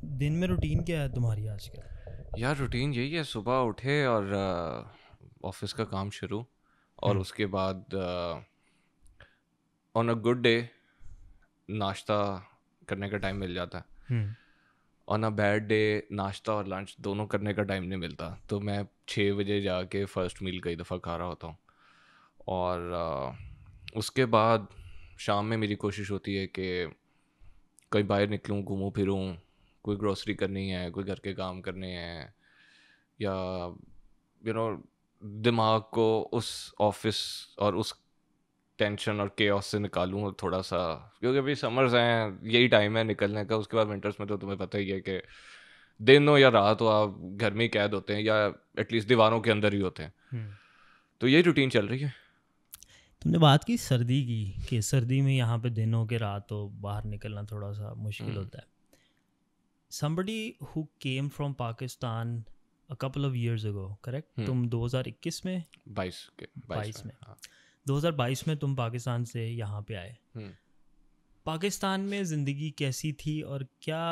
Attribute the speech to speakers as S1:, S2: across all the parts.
S1: दिन में रूटीन क्या है तुम्हारी आजकल?
S2: यार रूटीन यही है, सुबह उठे और ऑफिस का काम शुरू, और
S1: हम्म।
S2: उसके बाद ऑन अ गुड डे नाश्ता करने का टाइम मिल जाता है।
S1: हम्म।
S2: ऑन अ बैड डे नाश्ता और लंच दोनों करने का टाइम नहीं मिलता, तो मैं 6 बजे जाके फ़र्स्ट मील कई दफ़ा खा रहा होता हूँ। और उसके बाद शाम में मेरी कोशिश होती है कि कहीं बाहर निकलूँ, घूमूं फिरूँ, कोई ग्रोसरी करनी है, कोई घर के काम करने हैं, या नो दिमाग को उस ऑफिस और उस टेंशन और केओस से निकालूं और थोड़ा सा, क्योंकि अभी समर्स हैं, यही टाइम है निकलने का। उसके बाद विंटर्स में तो तुम्हें पता ही है कि दिन हो या रात हो, आप घर में ही कैद होते हैं, या एटलीस्ट दीवारों के अंदर ही होते हैं।
S1: हम्म।
S2: तो यही रूटीन चल रही है।
S1: तुमने बात की सर्दी की, कि सर्दी में यहाँ पे दिन हो के रात हो, बाहर निकलना थोड़ा सा मुश्किल
S2: हम्म।
S1: होता है। somebody who came from Pakistan a couple of years ago, correct?
S2: हम्म।
S1: तुम 2021 में,
S2: 22
S1: 22
S2: में,
S1: में,
S2: हाँ।
S1: 2022 में तुम पाकिस्तान से यहाँ पे आए।
S2: हम्म।
S1: पाकिस्तान में ज़िंदगी कैसी थी और क्या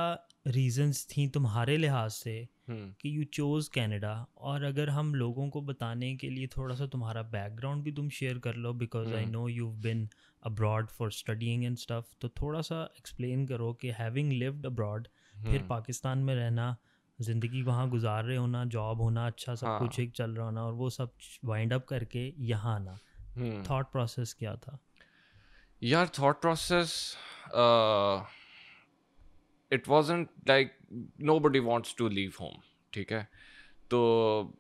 S1: रीजंस थी तुम्हारे लिहाज से
S2: हम्म।
S1: कि यू चोज़ कनाडा? और अगर हम लोगों को बताने के लिए थोड़ा सा तुम्हारा बैकग्राउंड भी तुम शेयर कर लो, because I
S2: hmm.
S1: No you been abroad for studying and stuff, तो थोड़ा सा एक्सप्लेन करो कि हैविंग लिव्ड अब्रॉड, फिर
S2: हम्म।
S1: पाकिस्तान में रहना, ज़िंदगी वहाँ गुजार रहे होना, जॉब होना, अच्छा सब कुछ
S2: हाँ।
S1: एक चल रहा होना, और वो सब वाइंड अप करके यहाँ आना,
S2: हम्म।
S1: थॉट प्रोसेस क्या था?
S2: यार thought process, it wasn't like nobody wants to leave home, ठीक है। तो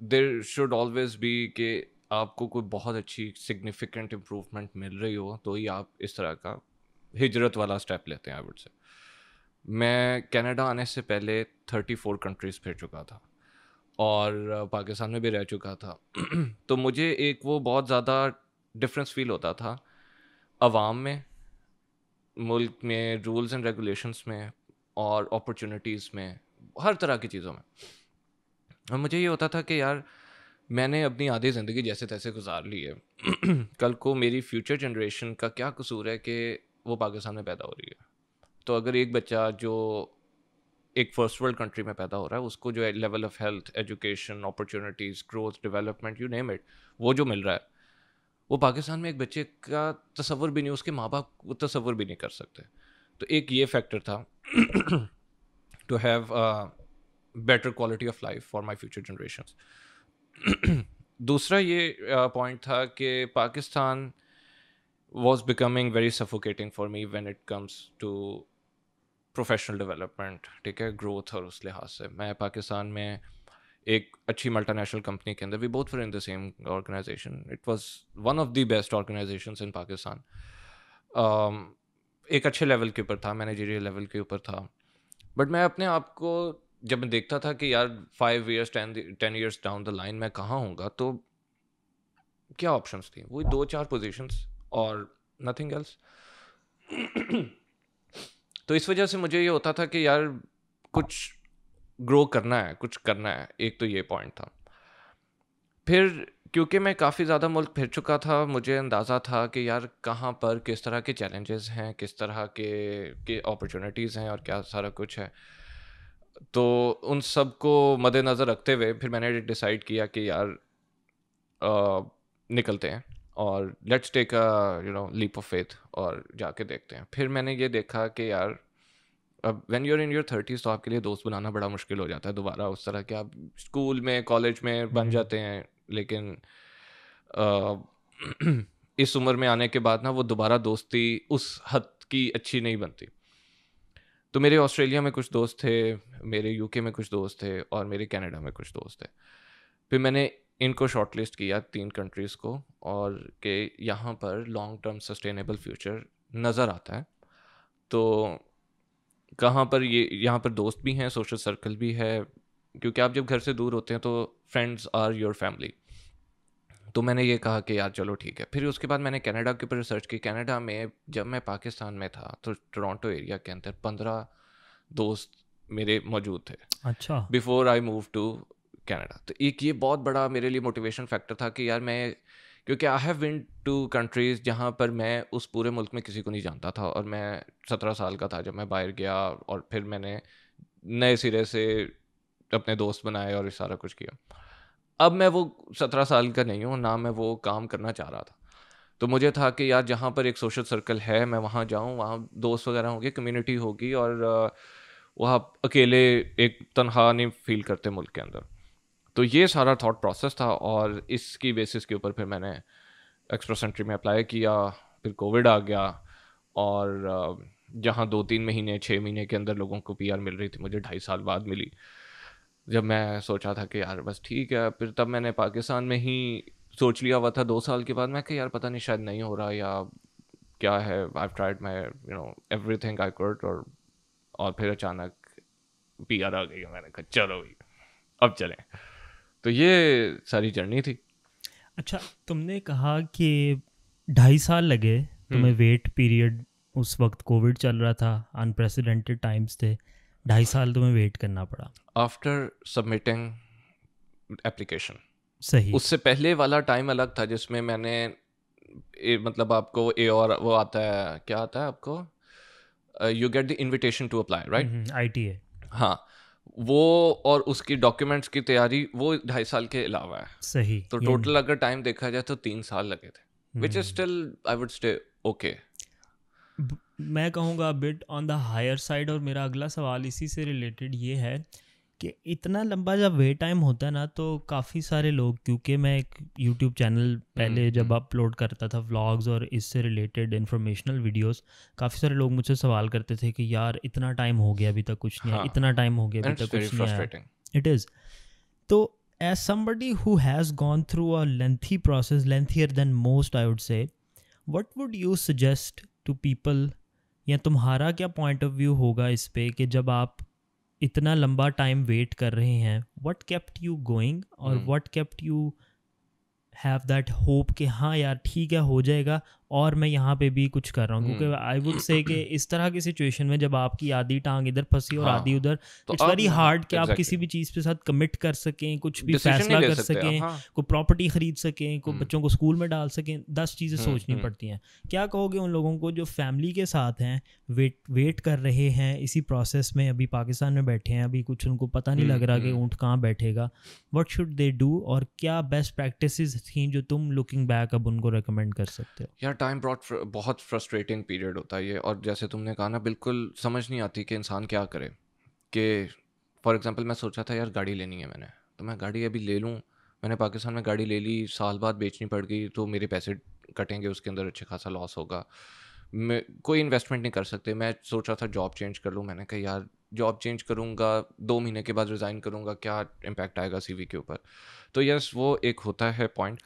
S2: देर शुड ऑलवेज बी कि आपको कोई बहुत अच्छी सिग्निफिकेंट इम्प्रूवमेंट मिल रही हो तो ही आप इस तरह का हिजरत वाला स्टेप लेते हैं, आई वुड से। मैं कनाडा आने से पहले 34 कंट्रीज़ फिर चुका था, और पाकिस्तान में भी रह चुका था। तो मुझे एक वो बहुत ज़्यादा डिफरेंस फील होता था अवाम में, मुल्क में, रूल्स एंड रेगुलेशंस में, और अपॉर्चुनिटीज़ में, हर तरह की चीज़ों में। और मुझे ये होता था कि यार मैंने अपनी आधी ज़िंदगी जैसे तैसे गुजार ली है। कल को मेरी फ्यूचर जनरेशन का क्या कसूर है कि वो पाकिस्तान में पैदा हो रही है। तो अगर एक बच्चा जो एक फर्स्ट वर्ल्ड कंट्री में पैदा हो रहा है, उसको जो level of health, education, opportunities, growth, development, you name it, वो जो मिल रहा है, वो पाकिस्तान में एक बच्चे का तसव्वुर भी नहीं, उसके माँ बाप वो तसव्वुर भी नहीं कर सकते। तो एक ये फैक्टर था to have better quality of life for my future generation. दूसरा ये पॉइंट था कि Pakistan was becoming very suffocating for me when it comes to professional development, ठीक है, ग्रोथ। और उस लिहाज से मैं पाकिस्तान में एक अच्छी मल्टीनेशनल कंपनी के अंदर, we both were in the same organization, it was one of the best organizations in Pakistan. एक अच्छे लेवल के ऊपर था, मैनेजरियल लेवल के ऊपर था। बट मैं अपने आप को जब मैं देखता था कि यार 5 years 10 years down the line मैं कहाँ हूँगा, तो क्या ऑप्शंस थी? वही 2-4 पोजीशंस और नथिंग एल्स। तो इस वजह से मुझे ये होता था कि यार कुछ ग्रो करना है, कुछ करना है। एक तो ये पॉइंट था। फिर क्योंकि मैं काफ़ी ज़्यादा मुल्क फिर चुका था, मुझे अंदाज़ा था कि यार कहाँ पर किस तरह के चैलेंजेस हैं, किस तरह के अपॉर्चुनिटीज़ हैं, और क्या सारा कुछ है। तो उन सब को मद्देनज़र रखते हुए फिर मैंने डिसाइड किया कि यार निकलते हैं और let's take a leap of faith और जाके देखते हैं। फिर मैंने ये देखा कि यार अब when you are in your 30s तो आपके लिए दोस्त बनाना बड़ा मुश्किल हो जाता है दोबारा उस तरह के। आप स्कूल में, कॉलेज में बन
S1: हम्म।
S2: जाते हैं, लेकिन इस उम्र में आने के बाद ना वो दोबारा दोस्ती उस हद की अच्छी नहीं बनती। तो मेरे ऑस्ट्रेलिया में कुछ दोस्त थे, मेरे यूके में कुछ दोस्त थे, और मेरे कनाडा में कुछ दोस्त थे। फिर मैंने इनको शॉर्टलिस्ट किया 3 कंट्रीज़ को, और कि यहाँ पर लॉन्ग टर्म सस्टेनेबल फ्यूचर नज़र आता है। तो कहाँ पर ये यहाँ पर दोस्त भी हैं, सोशल सर्कल भी है, क्योंकि आप जब घर से दूर होते हैं तो फ्रेंड्स आर योर फैमिली। तो मैंने ये कहा कि यार चलो ठीक है। फिर उसके बाद मैंने कनाडा के ऊपर रिसर्च की। कनाडा में जब मैं पाकिस्तान में था तो टोरंटो एरिया के अंदर 15 दोस्त मेरे मौजूद थे
S1: अच्छा।
S2: Before I move to Canada. तो एक ये बहुत बड़ा मेरे लिए मोटिवेशन फैक्टर था कि यार मैं, क्योंकि I have been to countries जहाँ पर मैं उस पूरे मुल्क में किसी को नहीं जानता था, और मैं 17 साल का था जब मैं बाहर गया। और फिर मैंने नए सिरे से अपने दोस्त बनाए और ये सारा कुछ किया। अब मैं वो 17 साल का नहीं हूँ, ना मैं वो काम करना चाह रहा था। तो मुझे था कि यार जहाँ पर एक सोशल सर्कल है मैं वहाँ जाऊँ, वहाँ दोस्त वगैरह होंगे, कम्युनिटी होगी, और वहाँ अकेले एक तनहा नहीं फील करते मुल्क के अंदर। तो ये सारा थॉट प्रोसेस था, और इसकी बेसिस के ऊपर फिर मैंने एक्सप्रेस एंट्री में अप्लाई किया। फिर कोविड आ गया, और जहाँ 2-3 महीने 6 महीने के अंदर लोगों को पीआर मिल रही थी, मुझे 2.5 साल बाद मिली। जब मैं सोचा था कि यार बस ठीक है, फिर तब मैंने पाकिस्तान में ही सोच लिया हुआ था 2 साल के बाद मैं कि यार पता नहीं शायद नहीं हो रहा या क्या है। I tried my everything I could, और फिर अचानक पीआर आ गई। मैंने कहा चलो भाई अब चलें। तो ये सारी जर्नी थी।
S1: अच्छा, तुमने कहा कि 2.5 साल लगे तुम्हें वेट पीरियड, उस वक्त कोविड चल रहा था, अनप्रेसिडेंटेड टाइम्स थे, 2.5 साल तुम्हें वेट करना पड़ा।
S2: आफ्टर सबमिटिंग एप्लीकेशन,
S1: सही।
S2: उससे पहले वाला टाइम अलग था जिसमें मैंने मतलब आपको ए और वो आता है, क्या आता है आपको, you get the invitation to apply, right?
S1: ITA।
S2: हाँ, वो और उसकी डॉक्यूमेंट्स की तैयारी वो 2.5 साल के अलावा है।
S1: सही।
S2: तो
S1: ये
S2: टोटल अगर टाइम देखा जाए तो 3 साल लगे थे, which is still I would stay okay.
S1: मैं कहूँगा bit on the higher side. और मेरा अगला सवाल इसी से रिलेटेड ये है कि इतना लंबा जब वेट टाइम होता है ना, तो काफ़ी सारे लोग, क्योंकि मैं एक यूट्यूब चैनल पहले जब अपलोड करता था व्लॉग्स और इससे रिलेटेड इन्फॉर्मेशनल वीडियोस, काफ़ी सारे लोग मुझसे सवाल करते थे कि यार इतना टाइम हो गया अभी तक कुछ नहीं आया,
S2: हाँ,
S1: इतना टाइम हो गया अभी
S2: इट्स
S1: तक
S2: वेरी
S1: कुछ नहीं आया।
S2: फ्रस्ट्रेटिंग।
S1: It is. तो as somebody who has gone through a lengthy process, lengthier than most I would say, what would you suggest to people, या तुम्हारा क्या पॉइंट ऑफ व्यू होगा इस पे कि जब आप इतना लंबा टाइम वेट कर रहे हैं, व्हाट केप्ट यू गोइंग, और what kept you have that hope कि हाँ यार ठीक है हो जाएगा, और मैं यहाँ पे भी कुछ कर रहा हूँ? क्योंकि आई वुड से कि इस तरह की सिचुएशन में जब आपकी आधी टांग इधर फंसी और आधी
S2: हाँ,
S1: उधर,
S2: तो
S1: इट्स
S2: अब
S1: वेरी हार्ड कि आप
S2: एग्जैक्टली
S1: किसी भी चीज़ के साथ कमिट कर सकें, कुछ भी
S2: डिसीजन नहीं
S1: फैसला
S2: ले
S1: कर
S2: सकते आप।
S1: सकें,
S2: हाँ।
S1: कोई प्रॉपर्टी ख़रीद सकें, कोई बच्चों को स्कूल में डाल सकें, 10 चीज़ें सोचनी पड़ती हैं। क्या कहोगे उन लोगों को जो फैमिली के साथ हैं, वेट कर रहे हैं इसी प्रोसेस में, अभी पाकिस्तान में बैठे हैं, अभी कुछ उनको पता नहीं लग रहा कि ऊँट कहाँ बैठेगा, व्हाट शुड दे डू, और क्या बेस्ट प्रैक्टिसेस थी जो तुम लुकिंग बैक अब उनको रेकमेंड कर सकते हो?
S2: यार टाइम बहुत फ्रस्ट्रेटिंग पीरियड होता है ये, और जैसे तुमने कहा ना, बिल्कुल समझ नहीं आती कि इंसान क्या करे। कि फॉर एग्जांपल मैं सोचा था यार गाड़ी लेनी है मैंने, तो मैं गाड़ी अभी ले लूँ। मैंने पाकिस्तान में गाड़ी ले ली, साल बाद बेचनी पड़ गई तो मेरे पैसे कटेंगे, उसके अंदर अच्छा खासा लॉस होगा। मैं कोई इन्वेस्टमेंट नहीं कर सकते। मैं सोचा था जॉब चेंज कर लूँ, मैंने कहा यार जॉब चेंज करूँगा 2 महीने के बाद रिज़ाइन करूँगा, क्या इम्पैक्ट आएगा सीवी के ऊपर। तो यस, वो एक होता है पॉइंट।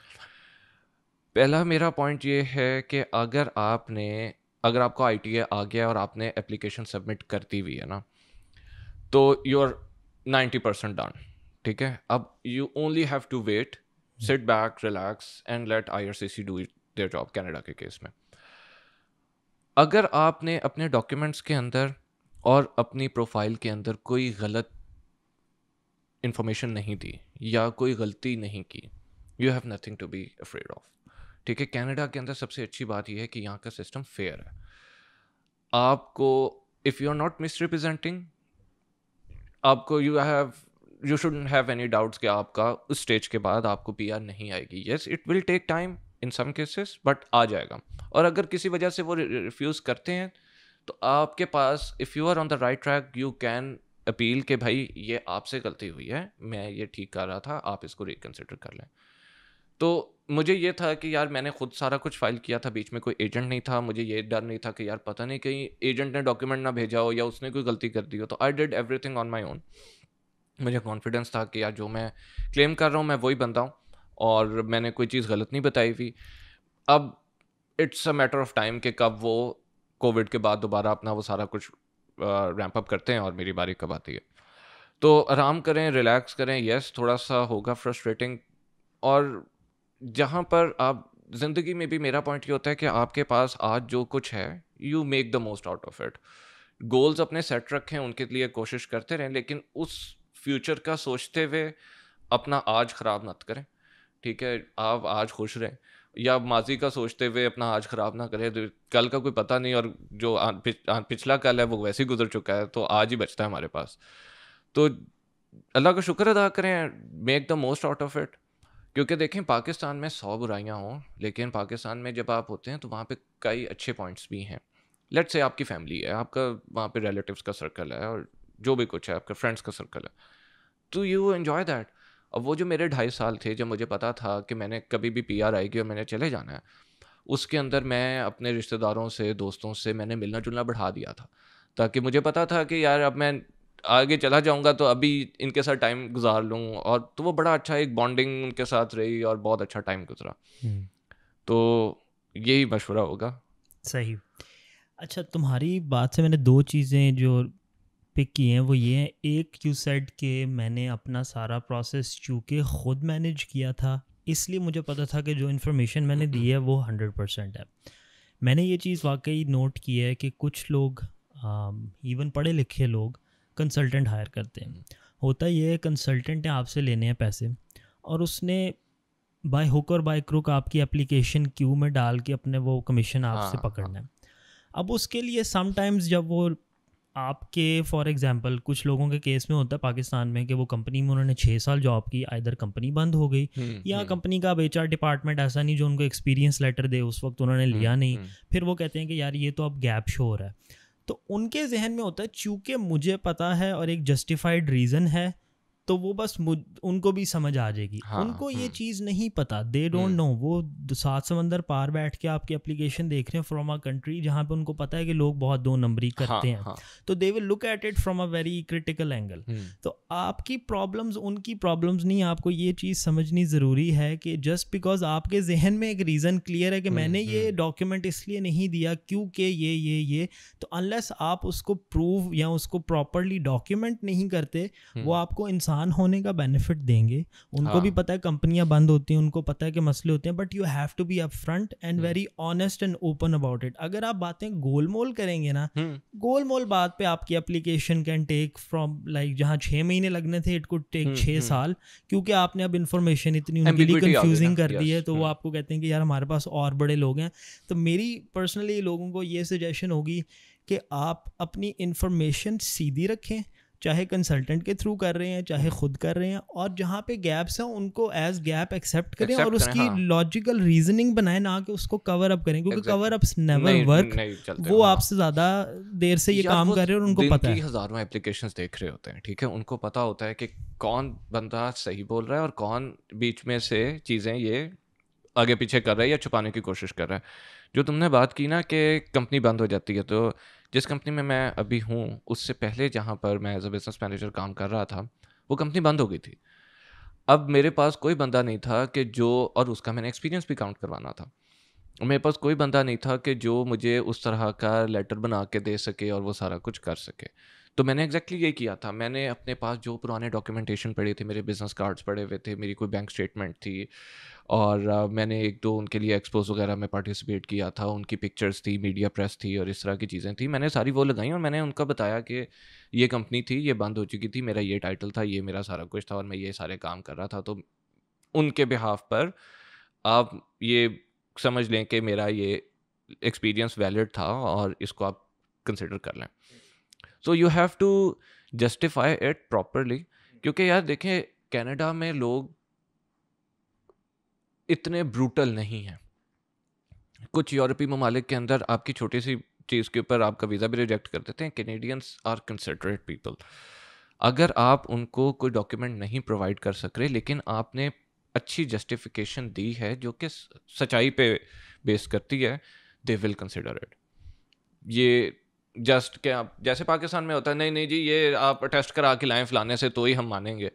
S2: पहला मेरा पॉइंट ये है कि अगर आपको ITA आ गया और आपने एप्लीकेशन सबमिट कर दी हुई है ना, तो यू आर 90% डन। ठीक है, अब you only have to wait, sit back, relax and let IRCC do their job. Canada के केस में अगर आपने अपने डॉक्यूमेंट्स के अंदर और अपनी प्रोफाइल के अंदर कोई गलत इंफॉर्मेशन नहीं दी या कोई गलती नहीं की, you have nothing to be afraid of. ठीक है, कनाडा के अंदर सबसे अच्छी बात यह है कि यहाँ का सिस्टम फेयर है। आपको if you are not misrepresenting, आपको you shouldn't have any doubts कि आपका उस स्टेज के बाद आपको PR नहीं आएगी। Yes, it will take time in some cases, but आ जाएगा। और अगर किसी वजह से वो रिफ्यूज़ करते हैं तो आपके पास, if you are on the right track, you can appeal कि भाई ये आपसे गलती हुई है, मैं ये ठीक कर रहा था, आप इसको रिकन्सिडर कर लें। तो मुझे ये था कि यार मैंने खुद सारा कुछ फाइल किया था, बीच में कोई एजेंट नहीं था। मुझे ये डर नहीं था कि यार पता नहीं कहीं एजेंट ने डॉक्यूमेंट ना भेजा हो या उसने कोई गलती कर दी हो। तो I did everything on my own. मुझे कॉन्फिडेंस था कि यार जो मैं क्लेम कर रहा हूँ मैं वही बनता हूँ, और मैंने कोई चीज़ गलत नहीं बताई हुई। अब it's a matter of time कि कब वो कोविड के बाद दोबारा अपना वो सारा कुछ रैंप अप करते हैं और मेरी बारी कब आती है। तो आराम करें, रिलैक्स करें। यस, थोड़ा सा होगा फ्रस्ट्रेटिंग। और जहाँ पर आप ज़िंदगी में भी, मेरा पॉइंट ये होता है कि आपके पास आज जो कुछ है, you make the most out of it. Goals अपने सेट रखें, उनके लिए कोशिश करते रहें, लेकिन उस फ्यूचर का सोचते हुए अपना आज ख़राब मत करें। ठीक है, आप आज खुश रहें, या माजी का सोचते हुए अपना आज ख़राब ना करें। तो कल का कोई पता नहीं, और जो पिछला कल है वो वैसे ही गुजर चुका है, तो आज ही बचता है हमारे पास। तो अल्लाह का शुक्र अदा करें, make the most out of it. क्योंकि देखें पाकिस्तान में 100 बुराइयां हों, लेकिन पाकिस्तान में जब आप होते हैं तो वहाँ पे कई अच्छे पॉइंट्स भी हैं। लेट्स से आपकी फैमिली है, आपका वहाँ पे रिलेटिव्स का सर्कल है और जो भी कुछ है, आपके फ्रेंड्स का सर्कल है, तो यू एन्जॉय दैट। अब वो जो मेरे 2.5 साल थे जब मुझे पता था कि मैंने कभी भी PR आएगी और मैंने चले जाना है, उसके अंदर मैं अपने रिश्तेदारों से, दोस्तों से मैंने मिलना जुलना बढ़ा दिया था, ताकि मुझे पता था कि यार अब मैं आगे चला जाऊंगा तो अभी इनके साथ टाइम गुजार लूँ। और तो वो बड़ा अच्छा एक बॉन्डिंग उनके साथ रही और बहुत अच्छा टाइम गुजरा। तो यही मशवरा होगा।
S1: सही। अच्छा, तुम्हारी बात से मैंने 2 चीज़ें जो पिक की हैं वो ये हैं, एक यू सेड कि मैंने अपना सारा प्रोसेस चूँकि ख़ुद मैनेज किया था, इसलिए मुझे पता था कि जो इन्फॉर्मेशन मैंने दी है वो 100% है। मैंने ये चीज़ वाकई नोट की है कि कुछ लोग इवन पढ़े लिखे लोग कंसल्टेंट हायर करते हैं। होता ये है, कंसल्टेंट ने आपसे लेने हैं पैसे और उसने बाय हुक और बाय क्रुक आपकी एप्लीकेशन क्यू में डाल के अपने वो कमीशन आपसे पकड़ना है। अब उसके लिए समटाइम्स जब वो आपके फॉर एग्जांपल कुछ लोगों के केस में होता है पाकिस्तान में कि वो कंपनी में उन्होंने 6 साल जॉब की, आइदर कंपनी बंद हो गई या कंपनी का अब HR डिपार्टमेंट ऐसा नहीं जो उनको एक्सपीरियंस लेटर दे, उस वक्त उन्होंने लिया नहीं, फिर वो कहते हैं कि यार ये तो अब गैप शो हो रहा है। तो उनके जहन में होता है चूँकि मुझे पता है और एक जस्टिफाइड रीज़न है तो वो बस उनको भी समझ आ जाएगी। उनको ये चीज़ नहीं पता, दे डोंट नो। वो 7 समंदर पार बैठ के आपकी एप्लीकेशन देख रहे हैं फ्रॉम अ कंट्री जहाँ पे उनको पता है कि लोग बहुत 2 नंबरी करते हैं, तो they will look at it from a very critical angle. तो आपकी प्रॉब्लम्स उनकी प्रॉब्लम्स नहीं। आपको ये चीज़ समझनी ज़रूरी है कि जस्ट बिकॉज आपके जहन में एक रीज़न क्लियर है कि मैंने ये डॉक्यूमेंट इसलिए नहीं दिया क्योंकि ये, तो अनलेस आप उसको प्रूव या उसको प्रॉपरली डॉक्यूमेंट नहीं करते, वो आपको इंसान होने का बेनिफिट देंगे। उनको भी पता है कंपनियां बंद होती हैं, उनको पता है कि मसले होते हैं, but you have to be upfront and very honest and open about it. अगर आप बातें गोलमोल करेंगे ना, गोलमोल बात पे आपकी application can take from like जहां 6 महीने लगने थे, इट कुड टेक 6 साल, क्योंकि आपने अब इंफॉर्मेशन इतनी उनके लिए कंफ्यूजिंग कर दी है। तो वो आपको कहते हैं कि यार हमारे पास और बड़े लोग हैं। तो मेरी पर्सनली लोगों को ये सजेशन होगी कि आप अपनी इंफॉर्मेशन सीधी रखें, चाहे कंसल्टेंट के थ्रू कर रहे हैं चाहे खुद कर रहे हैं, और जहाँ पे गैप्स हैं उनको एज गैप एक्सेप्ट करें और उसकी लॉजिकल रीजनिंग बनाएं, ना कि उसको कवर अप करें, क्योंकि कवर अप्स नेवर वर्क। वो आपसे ज़्यादा देर से ये काम कर रहे हैं और उनको पता है।
S2: हज़ारों एप्लीकेशंस देख रहे होते हैं, ठीक है, उनको पता होता है कि कौन बंदा सही बोल रहा है और कौन बीच में से चीज़ें ये आगे पीछे कर रहा है या छुपाने की कोशिश कर रहा है। जो तुमने बात की ना कि कंपनी बंद हो जाती है, तो जिस कंपनी में मैं अभी हूँ उससे पहले जहाँ पर मैं एज अ बिजनेस मैनेजर काम कर रहा था, वो कंपनी बंद हो गई थी। अब मेरे पास कोई बंदा नहीं था कि जो, और उसका मैंने एक्सपीरियंस भी काउंट करवाना था, मेरे पास कोई बंदा नहीं था कि जो मुझे उस तरह का लेटर बना के दे सके और वो सारा कुछ कर सके। तो मैंने एग्जैक्टली यही किया था। मैंने अपने पास जो पुराने डॉक्यूमेंटेशन पड़े थे, मेरे बिजनेस कार्ड्स पड़े हुए थे, मेरी कोई बैंक स्टेटमेंट थी, और मैंने 1-2 उनके लिए एक्सपोज वगैरह में पार्टिसिपेट किया था, उनकी पिक्चर्स थी, मीडिया प्रेस थी और इस तरह की चीज़ें थी। मैंने सारी वो लगाई और मैंने उनका बताया कि ये कंपनी थी, ये बंद हो चुकी थी, मेरा ये टाइटल था, ये मेरा सारा कुछ था और मैं ये सारे काम कर रहा था। तो उनके बिहाफ पर आप ये समझ लें कि मेरा ये एक्सपीरियंस वैलिड था और इसको आप कंसिडर कर लें। So you have to justify it properly, क्योंकि यार देखें कनाडा में लोग इतने ब्रूटल नहीं हैं। कुछ यूरोपीय ममालिक के अंदर आपकी छोटी सी चीज़ के ऊपर आपका वीज़ा भी रिजेक्ट कर देते हैं। Canadians are considerate people. अगर आप उनको कोई डॉक्यूमेंट नहीं प्रोवाइड कर सक रहे, लेकिन आपने अच्छी जस्टिफिकेशन दी है जो कि सच्चाई पे बेस करती है, दे विल कंसिडर इट। ये जस्ट क्या आप जैसे पाकिस्तान में होता है, नहीं जी ये आप टेस्ट करा के लाएं फलाने से तो ही हम मानेंगे,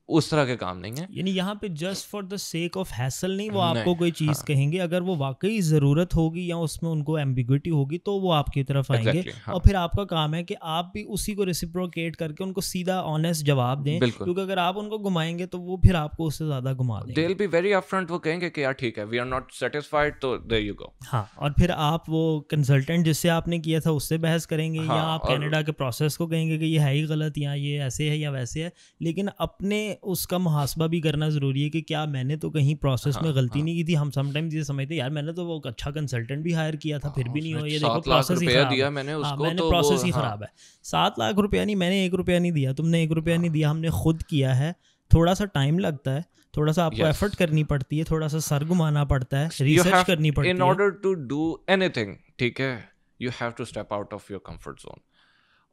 S2: उस तरह के काम नहीं है।
S1: यानी यहाँ पे just for the sake of hassle नहीं, वो आपको कोई चीज़ कहेंगे, अगर वो वाकई ज़रूरत होगी या उसमें उनको एम्बिग्विटी होगी तो वो आपकी तरफ आएंगे। और फिर आपका काम है कि आप भी उसी को रेसिप्रोकेट करके उनको सीधा ऑनेस्ट जवाब दें, क्योंकि अगर आप उनको घुमाएंगे तो वो फिर आपको उससे ज़्यादा घुमा देंगे।
S2: They will be very upfront, वो कहेंगे कि यार ठीक है, वी आर नॉट सेटिस्फाइड, तो देयर यू गो।
S1: हाँ, और फिर आप वो कंसल्टेंट जिससे आपने किया था उससे बहस करेंगे, या आप कनाडा के प्रोसेस को कहेंगे कि ये है ही गलत या ये ऐसे है या वैसे है, लेकिन अपने उसका मुहासबा भी करना ज़रूरी है कि क्या मैंने तो कहीं प्रोसेस में
S2: हाँ
S1: गलती
S2: हाँ
S1: नहीं की थी। हम समटाइम्स ये समझते हैं यार मैंने तो वो अच्छा कंसल्टेंट भी हायर किया था फिर भी नहीं
S2: उसने
S1: हुआ, ये देखो
S2: 7 लाख
S1: प्रोसेस ही
S2: रुपया
S1: ख़राब है।
S2: दिया मैंने
S1: हाँ,
S2: उसको,
S1: मैंने
S2: तो वो
S1: प्रोसेस ही
S2: हाँ
S1: ख़राब है। 7 लाख रुपया नहीं, मैंने 1 रुपया नहीं दिया, तुमने 1 रुपया नहीं
S2: हाँ
S1: दिया, हमने खुद किया है। थोड़ा सा टाइम लगता है, थोड़ा सा आपको
S2: यस
S1: एफर्ट करनी पड़ती है, थोड़ा सा सर घुमाना पड़ता है,
S2: यू
S1: रिसर्च
S2: हैव
S1: करनी
S2: इन
S1: पड़ती है।
S2: ऑर्डर टू डू एनीथिंग, ठीक है, you have to step out of your comfort zone.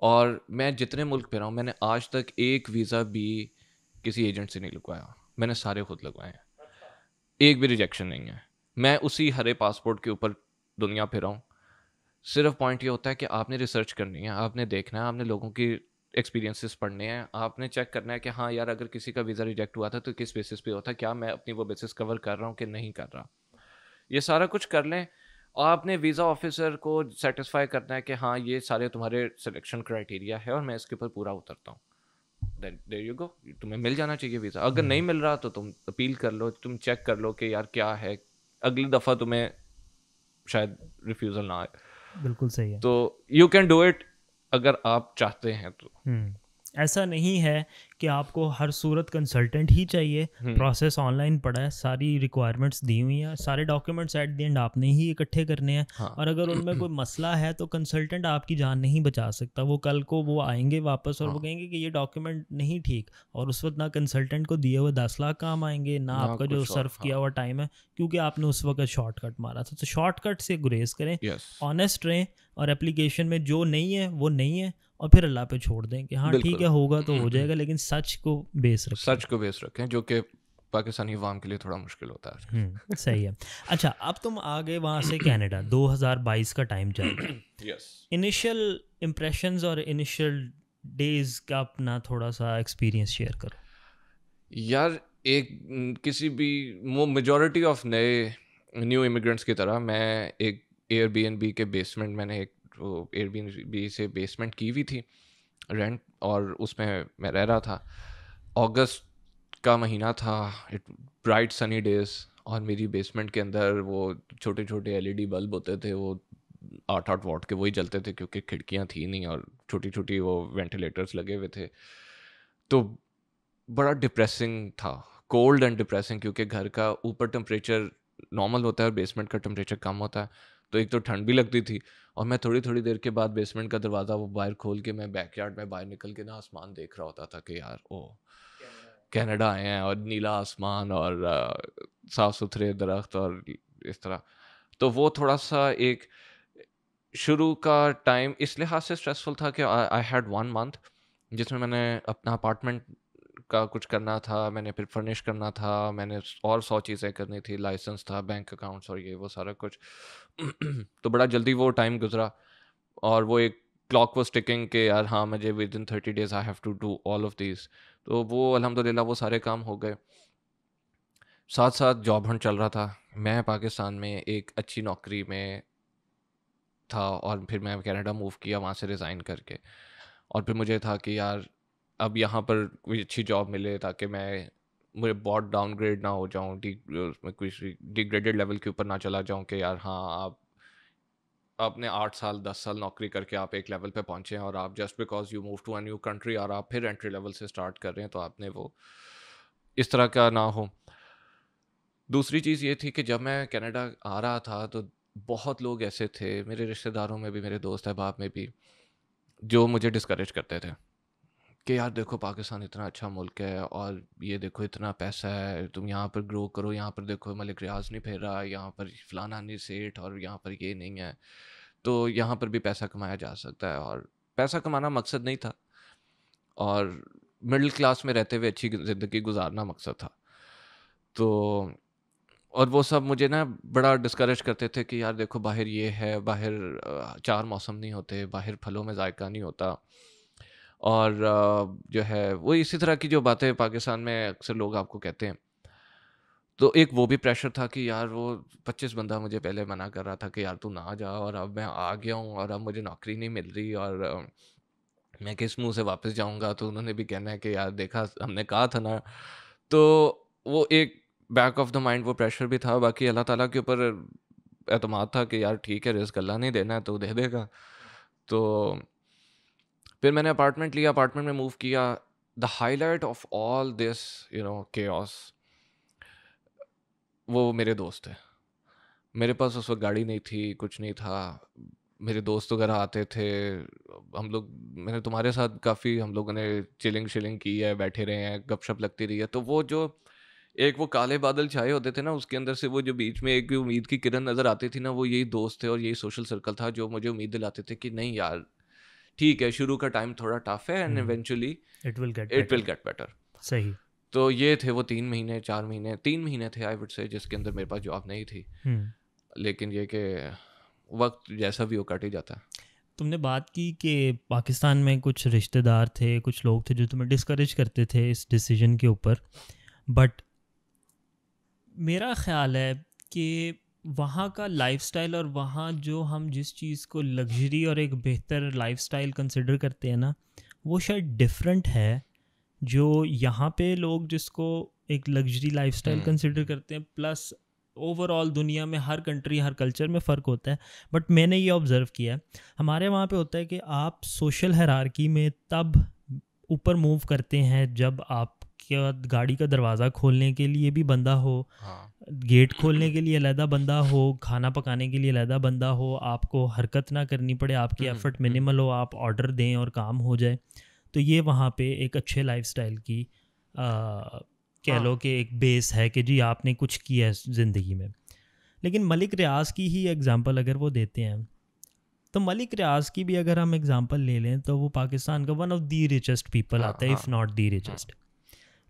S2: और मैं जितने मुल्क पे रहा हूँ, मैंने आज तक एक वीज़ा भी किसी एजेंट से नहीं लगवाया, मैंने सारे खुद लगवाए हैं, एक भी रिजेक्शन नहीं है। मैं उसी हरे पासपोर्ट के ऊपर दुनिया फिरा हूँ। सिर्फ पॉइंट ये होता है कि आपने रिसर्च करनी है, आपने देखना है, आपने लोगों की एक्सपीरियंसेस पढ़ने हैं, आपने चेक करना है कि हाँ यार अगर किसी का वीज़ा रिजेक्ट हुआ था तो किस बेसिस पे होता है, क्या मैं अपनी वो बेसिस कवर कर रहा हूँ कि नहीं कर रहा। ये सारा कुछ कर लें। आपने वीज़ा ऑफिसर को सेटिस्फाई करना है कि हाँ ये सारे तुम्हारे सिलेक्शन क्राइटेरिया है और मैं इसके ऊपर पूरा उतरता हूँ, देन देयर यू गो, तुम्हें मिल जाना चाहिए वीज़ा। अगर नहीं मिल रहा तो तुम अपील कर लो, तुम चेक कर लो कि यार क्या है, अगली दफ़ा तुम्हें शायद रिफ्यूज़ल ना आए।
S1: बिल्कुल सही है।
S2: तो यू कैन डू इट अगर आप चाहते हैं तो।
S1: ऐसा नहीं है कि आपको हर सूरत कंसल्टेंट ही चाहिए। प्रोसेस ऑनलाइन पड़ा है, सारी रिक्वायरमेंट्स दी हुई हैं, सारे डॉक्यूमेंट्स एट द एंड आपने ही इकट्ठे करने हैं।
S2: हाँ
S1: और अगर उनमें कोई मसला है तो कंसल्टेंट आपकी जान नहीं बचा सकता। वो कल को वो आएंगे वापस और वो
S2: हाँ
S1: कहेंगे कि ये डॉक्यूमेंट नहीं ठीक, और उस वक्त ना कंसल्टेंट को दिए हुए 10 लाख काम आएंगे, ना
S2: ना
S1: आपका जो
S2: कुछ और।
S1: सर्व
S2: हाँ
S1: किया हुआ टाइम है, क्योंकि आपने उस वक्त शॉर्टकट मारा था। तो शॉर्टकट से गुरेज करें,
S2: यस
S1: ऑनेस्ट रहें, और एप्लीकेशन में जो नहीं है वो नहीं है, और फिर अल्लाह पे छोड़ दें कि हाँ ठीक
S2: बिल्कुल
S1: है होगा तो हो जाएगा, लेकिन सच को बेस रखें।
S2: सच को बेस रखें, जो कि पाकिस्तानी अवाम के लिए थोड़ा मुश्किल होता है।
S1: सही है। अच्छा, अब तुम आ गए वहाँ से कनाडा, 2022 का टाइम चल रहा है।
S2: यस
S1: इनिशियल इम्प्रेशंस और इनिशियल डेज का अपना थोड़ा सा एक्सपीरियंस शेयर करो।
S2: यार एक किसी भी मेजॉरिटी ऑफ नए न्यू इमिग्रेंट्स की तरह मैं एक एयरबीएनबी के बेसमेंट, मैंने एक एयरबीएनबी से बेसमेंट की हुई थी रेंट, और उसमें मैं रह रहा था। अगस्त का महीना था, इट ब्राइट सनी डेज, और मेरी बेसमेंट के अंदर वो छोटे छोटे एलईडी बल्ब होते थे, वो 8-8 वाट के वही जलते थे क्योंकि खिड़कियाँ थी नहीं, और छोटी छोटी वो वेंटिलेटर्स लगे हुए थे। तो बड़ा डिप्रेसिंग था, कोल्ड एंड डिप्रेसिंग, क्योंकि घर का ऊपर टेम्परेचर नॉर्मल होता है और बेसमेंट का टेम्परेचर कम होता है। तो एक तो ठंड भी लगती थी, और मैं थोड़ी थोड़ी देर के बाद बेसमेंट का दरवाज़ा वो बाहर खोल के मैं बैकयार्ड में बाहर निकल के ना आसमान देख रहा होता था कि यार ओ कनाडा आए हैं, और नीला आसमान और साफ़ सुथरे दरख्त और इस तरह। तो वो थोड़ा सा एक शुरू का टाइम इस लिहाज से स्ट्रेसफुल था कि आई हैड 1 मंथ जिसमें मैंने अपना अपार्टमेंट का कुछ करना था, मैंने फिर फर्निश करना था, मैंने और 100 चीज़ें करनी थी, लाइसेंस था, बैंक अकाउंट्स और ये वो सारा कुछ। तो बड़ा जल्दी वो टाइम गुजरा, और वो एक क्लॉक वाज टिकिंग कि यार हाँ मुझे within 30 days I have to do all of these. तो वो अल्हम्दुलिल्लाह वो सारे काम हो गए। साथ साथ जॉब हंट चल रहा था। मैं पाकिस्तान में एक अच्छी नौकरी में था, और फिर मैं कनाडा मूव किया वहाँ से रिज़ाइन करके। और फिर मुझे था कि यार अब यहाँ पर कोई अच्छी जॉब मिले ताकि मैं मुझे बहुत डाउनग्रेड ना हो जाऊँ, उसमें कोई डिग्रेडेड लेवल के ऊपर ना चला जाऊँ कि यार हाँ आप आपने 8 साल 10 साल नौकरी करके आप एक लेवल पे पहुँचे हैं, और आप just because you move to a new country और आप फिर एंट्री लेवल से स्टार्ट कर रहे हैं, तो आपने वो इस तरह का ना हो। दूसरी चीज़ ये थी कि जब मैं कनाडा आ रहा था तो बहुत लोग ऐसे थे, मेरे रिश्तेदारों में भी, मेरे दोस्त अहबाब में भी, जो मुझे डिस्करेज करते थे कि यार देखो पाकिस्तान इतना अच्छा मुल्क है, और ये देखो इतना पैसा है, तुम यहाँ पर ग्रो करो, यहाँ पर देखो मलिक रियाज नहीं फेर रहा, यहाँ पर फलाना नहीं सेठ, और यहाँ पर ये नहीं है, तो यहाँ पर भी पैसा कमाया जा सकता है। और पैसा कमाना मकसद नहीं था, और मिडिल क्लास में रहते हुए अच्छी ज़िंदगी गुजारना मकसद था। तो और वो सब मुझे ना बड़ा डिस्करेज करते थे कि यार देखो बाहर ये है, बाहर 4 मौसम नहीं होते, बाहर फलों में जायका नहीं होता, और जो है वो इसी तरह की जो बातें पाकिस्तान में अक्सर लोग आपको कहते हैं। तो एक वो भी प्रेशर था कि यार वो 25 बंदा मुझे पहले मना कर रहा था कि यार तू ना जा, और अब मैं आ गया हूँ और अब मुझे नौकरी नहीं मिल रही, और मैं किस मुंह से वापस जाऊंगा, तो उन्होंने भी कहना है कि यार देखा हमने कहा था ना। तो वो एक बैक ऑफ द माइंड वो प्रेशर भी था। बाकी अल्लाह ताला के ऊपर एतमाद था कि यार ठीक है, रिस्क अल्लाह नहीं देना है तो दे देगा। तो फिर मैंने अपार्टमेंट लिया, अपार्टमेंट में मूव किया। The highlight of all this chaos, वो मेरे दोस्त है। मेरे पास उस वक्त गाड़ी नहीं थी, कुछ नहीं था। मेरे दोस्त वगैरह आते थे, हम लोग, मैंने तुम्हारे साथ काफ़ी हम लोगों ने चिलिंग शिलिंग की है, बैठे रहे हैं, गपशप लगती रही है। तो वो जो एक वो काले बादल छाए होते थे ना, उसके अंदर से वो जो बीच में एक उम्मीद की किरण नज़र आती थी ना, वो यही दोस्त थे और यही सोशल सर्कल था जो मुझे उम्मीद दिलाते थे कि नहीं यार, ठीक है, शुरू का टाइम थोड़ा टफ है and eventually
S1: it will get
S2: it will
S1: better.
S2: Get better.
S1: सही।
S2: तो ये थे वो 3 महीने 4 महीने 3 महीने थे आई वुड से, जिसके अंदर मेरे पास जॉब नहीं थी। लेकिन ये कि वक्त जैसा भी हो कट ही जाता है।
S1: तुमने बात की कि पाकिस्तान में कुछ रिश्तेदार थे, कुछ लोग थे जो तुम्हें डिस्करेज करते थे इस डिसीजन के ऊपर, बट मेरा ख़्याल है कि वहाँ का लाइफस्टाइल और वहाँ जो हम जिस चीज़ को लग्जरी और एक बेहतर लाइफस्टाइल कंसिडर करते हैं ना, वो शायद डिफरेंट है जो यहाँ पे लोग जिसको एक लग्जरी लाइफस्टाइल कंसिडर करते हैं। प्लस ओवरऑल दुनिया में हर कंट्री हर कल्चर में फ़र्क होता है। बट मैंने ये ऑब्ज़र्व किया है, हमारे वहाँ पे होता है कि आप सोशल हायरार्की में तब ऊपर मूव करते हैं जब आपका गाड़ी का दरवाज़ा खोलने के लिए भी बंदा हो,
S2: हाँ।
S1: गेट खोलने के लिए अलहदा बंदा हो, खाना पकाने के लिए अलहदा बंदा हो, आपको हरकत ना करनी पड़े, आपकी एफर्ट मिनिमल हो, आप ऑर्डर दें और काम हो जाए। तो ये वहाँ पे एक अच्छे लाइफस्टाइल की कह लो कि एक बेस है कि जी आपने कुछ किया है ज़िंदगी में। लेकिन मलिक रियाज़ की ही एग्ज़ाम्पल अगर वो देते हैं, तो मलिक रियाज़ की भी अगर हम एग्ज़ाम्पल ले लें तो वो पाकिस्तान का one of the richest people आता है, इफ़ नॉट दी रिचेस्ट।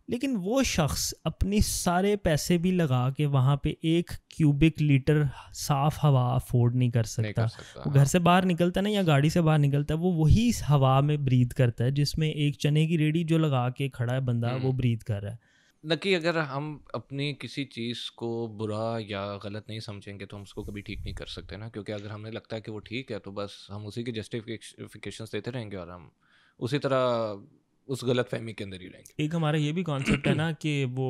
S1: लेकिन वो शख्स अपनी सारे पैसे भी लगा के वहाँ पे 1 क्यूबिक लीटर साफ़ हवा अफोर्ड नहीं कर सकता। वो घर से बाहर निकलता है ना या गाड़ी से बाहर निकलता है, वो वही हवा में ब्रीथ करता है जिसमें एक चने की रेडी जो लगा के खड़ा है बंदा वो ब्रीथ कर रहा है।
S2: न कि अगर हम अपनी किसी चीज़ को बुरा या गलत नहीं समझेंगे तो हम उसको कभी ठीक नहीं कर सकते ना, क्योंकि अगर हमें लगता है कि वो ठीक है तो बस हम उसी के जस्टिफिकेशंस देते रहेंगे और हम उसी तरह उस गलत फहमी के अंदर ही रहेंगे।
S1: एक हमारा ये भी कॉन्सेप्ट है ना कि वो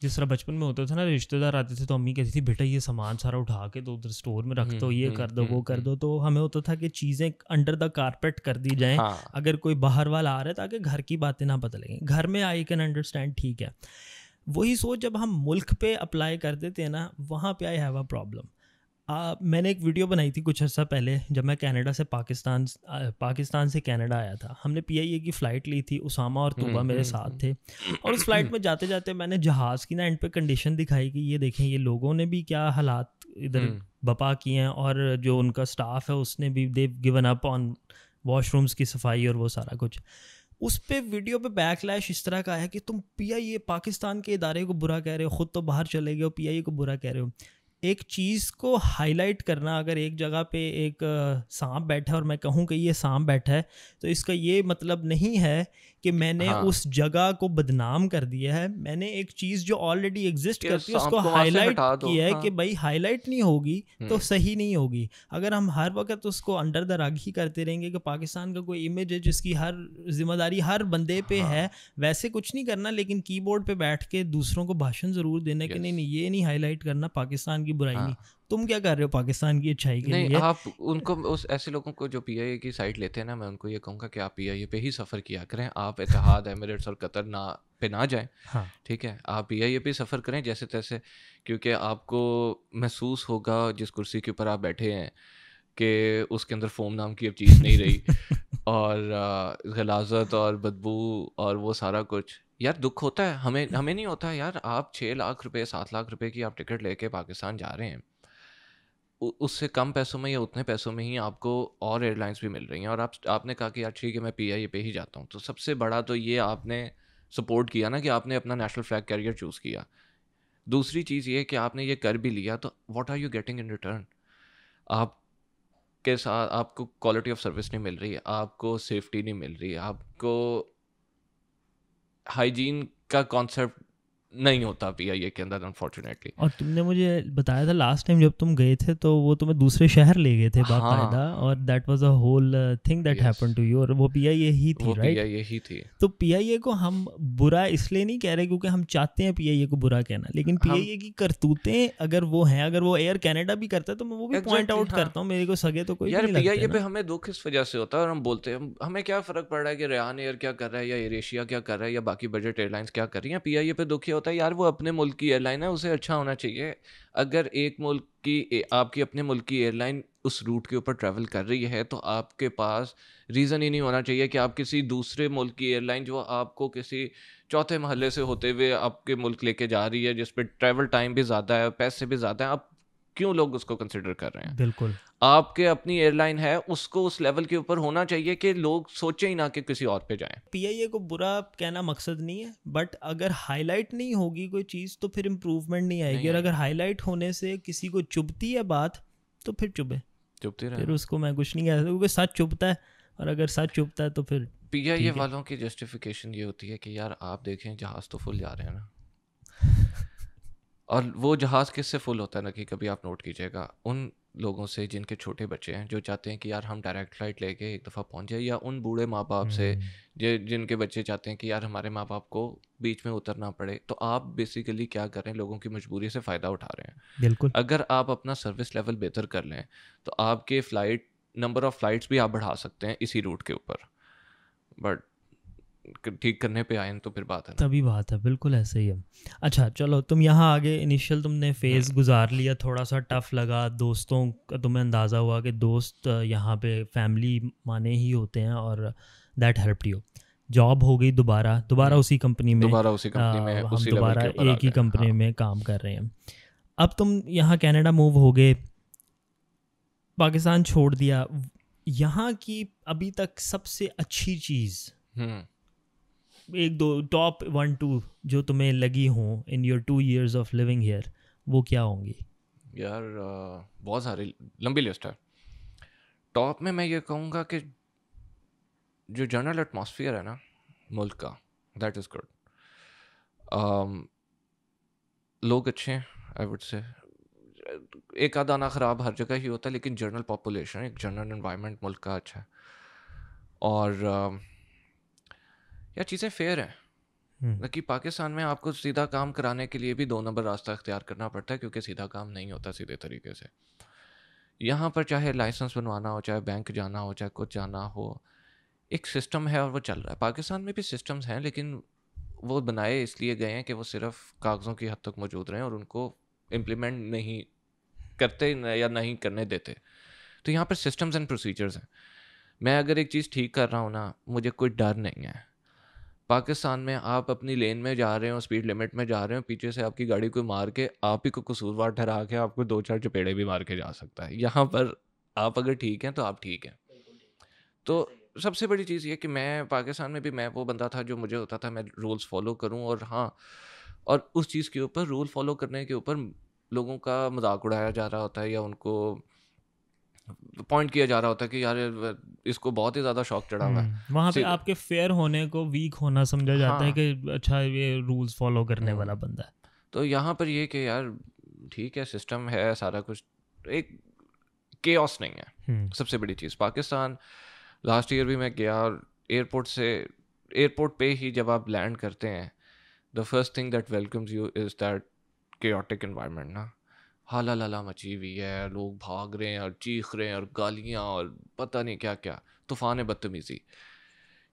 S1: जिस तरह बचपन में होता था ना, रिश्तेदार आते थे तो अम्मी कहती थी बेटा ये सामान सारा उठा के तो उधर स्टोर में रख दो, ये कर दो वो कर दो। तो हमें होता था कि चीज़ें अंडर द कारपेट कर दी जाएं,
S2: हाँ।
S1: अगर कोई बाहर वाला आ रहा है ताकि घर की बातें ना पता लगें। घर में आई कैन अंडरस्टैंड, ठीक है। वही सोच जब हम मुल्क पे अप्लाई कर देते हैं ना, वहाँ पे आई हैव अ प्रॉब्लम। मैंने एक वीडियो बनाई थी कुछ अर्सा पहले जब मैं कनाडा से पाकिस्तान से कनाडा आया था। हमने PIA की फ़्लाइट ली थी, उसामा और तूबा मेरे साथ थे। और उस फ्लाइट में जाते जाते मैंने जहाज़ की ना एंड पे कंडीशन दिखाई कि ये देखें ये लोगों ने भी क्या हालात इधर बपा किए हैं, और जो उनका स्टाफ है उसने भी they given up on washrooms की सफाई और वो सारा कुछ। उस पे वीडियो पे बैकलैश इस तरह का है कि तुम PIA पाकिस्तान के इदारे को बुरा कह रहे हो, ख़ुद तो बाहर चले गए हो, PIA को बुरा कह रहे हो। एक चीज़ को हाईलाइट करना, अगर एक जगह पे एक सांप बैठा है और मैं कहूँ कि ये सांप बैठा है, तो इसका ये मतलब नहीं है कि मैंने उस जगह को बदनाम कर दिया है। मैंने एक चीज़ जो ऑलरेडी एग्जिस्ट करती है उसको हाईलाइट किया है कि भाई हाईलाइट नहीं होगी तो सही नहीं होगी। अगर हम हर वक्त उसको अंडर द रग ही करते रहेंगे कि पाकिस्तान का कोई इमेज है जिसकी हर जिम्मेदारी हर बंदे पे है, वैसे कुछ नहीं करना, लेकिन कीबोर्ड पे बैठ के दूसरों को भाषण ज़रूर देना कि नहीं ये नहीं हाईलाइट करना पाकिस्तान की बुराई नहीं। तुम क्या कर रहे हो पाकिस्तान की अच्छाई के
S2: नहीं,
S1: लिए?
S2: आप उनको उस ऐसे लोगों को जो PIA की साइड लेते हैं ना, मैं उनको ये कहूँगा कि आप PIA पे ही सफ़र किया करें, आप इत्तेहाद एमिरेट्स और कतर पे ना जाएं।
S1: हाँ।
S2: ठीक है, आप PIA पे सफ़र करें जैसे तैसे, क्योंकि आपको महसूस होगा जिस कुर्सी के ऊपर आप बैठे हैं कि उसके अंदर फ़ोम नाम की अब चीज़ नहीं रही और गलाज़त और बदबू और वो सारा कुछ। यार दुख होता है, हमें नहीं होता यार। आप 6 लाख रुपए 7 लाख रुपए की आप टिकट लेके पाकिस्तान जा रहे हैं, उससे कम पैसों में या उतने पैसों में ही आपको और एयरलाइंस भी मिल रही हैं, और आपने कहा कि यार ठीक है मैं PIA पे ही जाता हूँ। तो सबसे बड़ा तो ये आपने सपोर्ट किया ना कि आपने अपना नेशनल फ्लैग कैरियर चूज़ किया। दूसरी चीज़ ये कि आपने ये कर भी लिया, तो what are you getting in return? आपके साथ आपको क्वालिटी ऑफ सर्विस नहीं मिल रही है, आपको सेफ्टी नहीं मिल रही है, आपको हाइजीन का कॉन्सेप्ट नहीं होता पीआईए के अंदर अनफॉर्चुनेटली।
S1: और तुमने मुझे बताया था लास्ट टाइम जब तुम गए थे तो वो तुम्हें दूसरे शहर ले गए थे बाकायदा,
S2: हाँ
S1: और that was a whole thing that
S2: yes,
S1: happened to you, और वो पीआईए ही थी,
S2: वो
S1: राइट?
S2: पीआईए ही थी।
S1: तो पीआईए को हम बुरा इसलिए नहीं कह रहे क्योंकि हम चाहते हैं पीआईए को बुरा कहना, लेकिन
S2: हम
S1: पीआईए की करतूतें अगर वो हैं, अगर वो एयर कनाडा भी करता है तो मैं वो भी पॉइंट
S2: एग्जैक्टली
S1: आउट
S2: हाँ
S1: करता हूँ, मेरे को सगे तो कोई भी
S2: यार,
S1: नहीं लगते
S2: पीआईए पे
S1: ना।
S2: हमें दुख इस वजह से होता है और हम बोलते हैं हमें क्या फ़र्क पड़ रहा है कि रेयान एयर क्या कर रहा है या एयर एशिया क्या कर रहा है या बाकी बजट एयरलाइंस क्या कर रही हैं। पीआईए पे दुख ये होता है यार, वो अपने मुल्क की एयरलाइन है, उसे अच्छा होना चाहिए। अगर एक मुल्क की आपकी अपने मुल्क की एयरलाइन उस रूट के ऊपर ट्रैवल कर रही है तो आपके पास रीज़न ही नहीं होना चाहिए कि आप किसी दूसरे मुल्क की एयरलाइन जो आपको किसी चौथे महल्ले से होते हुए आपके मुल्क लेके जा रही है, जिस पे ट्रैवल टाइम भी ज़्यादा है, पैसे भी ज़्यादा हैं, आप क्यों लोग उसको कंसिडर कर रहे हैं?
S1: बिल्कुल।
S2: आपके अपनी एयरलाइन है, उसको उस लेवल के ऊपर होना चाहिए कि लोग सोचें ही ना कि किसी और पे जाएं।
S1: पीआईए को बुरा कहना मकसद नहीं है, बट अगर हाईलाइट नहीं होगी कोई चीज़ तो फिर इम्प्रूवमेंट नहीं आएगी,
S2: नहीं
S1: और अगर
S2: आएगी,
S1: हाईलाइट होने से किसी को चुभती है बात तो फिर चुभे,
S2: चुभते
S1: फिर
S2: रहे।
S1: उसको मैं कुछ नहीं कह सकता क्योंकि सच चुभता है, और अगर सच चुभता है तो फिर
S2: पीआईए
S1: ठीक है।
S2: वालों की जस्टिफिकेशन ये होती है कि यार आप देखें जहाज़ तो फुल जा रहे हैं ना, और वो जहाज़ किससे फुल होता है ना कि कभी आप नोट कीजिएगा, उन लोगों से जिनके छोटे बच्चे हैं, जो चाहते हैं कि यार हम डायरेक्ट फ्लाइट लेके एक दफ़ा पहुंच जाए, या उन बूढ़े माँ बाप से जिनके बच्चे चाहते हैं कि यार हमारे माँ बाप को बीच में उतरना पड़े। तो आप बेसिकली क्या कर रहे हैं, लोगों की मजबूरी से फ़ायदा उठा रहे हैं।
S1: बिल्कुल।
S2: अगर आप अपना सर्विस लेवल बेहतर कर लें तो आपके नंबर ऑफ़ फ़्लाइट्स भी आप बढ़ा सकते हैं इसी रूट के ऊपर। बट ठीक करने पे आए तो फिर बात है ना।
S1: तभी बात है, बिल्कुल ऐसे ही है। अच्छा चलो, तुम यहाँ आगे इनिशियल तुमने फेज़ गुजार लिया, थोड़ा सा टफ लगा, दोस्तों का तुम्हें अंदाज़ा हुआ कि दोस्त यहाँ पे फैमिली माने ही होते हैं, और दैट हेल्प्ड यू। जॉब हो गई दोबारा उसी कंपनी में,
S2: दोबारा उसी कंपनी में
S1: हम
S2: उसी लेवल
S1: दोबारा
S2: के ऊपर आ
S1: एक ही
S2: गए।
S1: कंपनी
S2: हाँ
S1: में काम कर रहे हैं। अब तुम यहाँ कनाडा मूव हो गए, पाकिस्तान छोड़ दिया, यहाँ की अभी तक सबसे अच्छी चीज़, एक दो टॉप 1-2 जो तुम्हें लगी हों in your 2 years of living here, वो क्या होंगी?
S2: यार बहुत सारी लंबी लिस्ट है। टॉप में मैं ये कहूँगा कि जो जनरल एटमॉस्फेयर है ना मुल्क का, दैट इज़ गुड। लोग अच्छे हैं, आई वुड से। एक आधा आना ख़राब हर जगह ही होता है, लेकिन जनरल पॉपुलेशन, एक जनरल एनवायरनमेंट मुल्क का अच्छा है। और यार चीज़ें फेयर हैं कि पाकिस्तान में आपको सीधा काम कराने के लिए भी 2 नंबर रास्ता इख्तियार करना पड़ता है, क्योंकि सीधा काम नहीं होता सीधे तरीके से। यहाँ पर चाहे लाइसेंस बनवाना हो, चाहे बैंक जाना हो, चाहे कुछ जाना हो, एक सिस्टम है और वो चल रहा है। पाकिस्तान में भी सिस्टम्स हैं, लेकिन वो बनाए इसलिए गए हैं कि वो सिर्फ कागज़ों की हद तक मौजूद रहें और उनको इम्प्लीमेंट नहीं करते या नहीं करने देते। तो यहाँ पर सिस्टम्स एंड प्रोसीजर्स हैं। मैं अगर एक चीज़ ठीक कर रहा हूँ ना, मुझे कोई डर नहीं है। पाकिस्तान में आप अपनी लेन में जा रहे हो, स्पीड लिमिट में जा रहे हो, पीछे से आपकी गाड़ी कोई मार के आप ही को कसूरवार ठहरा के आपको 2-4 चपेड़े भी मार के जा सकता है। यहाँ पर आप अगर ठीक हैं तो आप ठीक हैं। तो सबसे बड़ी चीज़ ये कि मैं पाकिस्तान में भी मैं वो बंदा था जो मुझे होता था मैं रूल्स फॉलो करूं, और हाँ, और उस चीज़ के ऊपर रूल फॉलो करने के ऊपर लोगों का मजाक उड़ाया जा रहा होता है या उनको पॉइंट किया जा रहा होता है कि यार इसको बहुत ही ज़्यादा शौक चढ़ा हुआ है।
S1: वहाँ पे
S2: सीधे
S1: आपके फेयर होने को वीक होना समझा जाता है
S2: हाँ
S1: कि अच्छा ये रूल्स फॉलो करने वाला बंदा है।
S2: तो यहाँ पर ये कि यार ठीक है, सिस्टम है सारा कुछ, एक केओस नहीं है। सबसे बड़ी चीज़ पाकिस्तान, लास्ट ईयर भी मैं गया और एयरपोर्ट पे ही जब आप लैंड करते हैं, the first thing that welcomes you is that chaotic environment ना। हाला लाला मची हुई है, लोग भाग रहे हैं और चीख रहे हैं और गालियाँ और पता नहीं क्या क्या, तूफ़ान बदतमीज़ी।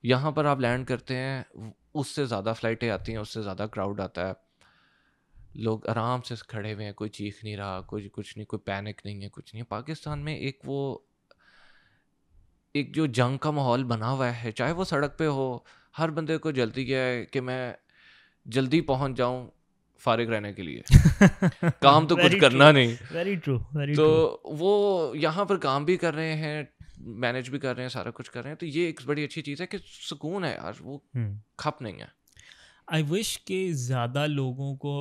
S2: यहाँ पर आप लैंड करते हैं, उससे ज़्यादा फ़्लाइटें आती हैं, उससे ज़्यादा क्राउड आता है, लोग आराम से खड़े हुए हैं, कोई चीख नहीं रहा, कोई कुछ नहीं, कोई पैनिक नहीं है, कुछ नहीं है। पाकिस्तान में एक जो जंग का माहौल बना हुआ है, चाहे वो सड़क पे हो, हर बंदे को जल्दी क्या है कि मैं जल्दी पहुंच जाऊं फारिग रहने के लिए, काम तो कुछ करना नहीं।
S1: वेरी ट्रू, वेरी
S2: तो
S1: ट्रू।
S2: वो यहाँ पर काम भी कर रहे हैं, मैनेज भी कर रहे हैं, सारा कुछ कर रहे हैं। तो ये एक बड़ी अच्छी चीज़ है कि सुकून है यार, वो खप नहीं है।
S1: आई विश कि ज़्यादा लोगों को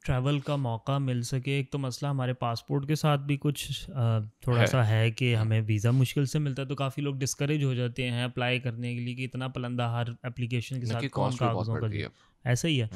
S1: ट्रैवल का मौका मिल सके। एक तो मसला हमारे पासपोर्ट के साथ भी कुछ थोड़ा सा है कि हमें वीज़ा मुश्किल से मिलता है, तो काफ़ी लोग डिस्करेज हो जाते हैं अप्लाई करने के लिए कि इतना पलंदा हर एप्लीकेशन के साथ कौन
S2: कॉस्ट भी बहुत
S1: कागज़ों
S2: बढ़
S1: का
S2: गई
S1: जो
S2: है।
S1: ऐसा ही है।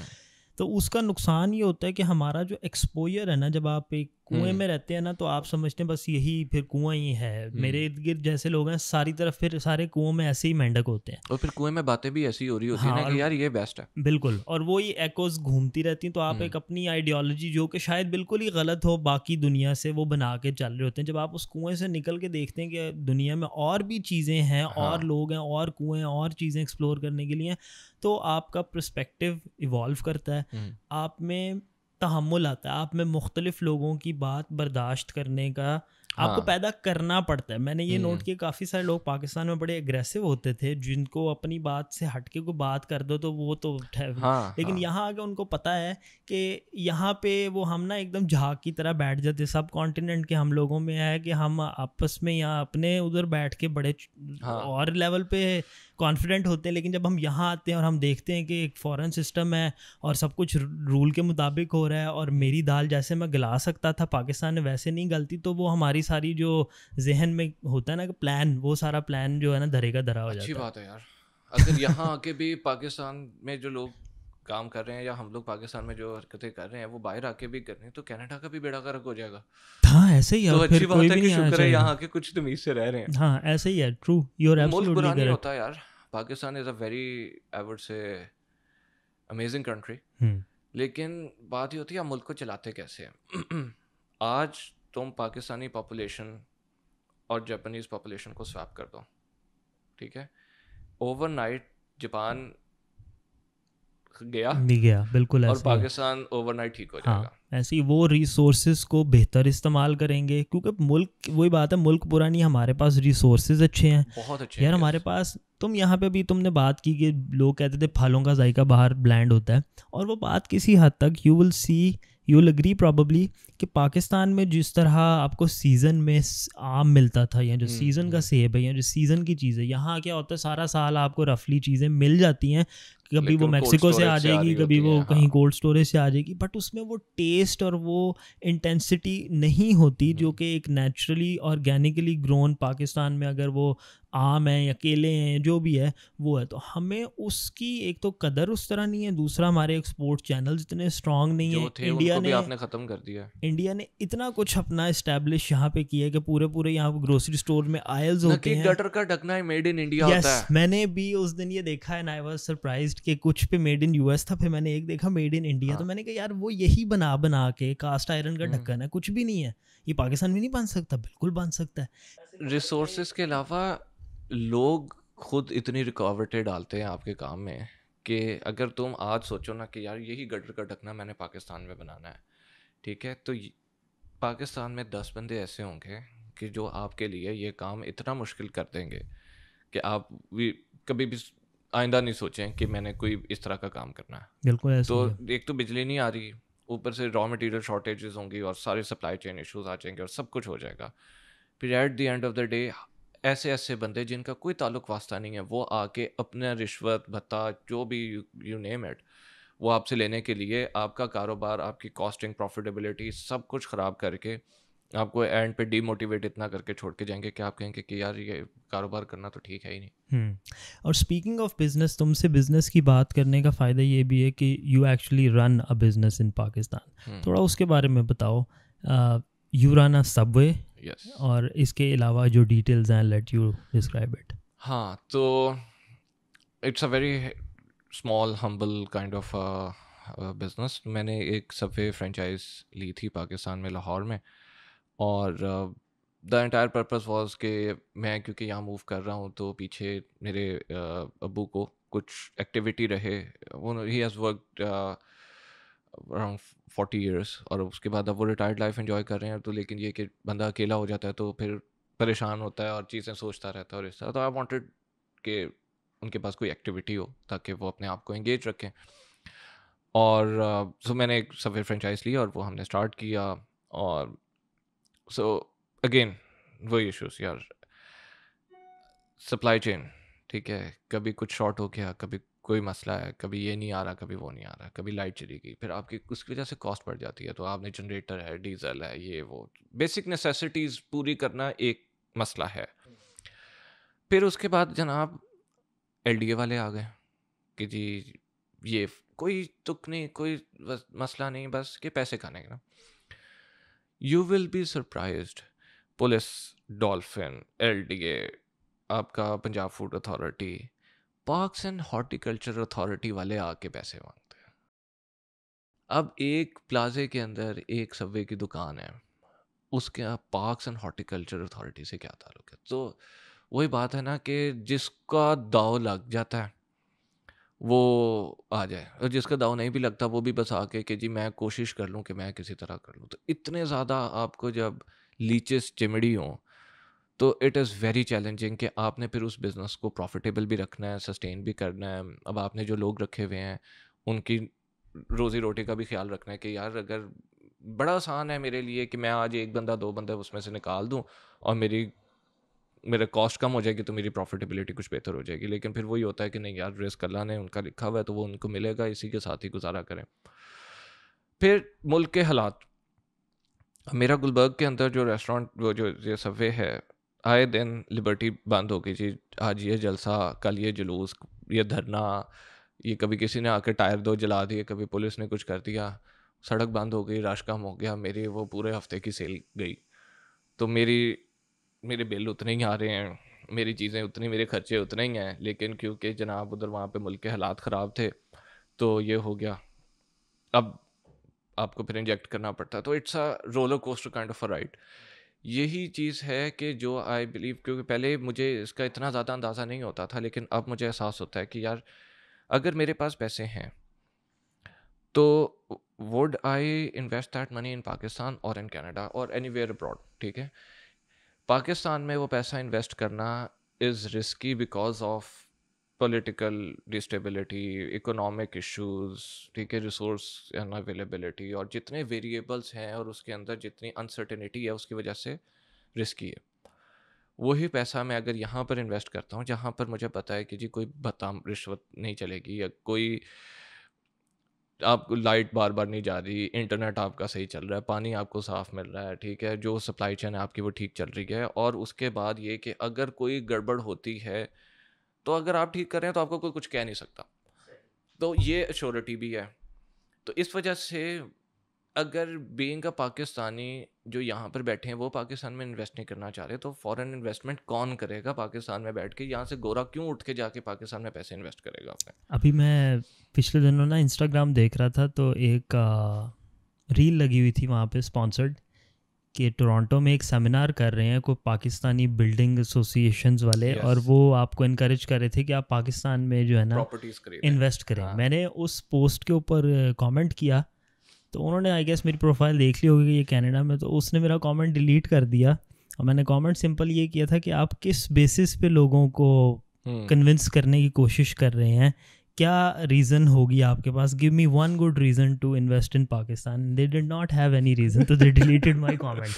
S1: तो उसका नुकसान ये होता है कि हमारा जो एक्सपोजर है ना, जब आप एक कुएं में रहते हैं ना तो आप समझते हैं बस यही फिर कुआं ही है, मेरे इर्द गिर्द जैसे लोग हैं सारी तरफ, फिर सारे कुओं में ऐसे ही मेंढक होते हैं।
S2: और फिर कुएं में बातें भी ऐसी हो रही होती है
S1: हाँ,
S2: ना
S1: और
S2: कि यार ये बेस्ट है।
S1: बिल्कुल, और वो ही एकोज घूमती रहती हैं, तो आप एक अपनी आइडियोलॉजी जो कि शायद बिल्कुल ही गलत हो बाकी दुनिया से, वो बना के चल रहे होते हैं। जब आप उस कुएं से निकल के देखते हैं कि दुनिया में और भी चीज़ें हैं, और लोग हैं, और कुएं, और चीज़ें एक्सप्लोर करने के लिए, तो आपका पर्सपेक्टिव इवॉल्व करता है, आप में तहम्मुल आता है, आप में मुख्तलिफ लोगों की बात बर्दाश्त करने का आपको पैदा करना पड़ता है। मैंने ये नोट किया काफ़ी सारे लोग पाकिस्तान में बड़े एग्रेसिव होते थे, जिनको अपनी बात से हटके कोई बात कर दो तो वो तो लेकिन यहाँ आके उनको पता है कि यहाँ पे वो हम ना एकदम झाग की तरह बैठ जाते। सब कॉन्टिनेंट के हम लोगों में है कि हम आपस में यहाँ अपने उधर बैठ के बड़े और लेवल पे कॉन्फिडेंट होते हैं, लेकिन जब हम यहाँ आते हैं और हम देखते हैं कि एक फॉरेन सिस्टम है और सब कुछ रूल के मुताबिक हो रहा है, और मेरी दाल जैसे मैं गला सकता था पाकिस्तान में वैसे नहीं गलती, तो वो हमारी सारी जो जहन में होता है ना कि प्लान, वो सारा प्लान जो है ना धरे का धरा हो जाता है।
S2: अच्छी बात है यार, अगर यहाँ आके भी पाकिस्तान में जो लोग काम कर रहे हैं या हम लोग पाकिस्तान में जो हरकतें कर रहे हैं वो बाहर आके भी कर रहे हैं, तो कनाडा का भी बेड़ा गर्क हो जाएगा।
S1: हाँ ऐसे ही है,
S2: तो
S1: और
S2: अच्छी
S1: फिर
S2: बात
S1: कोई
S2: है
S1: भी
S2: कि
S1: नहीं आना
S2: शुक्र है यहाँ
S1: चाहिए।
S2: आके कुछ तमीज से रह रहे हैं।
S1: हाँ ऐसे ही है, ट्रू, यू आर
S2: मुल्क
S1: एब्सोल्युटली
S2: बुरा नहीं
S1: करेक्ट।
S2: होता यार, Pakistan is a very, I would से, अमेजिंग कंट्री, लेकिन बात ये होती है आप मुल्क को चलाते कैसे हैं। आज तुम पाकिस्तानी पॉपुलेशन और जापानीज पॉपुलेशन को स्वैप कर दो, ठीक है, ओवरनाइट जापान गया
S1: बिल्कुल
S2: और
S1: ऐसे ही है।
S2: पाकिस्तान ओवरनाइट ठीक हो जाएगा।
S1: हाँ ऐसे ही वो रिसोर्सेज को बेहतर इस्तेमाल करेंगे, क्योंकि मुल्क, वही बात है, मुल्क बुरा नहीं, हमारे पास रिसोर्सेज अच्छे हैं
S2: बहुत अच्छे
S1: यार
S2: हैं,
S1: हमारे
S2: yes।
S1: पास। तुम यहाँ पे भी तुमने बात की कि लोग कहते थे फलों का जायका बाहर ब्लैंड होता है, और वो बात किसी हद तक यू विल अग्री प्रॉबली कि पाकिस्तान में जिस तरह आपको सीज़न में आम मिलता था, या जो सीज़न का सेब है, या जो सीज़न की चीज़ है, यहाँ क्या होता है सारा साल आपको रफली चीज़ें मिल जाती हैं, कभी वो मैक्सिको से आ जाएगी, कभी वो कहीं कोल्ड स्टोरेज से आ जाएगी, बट उसमें वो टेस्ट और वो इंटेंसिटी नहीं होती जो कि एक नेचुरली ऑर्गेनिकली ग्रोन पाकिस्तान में अगर वो आम है या केले हैं जो भी है वो है। तो हमें उसकी एक तो कदर उस तरह नहीं है, दूसरा हमारे एक्सपोर्ट चैनल्स इतने स्ट्रांग नहीं है।
S2: इंडिया ने आपने ख़त्म कर दिया।
S1: इंडिया ने इतना कुछ अपना इस्टेब्लिश यहाँ पे किया है कि पूरे पूरे यहाँ पे ग्रोसरी स्टोर में आयल्स होते हैं,
S2: गटर का ढकना है मेड इन इंडिया होता है।
S1: मैंने भी उस दिन ये देखा है, आई वाज सरप्राइज्ड कि कुछ पे मेड इन यूएस था, फिर मैंने एक देखा मेड इन इंडिया, तो मैंने कहा यार वो यही बना बना के कास्ट आयरन का ढक्कन है, कुछ भी नहीं है, ये पाकिस्तान में नहीं बन सकता, बिल्कुल बन सकता है।
S2: रिसोर्सेज के अलावा लोग खुद इतनी रुकावटें डालते हैं आपके काम में कि अगर तुम आज सोचो ना कि यार यही गटर का ढकना मैंने पाकिस्तान में बनाना है, ठीक है, तो पाकिस्तान में 10 बंदे ऐसे होंगे कि जो आपके लिए ये काम इतना मुश्किल कर देंगे कि आप भी कभी भी आइंदा नहीं सोचें कि मैंने कोई इस तरह का काम करना है।
S1: बिल्कुल ऐसे
S2: तो
S1: ही है।
S2: एक तो बिजली नहीं आ रही, ऊपर से रॉ मटेरियल शॉर्टेजेस होंगी और सारे सप्लाई चेन इश्यूज आ जाएंगे और सब कुछ हो जाएगा। फिर at the end of the day ऐसे ऐसे बंदे जिनका कोई ताल्लुक वास्ता नहीं है वो आके अपना रिश्वत भत्ता जो भी यू नेम इट वो आपसे लेने के लिए आपका कारोबार, आपकी कॉस्टिंग, प्रॉफिटेबिलिटी सब कुछ ख़राब करके आपको एंड पे डीमोटिवेट इतना करके छोड़ के जाएंगे कि आप कहेंगे कि यार ये कारोबार करना तो ठीक है ही नहीं।
S1: और स्पीकिंग ऑफ बिजनेस, तुमसे बिजनेस की बात करने का फ़ायदा ये भी है कि you actually run a business in Pakistan, थोड़ा उसके बारे में बताओ। यू रन अ सबवे, और इसके अलावा जो डिटेल्स हैं लेट यू डिस्क्राइब इट।
S2: हाँ, तो it's a very small humble kind of business. मैंने एक सबवे फ्रेंचाइज ली थी पाकिस्तान में, लाहौर में, और द एंटायर पर्पस वाज कि मैं क्योंकि यहाँ मूव कर रहा हूँ तो पीछे मेरे अब्बू को कुछ एक्टिविटी रहे। वो he has worked around 40 years और उसके बाद अब वो रिटायर्ड लाइफ एंजॉय कर रहे हैं। तो लेकिन ये कि बंदा अकेला हो जाता है तो फिर परेशान होता है और चीज़ें सोचता रहता है और इस तरह। तो आई वांटेड कि उनके पास कोई एक्टिविटी हो ताकि वो अपने आप को एंगेज रखें। और सो मैंने एक सबवे फ्रेंचाइज ली और वो हमने स्टार्ट किया। और सो अगेन वही इश्यूज यार, सप्लाई चेन, ठीक है, कभी कुछ शॉर्ट हो गया, कभी कोई मसला है, कभी ये नहीं आ रहा, कभी वो नहीं आ रहा, कभी लाइट चली गई, फिर आपकी उसकी वजह से कॉस्ट बढ़ जाती है। तो आपने जनरेटर है, डीजल है, ये वो बेसिक नेसेसिटीज़ पूरी करना एक मसला है। फिर उसके बाद जनाब LDA वाले आ गए कि जी ये कोई तुक नहीं, कोई मसला नहीं, बस कि पैसे खाने का ना। You will be surprised, police, dolphin, LDA, आपका Punjab food authority, parks and horticulture authority वाले आके पैसे मांगते हैं। अब एक प्लाजे के अंदर एक सबवे की दुकान है, उसके पार्क्स एंड हॉर्टिकल्चर अथॉरिटी से क्या ताल्लुक है? तो वही बात है ना कि जिसका दाव लग जाता है वो आ जाए, और जिसका दाव नहीं भी लगता वो भी बस आके कि जी मैं कोशिश कर लूँ कि मैं किसी तरह कर लूँ। तो इतने ज़्यादा आपको जब लीचेस चिमड़ी हों तो इट इज़ वेरी चैलेंजिंग कि आपने फिर उस बिज़नेस को प्रॉफिटेबल भी रखना है, सस्टेन भी करना है। अब आपने जो लोग रखे हुए हैं उनकी रोज़ी रोटी का भी ख्याल रखना है कि यार अगर बड़ा आसान है मेरे लिए कि मैं आज एक बंदा दो बंदे उसमें से निकाल दूं और मेरा कॉस्ट कम हो जाएगी तो मेरी प्रॉफिटेबिलिटी कुछ बेहतर हो जाएगी। लेकिन फिर वही होता है कि नहीं यार, रिस्क अल्लाह ने उनका लिखा हुआ है तो वो उनको मिलेगा, इसी के साथ ही गुजारा करें। फिर मुल्क के हालात, मेरा गुलबर्ग के अंदर जो रेस्टोरेंट, वो जो ये सबवे है, आए दिन लिबर्टी बंद हो गई जी, आज ये जलसा, कल ये जुलूस, ये धरना, ये कभी किसी ने आकर टायर दो जला दिए, कभी पुलिस ने कुछ कर दिया, सड़क बंद हो गई, रश कम हो गया, मेरी वो पूरे हफ्ते की सेल गई। तो मेरे बिल उतने ही आ रहे हैं, मेरी चीज़ें उतनी, मेरे खर्चे उतने ही हैं, लेकिन क्योंकि जनाब उधर वहाँ पे मुल्क के हालात ख़राब थे तो ये हो गया। अब आपको फिर इंजेक्ट करना पड़ता है। तो it's a roller coaster kind of a ride. यही चीज़ है कि जो आई बिलीव, क्योंकि पहले मुझे इसका इतना ज़्यादा अंदाज़ा नहीं होता था, लेकिन अब मुझे एहसास होता है कि यार अगर मेरे पास पैसे हैं तो would I invest that money in Pakistan और इन कनाडा और एनीवेयर अब्रॉड। ठीक है, पाकिस्तान में वो पैसा इन्वेस्ट करना is risky because of political destability, economic issues, ठीक है, रिसोर्स अनअवेलेबिलिटी और जितने वेरिएबल्स हैं और उसके अंदर जितनी अनसर्टेनिटी है उसकी वजह से रिस्की है। वही पैसा मैं अगर यहाँ पर इन्वेस्ट करता हूँ जहाँ पर मुझे पता है कि जी कोई भत्ता रिश्वत नहीं चलेगी, या कोई आपको लाइट बार बार नहीं जा रही, इंटरनेट आपका सही चल रहा है, पानी आपको साफ़ मिल रहा है, ठीक है, जो सप्लाई चेन है आपकी वो ठीक चल रही है, और उसके बाद ये कि अगर कोई गड़बड़ होती है तो अगर आप ठीक कर रहे हैं तो आपको कोई कुछ कह नहीं सकता। तो ये अश्योरिटी भी है। तो इस वजह से अगर बीइंग अ पाकिस्तानी जो यहाँ पर बैठे हैं वो पाकिस्तान में इन्वेस्ट नहीं करना चाह रहे, तो फॉरेन इन्वेस्टमेंट कौन करेगा पाकिस्तान में बैठ के? यहाँ से गोरा क्यों उठ के जाके पाकिस्तान में पैसे इन्वेस्ट करेगा अपने?
S1: अभी मैं पिछले दिनों ना इंस्टाग्राम देख रहा था तो एक रील लगी हुई थी वहाँ पे स्पॉन्सर्ड कि टोरंटो में एक सेमिनार कर रहे हैं कोई पाकिस्तानी बिल्डिंग एसोसिएशंस वाले,
S2: Yes.
S1: और वो आपको इनकरेज कर रहे थे कि आप पाकिस्तान में जो है ना
S2: प्रॉपर्टीज खरीदें।
S1: इन्वेस्ट करें।
S2: हाँ।
S1: मैंने उस पोस्ट के ऊपर कमेंट किया तो उन्होंने आई गेस मेरी प्रोफाइल देख ली होगी कि ये कनाडा में, तो उसने मेरा कमेंट डिलीट कर दिया। और मैंने कमेंट सिंपल ये किया था कि आप किस बेसिस पे लोगों को कन्विंस करने की कोशिश कर रहे हैं, क्या रीज़न होगी आपके पास? Give me one good reason to invest in Pakistan. They did not have any reason, तो दे डिलीटेड माय कमेंट।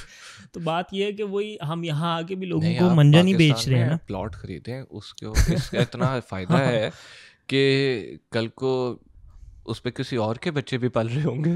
S1: तो बात ये है कि वही हम यहाँ आके भी लोगों को मंजन ही बेच रहे हैं ना।
S2: प्लॉट खरीदें, उसके इसका इतना फ़ायदा है कि कल को उस पे किसी और के बच्चे भी पल रहे होंगे।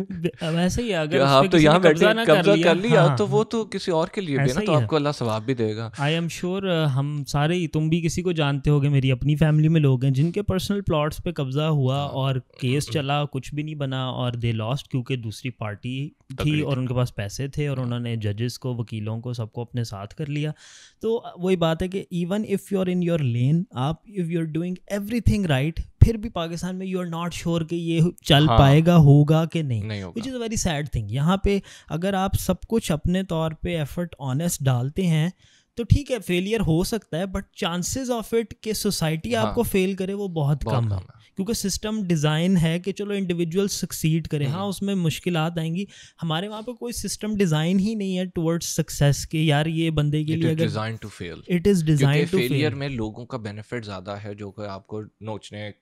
S1: वैसे ही अगर
S2: आप तो यहाँ बैठे कब्जा कर लिया
S1: हाँ,
S2: तो वो तो किसी और के लिए भी ना, तो आपको अल्लाह सवाब भी देगा।
S1: आई एम श्योर हम सारे ही, तुम भी किसी को जानते होगे, मेरी अपनी फैमिली में लोग हैं जिनके पर्सनल प्लॉट्स पे कब्जा हुआ और केस चला, कुछ भी नहीं बना और दे लॉस्ट क्योंकि दूसरी पार्टी थी और उनके पास पैसे थे और उन्होंने जजेस को, वकीलों को, सबको अपने साथ कर लिया। तो वही बात है कि even if you are in your lane, आप if you are doing everything right, फिर भी पाकिस्तान में यू आर नॉट श्योर कि ये चल पाएगा, होगा कि नहीं, which is a very sad thing. यहाँ पे अगर आप सब कुछ अपने तौर पे एफर्ट ऑनेस्ट डालते हैं तो ठीक है, फेलियर हो सकता है, बट चांसेस ऑफ इट कि सोसाइटी आपको फेल करे वो बहुत कम है, क्योंकि सिस्टम डिज़ाइन है कि चलो इंडिविजुअल सक्सीड करे। हाँ, उसमें मुश्किलात आएंगी। हमारे वहाँ पे कोई सिस्टम डिज़ाइन ही नहीं है टुवर्ड्स सक्सेस के, यार ये बंदे के लिए अगर
S2: design to fail,
S1: it is design to fail.
S2: Failure में लोगों का बेनिफिट ज़्यादा है जो कि आपको नोचने,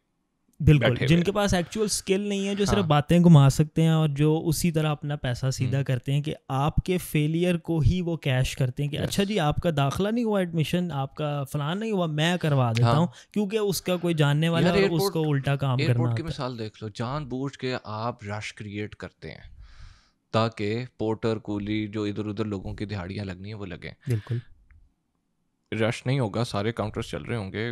S1: बिल्कुल, जिनके पास एक्चुअल स्किल नहीं है, जो सिर्फ बातें घुमा सकते हैं और जो उसी तरह अपना पैसा सीधा करते हैं कि आपके फेलियर को ही वो कैश करते हैं कि अच्छा जी आपका दाखिला नहीं हुआ, एडमिशन आपका फलान नहीं हुआ, मैं करवा देता हूँ, क्योंकि उसका कोई जानने वाला है और उसको उल्टा काम करना।
S2: एयरपोर्ट की मिसाल देख लो, जानबूझ के आप रश क्रिएट करते हैं ताकि पोर्टर, कूली, जो इधर उधर लोगों की दिहाड़ियाँ लगनी है वो लगे।
S1: बिल्कुल
S2: रश नहीं होगा, सारे काउंटर्स चल रहे होंगे,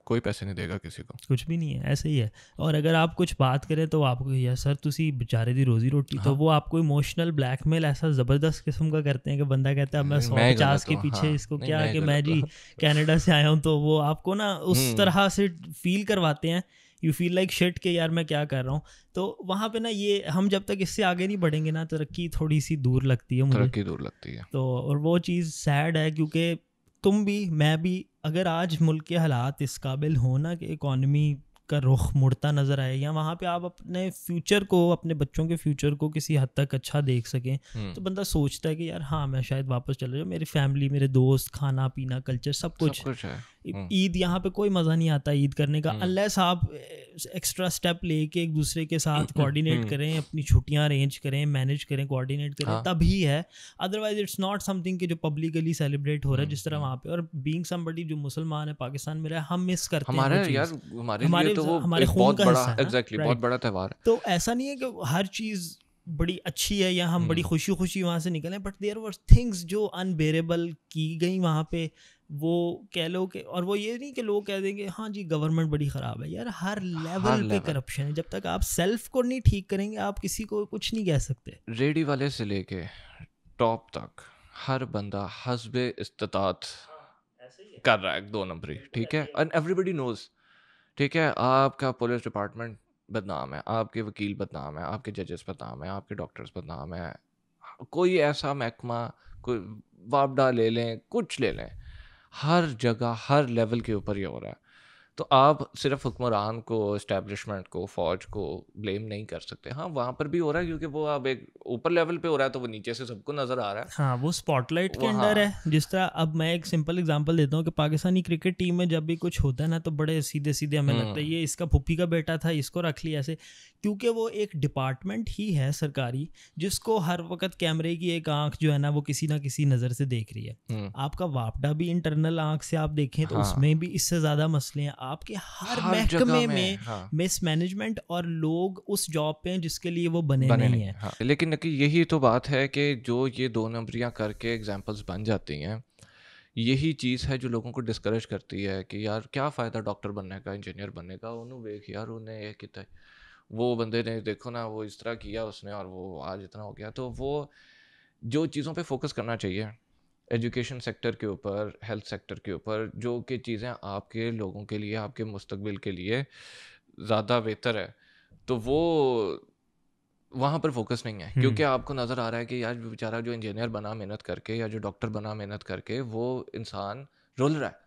S2: कोई पैसे नहीं देगा किसी को।
S1: कुछ भी नहीं है, ऐसे ही है। और अगर आप कुछ बात करें तो आपको यार सर तुसी बेचारे दी रोजी रोटी, तो
S2: हाँ
S1: वो आपको इमोशनल ब्लैकमेल ऐसा ज़बरदस्त किस्म का करते हैं कि बंदा कहता है अब मैं
S2: मैं
S1: 150
S2: गलत
S1: के
S2: हूँ,
S1: पीछे,
S2: हाँ
S1: इसको
S2: नहीं
S1: क्या
S2: मैं
S1: कि मैं
S2: गलत
S1: जी
S2: हूँ।
S1: कनाडा से आया हूँ, तो वो आपको ना उस
S2: हम्म
S1: तरह से फील करवाते हैं, यू फील लाइक शिट के यार मैं क्या कर रहा हूँ। तो वहाँ पे ना ये हम जब तक इससे आगे नहीं बढ़ेंगे ना, तरक्की थोड़ी सी दूर लगती है मुझे।
S2: तरक्की दूर लगती है।
S1: तो और वो चीज़ सैड है, क्योंकि तुम भी मैं भी अगर आज मुल्क के हालात इस काबिल हो ना कि इकॉनमी का रुख मुड़ता नज़र आए, या वहाँ पे आप अपने फ्यूचर को, अपने बच्चों के फ्यूचर को किसी हद तक अच्छा देख सकें, तो बंदा सोचता है कि यार हाँ मैं शायद वापस चला जाऊँ, मेरी फैमिली, मेरे दोस्त, खाना पीना, कल्चर, सब
S2: सब
S1: कुछ।
S2: कुछ है।
S1: ईद यहाँ पे कोई मज़ा नहीं आता ईद करने का,
S2: हम्म
S1: अनलेस आप एक्स्ट्रा स्टेप लेके एक दूसरे के साथ कोऑर्डिनेट
S2: हम्म,
S1: करें, अपनी छुट्टियाँ अरेंज करें, मैनेज करें, कोऑर्डिनेट करें,
S2: हाँ
S1: तभी है। अदरवाइज इट्स नॉट समथिंग कि जो पब्लिकली सेलिब्रेट हो रहा है जिस तरह
S2: हम्म।
S1: वहाँ पे। और बीइंग समबडी जो मुसलमान है, पाकिस्तान में रहा, हम मिस करते हैं वो
S2: हमारे यार
S1: चीज़।
S2: हमारे लिए
S1: हमारे
S2: तो वो
S1: हमारे
S2: एक
S1: खून
S2: बहुत
S1: का
S2: बड़ा,
S1: हिस्सा है ना,
S2: एग्जैक्टली बहुत
S1: राइट।
S2: बड़ा त्यौहार है।
S1: तो ऐसा नहीं है कि हर चीज़ बड़ी अच्छी है या हम बड़ी
S2: हम्म
S1: खुशी खुशी वहाँ से निकले, बट देयर वर थिंग्स जो अनबेरेबल की गई वहाँ पे, वो कह लो कि, और वो ये नहीं कि लोग कह देंगे हाँ जी गवर्नमेंट बड़ी ख़राब है, यार हर
S2: हर
S1: लेवल पे
S2: लेवल,
S1: करप्शन है। जब तक आप सेल्फ को नहीं ठीक करेंगे आप किसी को कुछ नहीं कह सकते।
S2: रेडी वाले से लेके टॉप तक हर बंदा हस्बे इस्तात
S1: ऐसे ही है।
S2: कर रहा है दो नंबरी,
S1: बिल्कुल
S2: ठीक
S1: ऐसे
S2: है,
S1: ही है।
S2: And everybody knows. ठीक है, आपका पुलिस डिपार्टमेंट बदनाम है, आपके वकील बदनाम है, आपके जजेस बदनाम है, आपके डॉक्टर्स बदनाम है, कोई ऐसा महकमा, कोई वापडा ले लें, कुछ ले लें, हर जगह हर लेवल के ऊपर ये हो रहा है। तो आप सिर्फ हुक्मरान को, इस्टेब्लिशमेंट को, फौज को ब्लेम नहीं कर सकते। हाँ वहाँ पर भी हो रहा है क्योंकि वो अब एक ऊपर लेवल पे हो रहा है, तो वो नीचे से सबको नज़र आ रहा है।
S1: हाँ वो स्पॉटलाइट के
S2: वो
S1: अंडर
S2: हाँ
S1: है। जिस तरह अब मैं एक सिंपल एग्जांपल देता हूँ कि पाकिस्तानी क्रिकेट टीम में जब भी कुछ होता है ना, तो बड़े सीधे सीधे हमें लगता है ये इसका फुप्पी का बेटा था, इसको रख लिया ऐसे, क्योंकि वो एक डिपार्टमेंट ही है सरकारी जिसको हर वक्त कैमरे की एक आंख जो है ना वो किसी ना किसी नज़र से देख रही है। आपका वापडा भी इंटरनल आंख से आप देखें तो
S2: हाँ
S1: उसमें भी इससे ज़्यादा मसले हैं। आपके हर
S2: हर जगह
S1: महकमे
S2: में
S1: में
S2: हाँ
S1: मिसमैनेजमेंट, और लोग उस जॉब पे हैं जिसके लिए वो बने
S2: बने
S1: नहीं
S2: नहीं
S1: हैं।
S2: हाँ, लेकिन कि यही तो बात है कि जो ये दो नंबरियां करके एग्जाम्पल्स बन जाती हैं, यही चीज़ है जो लोगों को डिस्करेज करती है कि यार क्या फ़ायदा डॉक्टर बनने का, इंजीनियर बनने का, उन्होंने देख यार उन्हें ये कितना, वो बंदे ने देखो ना वो इस तरह किया उसने और वो आज इतना हो गया। तो वो जो चीज़ों पे फोकस करना चाहिए, एजुकेशन सेक्टर के ऊपर, हेल्थ सेक्टर के ऊपर, जो कि चीज़ें आपके लोगों के लिए, आपके मुस्तकबिल के लिए ज़्यादा बेहतर है, तो वो वहाँ पर फोकस नहीं है। क्योंकि आपको नज़र आ रहा है कि यार बेचारा जो इंजीनियर बना मेहनत करके या जो डॉक्टर बना मेहनत करके, वो इंसान रुल रहा है,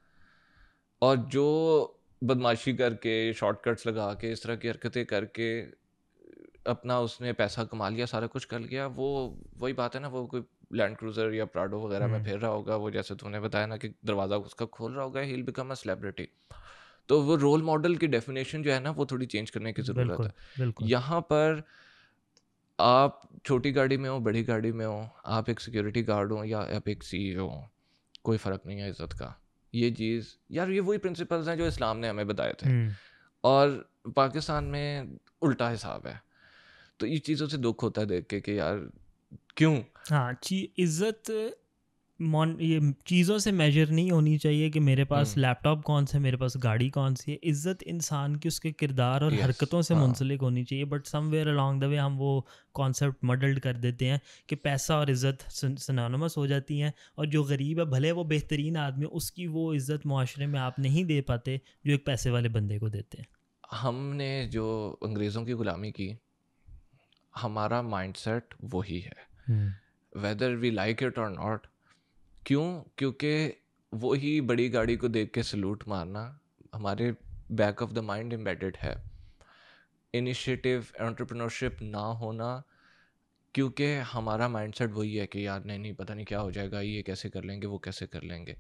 S2: और जो बदमाशी करके, शॉर्टकट्स लगा के, इस तरह की हरकतें करके अपना उसने पैसा कमा लिया, सारा कुछ कर लिया, वो वही बात है ना, वो कोई लैंड क्रूजर या प्राडो वगैरह में फिर रहा होगा, वो जैसे तूने बताया ना कि दरवाज़ा उसका खोल रहा होगा, he will become a celebrity. तो वो रोल मॉडल की डेफिनेशन जो है ना वो थोड़ी चेंज करने की ज़रूरत
S1: बिल्कुल
S2: है।
S1: बिल्कुल।
S2: यहाँ पर आप छोटी गाड़ी में हो, बड़ी गाड़ी में हो, आप एक सिक्योरिटी गार्ड हो या आप एक सीईओ हो, कोई फ़र्क नहीं है इज़्ज़त का। ये चीज़ यार, ये वही प्रिंसिपल्स हैं जो इस्लाम ने हमें बताए थे, और पाकिस्तान में उल्टा हिसाब है। तो ये चीज़ों से दुख होता है देख के कि यार क्यों?
S1: हाँ इज्जत ये चीज़ों से मेजर नहीं होनी चाहिए कि मेरे पास
S2: हुँ,
S1: लैपटॉप कौन सा है, मेरे पास गाड़ी कौन सी है। इज्जत इंसान की उसके किरदार और
S2: यस,
S1: हरकतों से
S2: हाँ,
S1: मुंसलिक होनी चाहिए। But somewhere along the way हम वो कॉन्सेप्ट मडल्ड कर देते हैं कि पैसा और इज़्ज़त सिनोनिमस हो जाती हैं, और जो गरीब है भले वो बेहतरीन आदमी, उसकी वो इज़्ज़त मुआशरे में आप नहीं दे पाते जो एक पैसे वाले बंदे को देते हैं।
S2: हमने जो अंग्रेज़ों की ग़ुलामी की, हमारा माइंडसेट वही है, वेदर वी लाइक इट और नॉट। क्यों? क्योंकि वही बड़ी गाड़ी को देख के सैल्यूट मारना हमारे back of the mind embedded है। इनिशिएटिव, एंटरप्रेन्योरशिप ना होना, क्योंकि हमारा माइंडसेट वही है कि यार नहीं नहीं पता नहीं क्या हो जाएगा, ये कैसे कर लेंगे, वो कैसे कर लेंगे।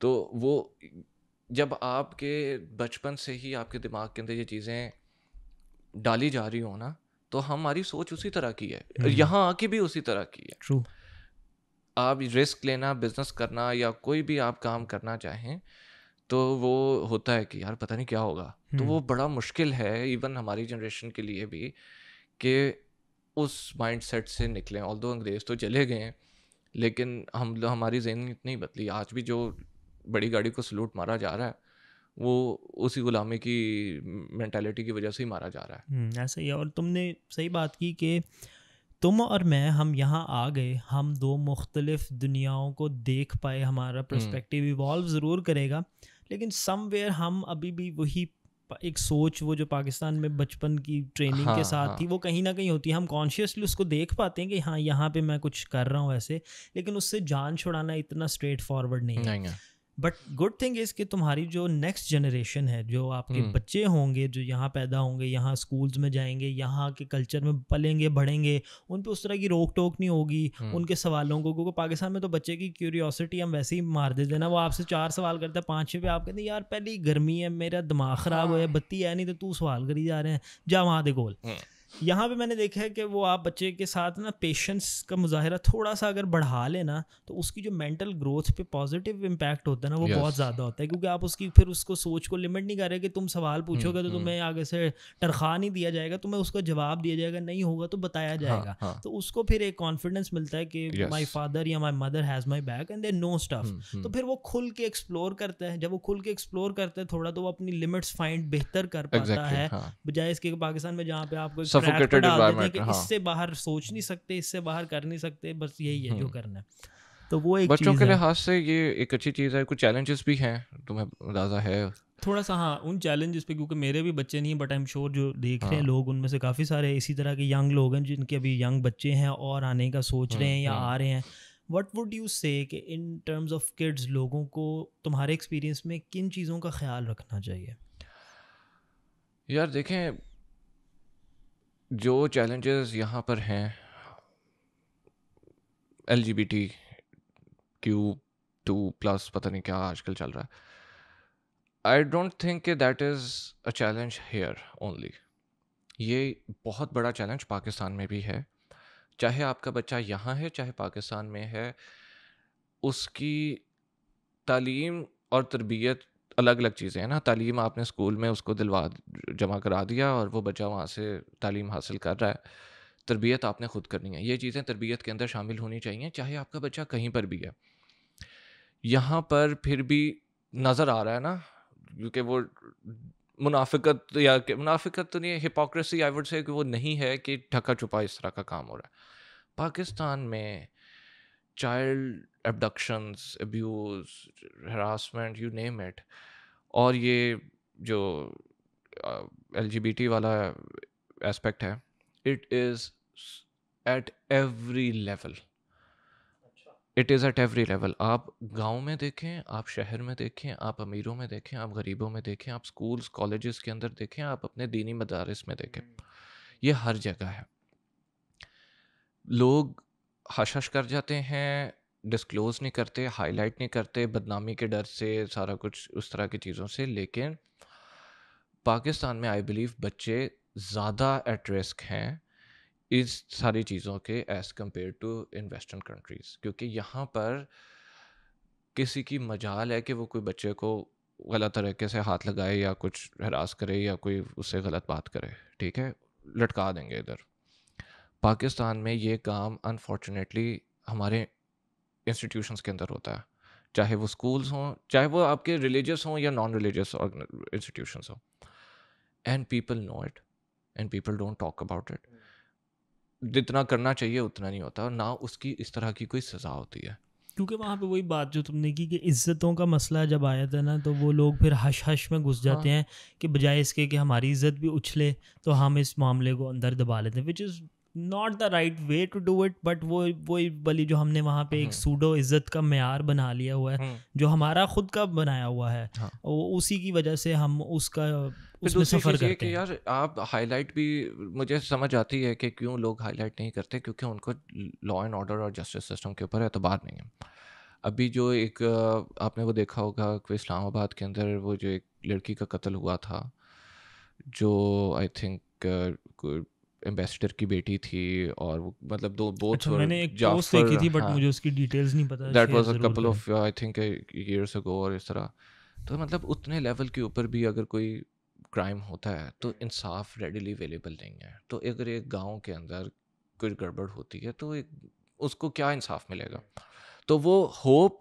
S2: तो वो जब आपके बचपन से ही आपके दिमाग के अंदर ये चीज़ें डाली जा रही हो ना, तो हमारी सोच उसी तरह की है, यहाँ आके भी उसी तरह की है।
S1: ट्रू।
S2: आप रिस्क लेना, बिजनेस करना या कोई भी आप काम करना चाहें, तो वो होता है कि यार पता नहीं क्या होगा। तो वो बड़ा मुश्किल है इवन हमारी जनरेशन के लिए भी कि उस माइंडसेट से निकलें। ऑल्दो अंग्रेज़ तो चले गए हैं, लेकिन हमारी ज़हनीत नहीं बदली। आज भी जो बड़ी गाड़ी को सलूट मारा जा रहा है, वो उसी गुलामी की मेंटालिटी की वजह से ही मारा जा रहा है।
S1: ऐसा ही है। और तुमने सही बात की कि तुम और मैं, हम यहाँ आ गए, हम दो मुख्तलिफ दुनियाओं को देख पाए, हमारा पर्सपेक्टिव इवॉल्व ज़रूर करेगा, लेकिन समवेयर हम अभी भी वही एक सोच, वो जो पाकिस्तान में बचपन की ट्रेनिंग के
S2: हाँ
S1: साथ
S2: हाँ
S1: थी, वो कहीं ना कहीं होती है। हम कॉन्शियसली उसको देख पाते हैं कि हाँ यहाँ पे मैं कुछ कर रहा हूँ ऐसे, लेकिन उससे जान छुड़ाना इतना स्ट्रेट फॉरवर्ड नहीं है।
S2: नहीं है।
S1: बट गुड थिंग इज़ कि तुम्हारी जो नेक्स्ट जनरेशन है, जो आपके
S2: हम्म
S1: बच्चे होंगे, जो यहाँ पैदा होंगे, यहाँ स्कूल्स में जाएंगे, यहाँ के कल्चर में पलेंगे बढ़ेंगे, उन पे उस तरह की रोक टोक नहीं होगी उनके सवालों को। क्योंकि पाकिस्तान में तो बच्चे की क्यूरियोसिटी हम वैसे ही मार देते हैं ना, वो आपसे 4 सवाल करता है, 5 पे आप कहते हैं यार पहले ही गर्मी है, मेरा दिमाग ख़राब हो है, बत्ती है नहीं तो तू सवाल करी जा रहे हैं, जा वहाँ दे गोल। यहाँ पे मैंने देखा है कि वो आप बच्चे के साथ ना पेशेंस का मुजाहरा थोड़ा सा अगर बढ़ा लेना, तो उसकी जो मेंटल ग्रोथ पे पॉजिटिव इम्पैक्ट होता है ना, वो बहुत
S2: यस
S1: ज़्यादा होता है। क्योंकि आप उसकी फिर उसको सोच को लिमिट नहीं कर रहे कि तुम सवाल पूछोगे तो तुम्हें आगे से टरखा नहीं दिया जाएगा, तुम्हें उसका जवाब दिया जाएगा, नहीं होगा तो बताया
S2: हाँ
S1: जाएगा।
S2: हाँ
S1: तो उसको फिर एक कॉन्फिडेंस मिलता है कि माई
S2: यस
S1: फादर या my mother has my back and they know stuff. तो फिर वो खुल के एक्सप्लोर करता है। जब वो खुल के एक्सप्लोर करता है थोड़ा, तो वो अपनी लिमिट्स फाइंड बेहतर कर पाता
S2: एग्जैक्टली
S1: है,
S2: हाँ
S1: बजाय इसके कि पाकिस्तान में जहाँ पे आपको एक ट्रैक पर
S2: सफोकेटेड
S1: डाल देते हैं
S2: एनवायरनमेंट
S1: कि
S2: हाँ।
S1: इससे बाहर सोच नहीं सकते, इससे बाहर कर नहीं सकते, बस यही है जो करना है। तो वो एक
S2: बच्चों
S1: चीज़
S2: के
S1: है।
S2: लिहाज से ये एक अच्छी चीज़ है। कुछ चैलेंजेस भी हैं, तुम्हें अंदाज़ा है?
S1: थोड़ा सा हाँ उन चैलेंजेस पे, क्योंकि मेरे भी बच्चे नहीं हैं, बट आई एम श्योर जो देख रहे हैं
S2: हाँ
S1: लोग, उनमें से काफ़ी सारे इसी तरह के यंग लोग हैं जिनके अभी यंग बच्चे हैं और आने का सोच रहे हैं या आ रहे हैं। व्हाट वुड यू से कि इन टर्म्स ऑफ किड्स, लोगों को तुम्हारे एक्सपीरियंस में किन चीज़ों का ख्याल रखना चाहिए?
S2: यार देखें, जो चैलेंजेस यहाँ पर हैं, LGBTQ+ पता नहीं क्या आजकल चल रहा है, आई डोंट थिंक कि that is a challenge here only. ये बहुत बड़ा चैलेंज पाकिस्तान में भी है। चाहे आपका बच्चा यहाँ है चाहे पाकिस्तान में है, उसकी तालीम और तरबियत अलग अलग चीज़ें हैं ना। तालीम आपने स्कूल में उसको जमा करा दिया और वो बच्चा वहाँ से तालीम हासिल कर रहा है। तरबियत आपने खुद करनी है। ये चीज़ें तरबियत के अंदर शामिल होनी चाहिए, चाहे आपका बच्चा कहीं पर भी है। यहाँ पर फिर भी नज़र आ रहा है ना, क्योंकि वो मुनाफिकत, या मुनाफिकत तो नहीं है, हिपोक्रेसी आई वुड से, कि वो नहीं है कि ढका छुपा इस तरह का काम हो रहा है पाकिस्तान में। Child abductions, abuse, harassment, you name it. और ये जो LGBT वाला एस्पेक्ट है, it is at every level. It is at every level. आप गांव में देखें, आप शहर में देखें, आप अमीरों में देखें, आप गरीबों में देखें, आप स्कूल्स कॉलेजेस के अंदर देखें, आप अपने दीनी मदारिस में देखें, ये हर जगह है। लोग हश हश कर जाते हैं, डिस्क्लोज़ नहीं करते, हाईलाइट नहीं करते, बदनामी के डर से, सारा कुछ उस तरह की चीज़ों से। लेकिन पाकिस्तान में आई बिलीव बच्चे ज़्यादा एट रिस्क हैं इस सारी चीज़ों के as compare to in western countries, क्योंकि यहाँ पर किसी की मजाल है कि वो कोई बच्चे को गलत तरीके से हाथ लगाए या कुछ हरास करे या कोई उससे गलत बात करे, ठीक है, लटका देंगे इधर। पाकिस्तान में ये काम अनफॉर्चुनेटली हमारे इंस्टीट्यूशंस के अंदर होता है, चाहे वो स्कूल्स हों, चाहे वो आपके रिलीजियस हों या नॉन रिलीजियस इंस्टीट्यूशंस हों, and people know it and people don't talk about it. जितना करना चाहिए उतना नहीं होता, और ना उसकी इस तरह की कोई सज़ा होती है।
S1: क्योंकि वहाँ पे वही बात जो तुमने की कि इज़्ज़तों का मसला जब आया था ना, तो वो लोग फिर हश हश में घुस जाते
S2: हाँ
S1: हैं कि बजाय इसके कि हमारी इज़्ज़त भी उछले, तो हम इस मामले को अंदर दबा लेते हैं, which is not the right way to do it. But वो बली जो हमने वहाँ पे एक सूडो इज़्ज़त का मेयार बना लिया हुआ है, जो हमारा खुद का बनाया हुआ है,
S2: हाँ।
S1: वो उसी की वजह से हम उसका
S2: फिर
S1: उसमें
S2: दूसरी
S1: सफ़र
S2: चीज़ ये
S1: करते
S2: कि
S1: हैं।
S2: यार आप हाईलाइट भी, मुझे समझ आती है कि क्यों लोग हाईलाइट नहीं करते, क्योंकि उनको लॉ एंड ऑर्डर और जस्टिस सिस्टम के ऊपर एतबार नहीं है। अभी जो एक आपने वो देखा होगा कि इस्लामाबाद के अंदर वो जो एक लड़की का कत्ल हुआ था, जो आई थिंक एम्बेसडर की बेटी थी, और वो मतलब दो बोथ
S1: अच्छा,
S2: वर
S1: मैंने एक पोस्ट देखी
S2: जाफर,
S1: थी बट
S2: हाँ,
S1: मुझे उसकी डिटेल्स नहीं पता,
S2: दैट
S1: शेयर
S2: वाज अ
S1: ज़रूर
S2: कपल
S1: करें।
S2: Of I think years ago, और इस तरह। तो मतलब उतने लेवल के ऊपर भी अगर कोई क्राइम होता है तो इंसाफ रेडिली अवेलेबल नहीं है। तो अगर एक गांव के अंदर कुछ गड़बड़ होती है तो एक उसको क्या इंसाफ मिलेगा? तो वो hope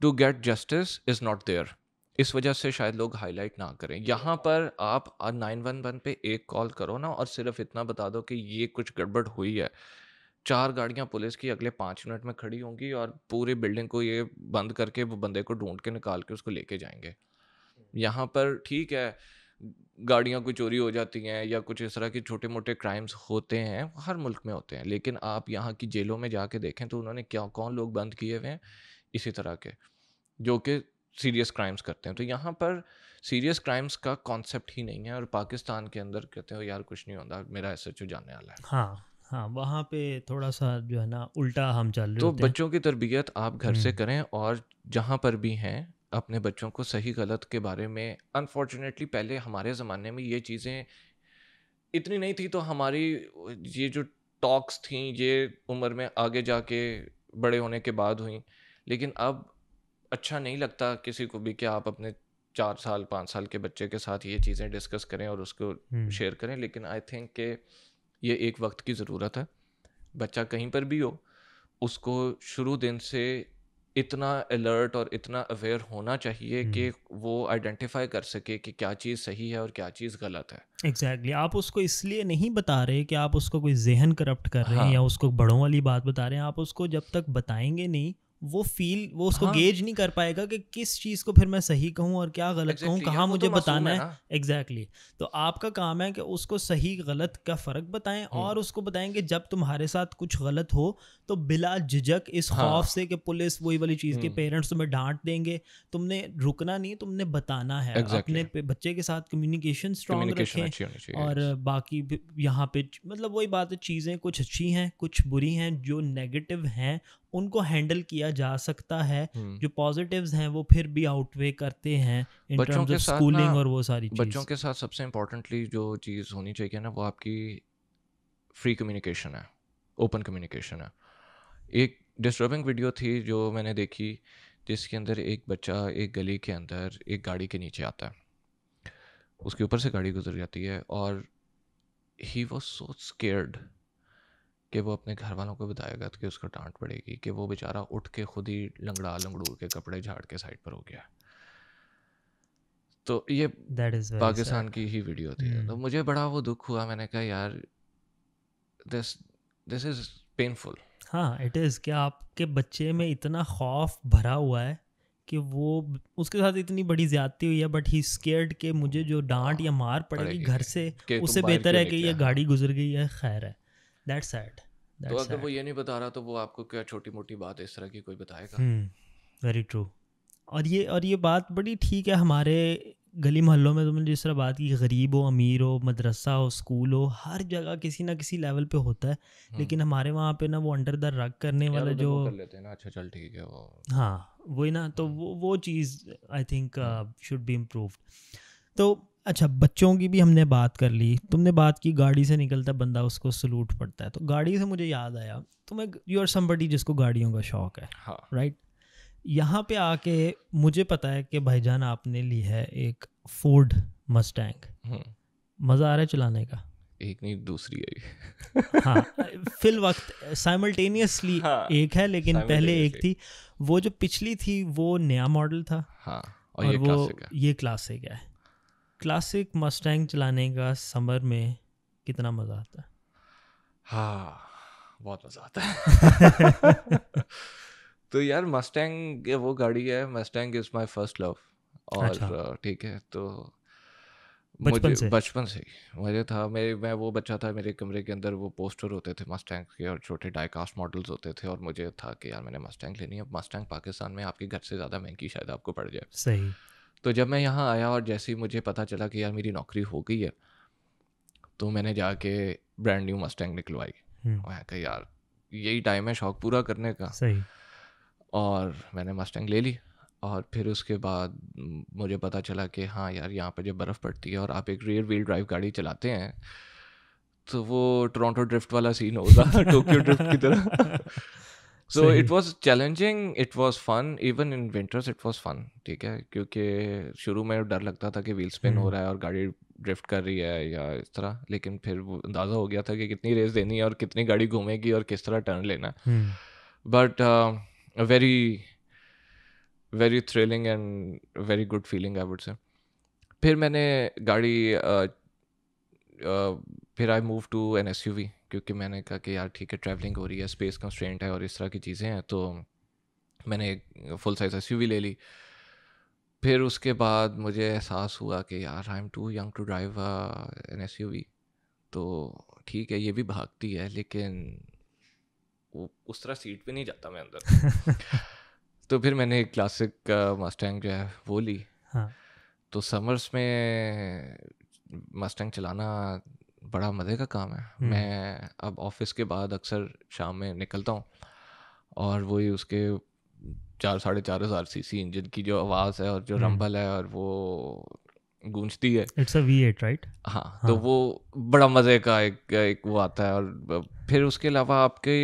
S2: to get justice is not there. इस वजह से शायद लोग हाईलाइट ना करें। यहाँ पर आप 911 पे एक कॉल करो ना और सिर्फ इतना बता दो कि ये कुछ गड़बड़ हुई है, 4 गाड़ियाँ पुलिस की अगले 5 मिनट में खड़ी होंगी और पूरी बिल्डिंग को ये बंद करके वो बंदे को ढूंढ के निकाल के उसको लेके जाएंगे। यहाँ पर ठीक है, गाड़ियाँ कोई चोरी हो जाती हैं या कुछ इस तरह के छोटे मोटे क्राइम्स होते हैं, हर मुल्क में होते हैं, लेकिन आप यहाँ की जेलों में जाके देखें तो उन्होंने क्या कौन लोग बंद किए हुए हैं इसी तरह के, जो कि सीरियस क्राइम्स करते हैं। तो यहाँ पर सीरियस क्राइम्स का कॉन्सेप्ट ही नहीं है और पाकिस्तान के अंदर कहते हो यार कुछ नहीं होता, मेरा एसएचओ जानने वाला है।
S1: हाँ हाँ, वहाँ पे थोड़ा सा जो है ना उल्टा हम चल रहे
S2: तो
S1: होते हैं।
S2: बच्चों की तरबियत आप घर से करें और जहाँ पर भी हैं अपने बच्चों को सही गलत के बारे में, अनफॉर्चुनेटली पहले हमारे ज़माने में ये चीज़ें इतनी नहीं थी, तो हमारी ये जो टॉक्स थी ये उम्र में आगे जाके बड़े होने के बाद हुई। लेकिन अब अच्छा नहीं लगता किसी को भी कि आप अपने 4 साल 5 साल के बच्चे के साथ ये चीज़ें डिस्कस करें और उसको शेयर करें, लेकिन आई थिंक कि ये एक वक्त की ज़रूरत है। बच्चा कहीं पर भी हो, उसको शुरू दिन से इतना अलर्ट और इतना अवेयर होना चाहिए कि वो आइडेंटिफाई कर सके कि क्या चीज़ सही है और क्या चीज़ गलत है।
S1: एग्जैक्टली आप उसको इसलिए नहीं बता रहे कि आप उसको कोई जहन करप्ट कर रहे हैं
S2: हाँ
S1: या उसको बड़ों वाली बात बता रहे हैं। आप उसको जब तक बताएंगे नहीं, वो उसको
S2: हाँ
S1: गेज नहीं कर पाएगा कि किस चीज़ को फिर मैं सही कहूँ और क्या गलत कहूँ,
S2: एग्जैक्टली यार,
S1: कहाँ
S2: वो
S1: मुझे
S2: तो मासूम
S1: बताना
S2: है
S1: है।
S2: ना।
S1: एग्जैक्टली तो आपका काम है कि उसको सही गलत का फ़र्क बताएं और उसको बताएं कि जब तुम्हारे साथ कुछ गलत हो तो बिला झिझक, इस खौफ
S2: हाँ
S1: से कि पुलिस वही वाली चीज़ के पेरेंट्स तुम्हें डांट देंगे, तुमने रुकना नहीं, तुमने बताना है।
S2: एग्जैक्टली
S1: अपने बच्चे के साथ कम्युनिकेशन स्ट्रांग
S2: कम्युनिकेशन
S1: रखें।
S2: अच्छी होनी चाहिए।
S1: और
S2: yes.
S1: बाकी यहाँ पे मतलब वही बात है, चीज़ें कुछ अच्छी हैं कुछ बुरी हैं, जो नेगेटिव हैं उनको हैंडल किया जा सकता है, जो पॉजिटिव्स हैं वो फिर भी आउटवे करते हैं इन
S2: बच्चों
S1: टर्म्स
S2: के
S1: ऑफ
S2: साथ ना,
S1: स्कूलिंग और वो सारी
S2: बच्चों
S1: चीज़।
S2: के साथ सबसे इम्पोर्टेंटली जो चीज़ होनी चाहिए ना, वो आपकी फ्री कम्युनिकेशन है, ओपन कम्युनिकेशन है। एक डिस्टर्बिंग वीडियो थी जो मैंने देखी, जिसके अंदर एक बच्चा एक गली के अंदर एक गाड़ी के नीचे आता है, उसके ऊपर से गाड़ी गुजर जाती है और ही वॉज सो स्केर्ड कि वो अपने घर वालों को बताएगा कि उसको डांट पड़ेगी, कि वो बेचारा उठ के खुद ही लंगड़ा लंगड़ू के कपड़े झाड़ के साइड पर हो गया। तो ये
S1: that is very
S2: Pakistan
S1: sad.
S2: की ही वीडियो थी। तो मुझे बड़ा वो दुख हुआ, मैंने कहा यार दिस दिस इज़ पेनफुल।
S1: हाँ इट इज़ कि आपके बच्चे में इतना खौफ भरा हुआ है कि वो उसके साथ इतनी बड़ी ज़्यादती हुई है, बट ही स्केर्ड कि मुझे जो डांट या मार पड़ेगी घर से,
S2: कि तुम
S1: उससे
S2: बाहर
S1: बेहतर
S2: क्यों
S1: है कि
S2: निकले।
S1: ये
S2: हाँ,
S1: गाड़ी गुजर गई है, खैर है। दैट्स सैड,
S2: तो
S1: दैट्स
S2: अगर वो
S1: सैड।
S2: ये नहीं बता रहा तो वो आपको क्या छोटी मोटी बात इस तरह की कोई बताएगा।
S1: Very true. और ये बात बड़ी ठीक है, हमारे गली मोहल्लों में तुमने जिस तरह बात की, गरीब हो अमीर हो, मदरसा हो स्कूल हो, हर जगह किसी ना किसी लेवल पे होता है। लेकिन हमारे वहाँ पे ना वो अंडर द रग करने
S2: यार
S1: वाला
S2: उधर
S1: जो,
S2: वो कर लेते हैं ना, अच्छा चल ठीक है वो।
S1: हाँ वही ना, तो वो चीज़ I think should be improved. तो अच्छा, बच्चों की भी हमने बात कर ली, तुमने बात की गाड़ी से निकलता बंदा उसको सलूट पड़ता है, तो गाड़ी से मुझे याद आया, तुम्हें यू आर समबडी जिसको गाड़ियों का शौक है,
S2: हाँ
S1: राइट? यहाँ पे आके मुझे पता है कि भाईजान आपने ली है एक फोर्ड मस्टैंग, मज़ा आ रहा है चलाने का?
S2: एक नहीं दूसरी है।
S1: हाँ फिल वक्त साइमल्टेनियसली
S2: हाँ,
S1: एक है, लेकिन पहले एक
S2: simultaneously।
S1: थी। वो जो पिछली थी वो नया मॉडल था
S2: हाँ
S1: और
S2: ये
S1: वो
S2: क्लासिक है।
S1: ये क्लासिक है। क्लासिक मस्टैंग चलाने का समर में कितना मज़ा आता है?
S2: हाँ बहुत मज़ा आता है। तो यार मस्टैंग वो गाड़ी है, Mustang is my first love.
S1: अच्छा,
S2: और ठीक है, तो
S1: बचपन
S2: मुझे
S1: से?
S2: बचपन से ही मुझे था, मैं वो बच्चा था, मेरे कमरे के अंदर वो पोस्टर होते थे मस्टैंग के और छोटे डाइकास्ट मॉडल्स होते थे, और मुझे था कि यार मैंने मस्टैंग लेनी है। मस्टैंग पाकिस्तान में आपके घर से ज़्यादा महंगी शायद आपको पड़ जाए।
S1: सही।
S2: तो जब मैं यहाँ आया और जैसे ही मुझे पता चला कि यार मेरी नौकरी हो गई है, तो मैंने जाके ब्रांड न्यू मस्टैंग निकलवाई। मैं कहा यार यही टाइम है शौक पूरा करने का,
S1: सही।
S2: और मैंने मस्टैंग ले ली। और फिर उसके बाद मुझे पता चला कि हाँ यार यहाँ पर जब बर्फ़ पड़ती है और आप एक रियर व्हील ड्राइव गाड़ी चलाते हैं, तो वो टोरंटो ड्रिफ्ट वाला सीन होगा, टोक्यो ड्रिफ्ट की तरह। So it was challenging, it was fun, even in winters it was fun. ठीक है, क्योंकि शुरू में डर लगता था कि व्हील स्पिन हो रहा है और गाड़ी ड्रिफ्ट कर रही है या इस तरह, लेकिन फिर वो अंदाज़ा हो गया था कि कितनी रेस देनी है और कितनी गाड़ी घूमेगी और किस तरह टर्न लेना है। But very very thrilling and very good feeling I would say. फिर मैंने गाड़ी फिर I move to an SUV, क्योंकि मैंने कहा कि यार ठीक है ट्रैवलिंग हो रही है, स्पेस कंस्ट्रेंट है और इस तरह की चीज़ें हैं, तो मैंने एक फुल साइज़ SUV ले ली। फिर उसके बाद मुझे एहसास हुआ कि यार I am too young to drive an SUV। तो ठीक है ये भी भागती है, लेकिन वो उस तरह सीट पे नहीं जाता मैं अंदर। तो फिर मैंने एक क्लासिक मस्टैंग जो है वो ली।
S1: हाँ।
S2: तो समर्स में मस्टैंग चलाना बड़ा मज़े का काम है। मैं अब ऑफिस के बाद अक्सर शाम में निकलता हूँ और वही उसके 4,500 CC इंजन की जो आवाज़ है और जो रंबल है और वो गूंजती है।
S1: It's a V8 right?
S2: हाँ, तो वो बड़ा मज़े का एक वो आता है। और फिर उसके अलावा आपके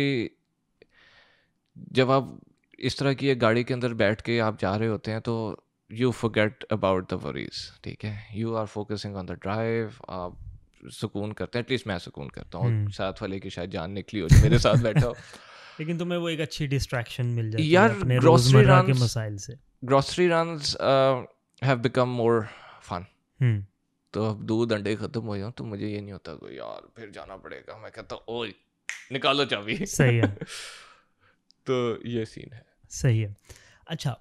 S2: जब आप इस तरह की एक गाड़ी के अंदर बैठ के आप जा रहे होते हैं तो you forget about the worries, ठीक है, you are focusing on the drive. आप सुकून करते हैं, एटलीस्ट मैं सुकून करता हूँ। साथ वाले की शायद जान निकली हो जो मेरे साथ बैठा हो।
S1: लेकिन तुम्हें वो एक अच्छी डिस्ट्रैक्शन मिल जाती है
S2: यार
S1: अपने
S2: ग्रोसरी
S1: रोजमर्रा के
S2: रन्स
S1: मसाइल से।
S2: Grocery runs have become more fun. तो अब दूध अंडे खत्म हो जाओ तो मुझे ये नहीं होता कोई यार फिर जाना पड़ेगा, मैं कहता हूँ ओए निकालो चाबी।
S1: सही है।
S2: तो ये सीन है।
S1: सही है। अच्छा,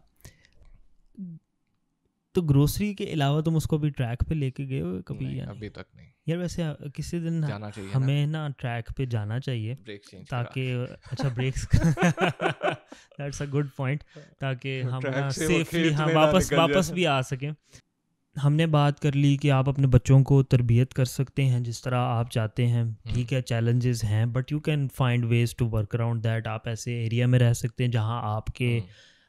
S1: तो ग्रोसरी के अलावा तुम उसको भी ट्रैक पे लेके गए हो कभी
S2: नहीं,
S1: या नहीं?
S2: अभी तक नहीं।
S1: यार वैसे किसी दिन
S2: जाना चाहिए
S1: हमें ना ट्रैक पे जाना चाहिए
S2: ब्रेक चेंज
S1: ताकि अच्छा brakes that's a good point, ताकि हम
S2: ट्रैक
S1: ना
S2: से वो
S1: सेफली
S2: खेत
S1: हाँ
S2: में ना
S1: वापस
S2: निकल
S1: वापस
S2: जाए।
S1: भी आ सकें। हमने बात कर ली कि आप अपने बच्चों को तरबियत कर सकते हैं जिस तरह आप चाहते हैं, ठीक है चैलेंजेस हैं but you can find ways to work around that. आप ऐसे एरिया में रह सकते हैं जहां आपके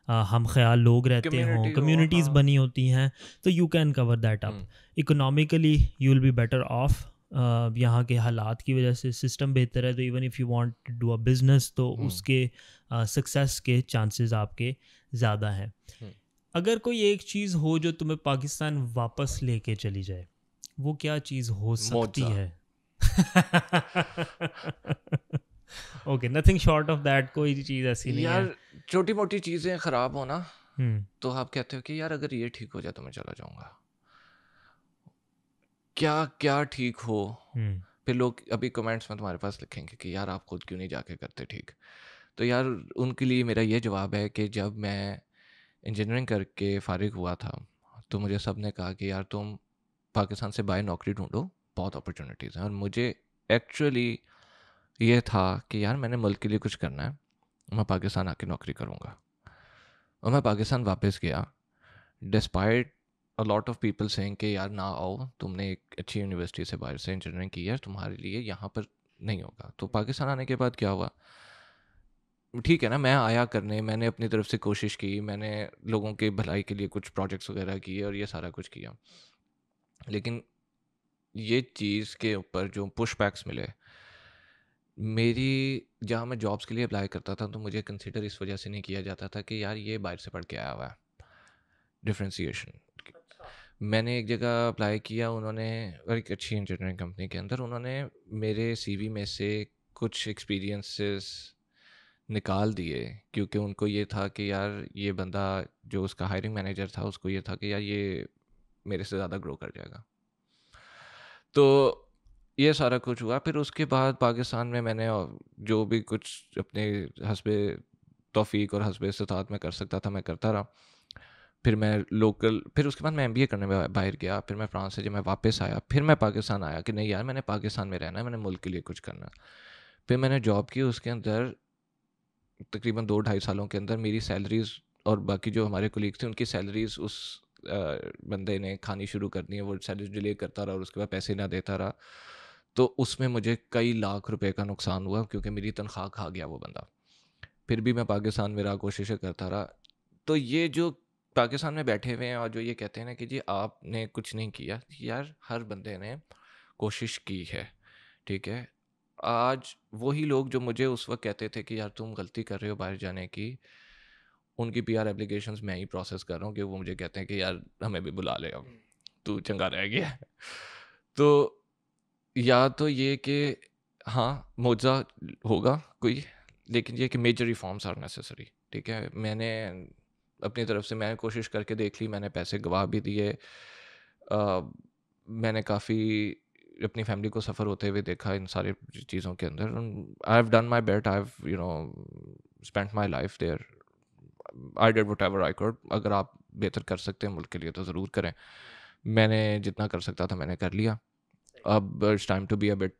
S1: हम ख्याल लोग रहते हों,
S2: कम्युनिटी हो,
S1: कम्युनिटीज़
S2: हाँ।
S1: बनी होती हैं, तो you can cover that up. Economically you will be better of. यहाँ के हालात की वजह से सिस्टम बेहतर है, तो even if you want to do a business तो उसके सक्सेस के चांसेस आपके ज़्यादा हैं। अगर कोई एक चीज़ हो जो तुम्हें पाकिस्तान वापस लेके चली जाए, वो क्या चीज़ हो सकती
S2: मोजा।
S1: है? Okay, nothing short of that, कोई चीज़ ऐसी नहीं है।
S2: यार छोटी मोटी चीज़ें ख़राब हो ना
S1: हम्म
S2: तो आप कहते हो कि यार अगर ये ठीक हो जाए तो मैं चला जाऊँगा। क्या क्या ठीक हो।
S1: हम्म
S2: फिर लोग अभी कमेंट्स में तुम्हारे पास लिखेंगे कि यार आप खुद क्यों नहीं जाके करते ठीक। तो यार उनके लिए मेरा ये जवाब है कि जब मैं इंजीनियरिंग करके फ़ारिग हुआ था तो मुझे सब ने कहा कि यार तुम पाकिस्तान से बाहर नौकरी ढूंढो, बहुत अपॉर्चुनिटीज़ हैं। और मुझे एक्चुअली ये था कि यार मैंने मुल्क के लिए कुछ करना है, मैं पाकिस्तान आके नौकरी करूँगा। और मैं पाकिस्तान वापस गया despite a lot of people saying कि यार ना आओ, तुमने एक अच्छी यूनिवर्सिटी से बाहर से इंजीनियरिंग की है, तुम्हारे लिए यहाँ पर नहीं होगा। तो पाकिस्तान आने के बाद क्या हुआ, ठीक है ना, मैं आया करने, मैंने अपनी तरफ से कोशिश की, मैंने लोगों के भलाई के लिए कुछ प्रोजेक्ट्स वगैरह किए और ये सारा कुछ किया, लेकिन ये चीज़ के ऊपर जो पुश बैक्स मिले मेरी, जहाँ मैं जॉब्स के लिए अप्लाई करता था तो मुझे कंसिडर इस वजह से नहीं किया जाता था कि यार ये बाहर से पढ़ के आया हुआ है। डिफ्रेंसीशन। मैंने एक जगह अप्लाई किया, उन्होंने एक अच्छी इंजीनियरिंग कंपनी के अंदर उन्होंने मेरे CV में से कुछ एक्सपीरियंसेस निकाल दिए, क्योंकि उनको ये था कि यार ये बंदा जो उसका हायरिंग मैनेजर था उसको ये था कि यार ये मेरे से ज़्यादा ग्रो कर जाएगा। तो ये सारा कुछ हुआ। फिर उसके बाद पाकिस्तान में मैंने जो भी कुछ अपने हस्बे तौफीक और हस्बे इस्तात में कर सकता था मैं करता रहा। फिर मैं लोकल, फिर उसके बाद मैं MBA करने में बाहर गया। फिर मैं फ्रांस से जब मैं वापस आया फिर मैं पाकिस्तान आया कि नहीं यार मैंने पाकिस्तान में रहना है, मैंने मुल्क के लिए कुछ करना है। फिर मैंने जॉब की, उसके अंदर तकरीबन 2-2.5 सालों के अंदर मेरी सैलरीज़ और बाकी जो हमारे कोलीग थे उनकी सैलरीज़ उस बंदे ने खानी शुरू कर दी है। वो सैलरी डिले करता रहा और उसके बाद पैसे ना देता रहा, तो उसमें मुझे कई लाख रुपए का नुकसान हुआ क्योंकि मेरी तनख्वाह खा गया वो बंदा। फिर भी मैं पाकिस्तान में रहा, कोशिशें करता रहा। तो ये जो पाकिस्तान में बैठे हुए हैं और जो ये कहते हैं ना कि जी आपने कुछ नहीं किया, यार हर बंदे ने कोशिश की है, ठीक है। आज वही लोग जो मुझे उस वक्त कहते थे कि यार तुम गलती कर रहे हो बाहर जाने की, उनकी PR एप्लीकेशंस मैं ही प्रोसेस कर रहा हूँ कि वो मुझे कहते हैं कि यार हमें भी बुला ले, अब तू चंगा रह गया है। तो या तो ये कि हाँ मुआवजा होगा कोई, लेकिन ये कि मेजर रिफॉर्म्स आर नेसेसरी, ठीक है। मैंने अपनी तरफ से मैंने कोशिश करके देख ली, मैंने पैसे गवा भी दिए, मैंने काफ़ी अपनी फैमिली को सफ़र होते हुए देखा इन सारी चीज़ों के अंदर। I have done my bet, I have spent my life there, I did whatever I could. अगर आप बेहतर कर सकते हैं मुल्क के लिए तो ज़रूर करें। मैंने जितना कर सकता था मैंने कर लिया। अब it's time to be a bit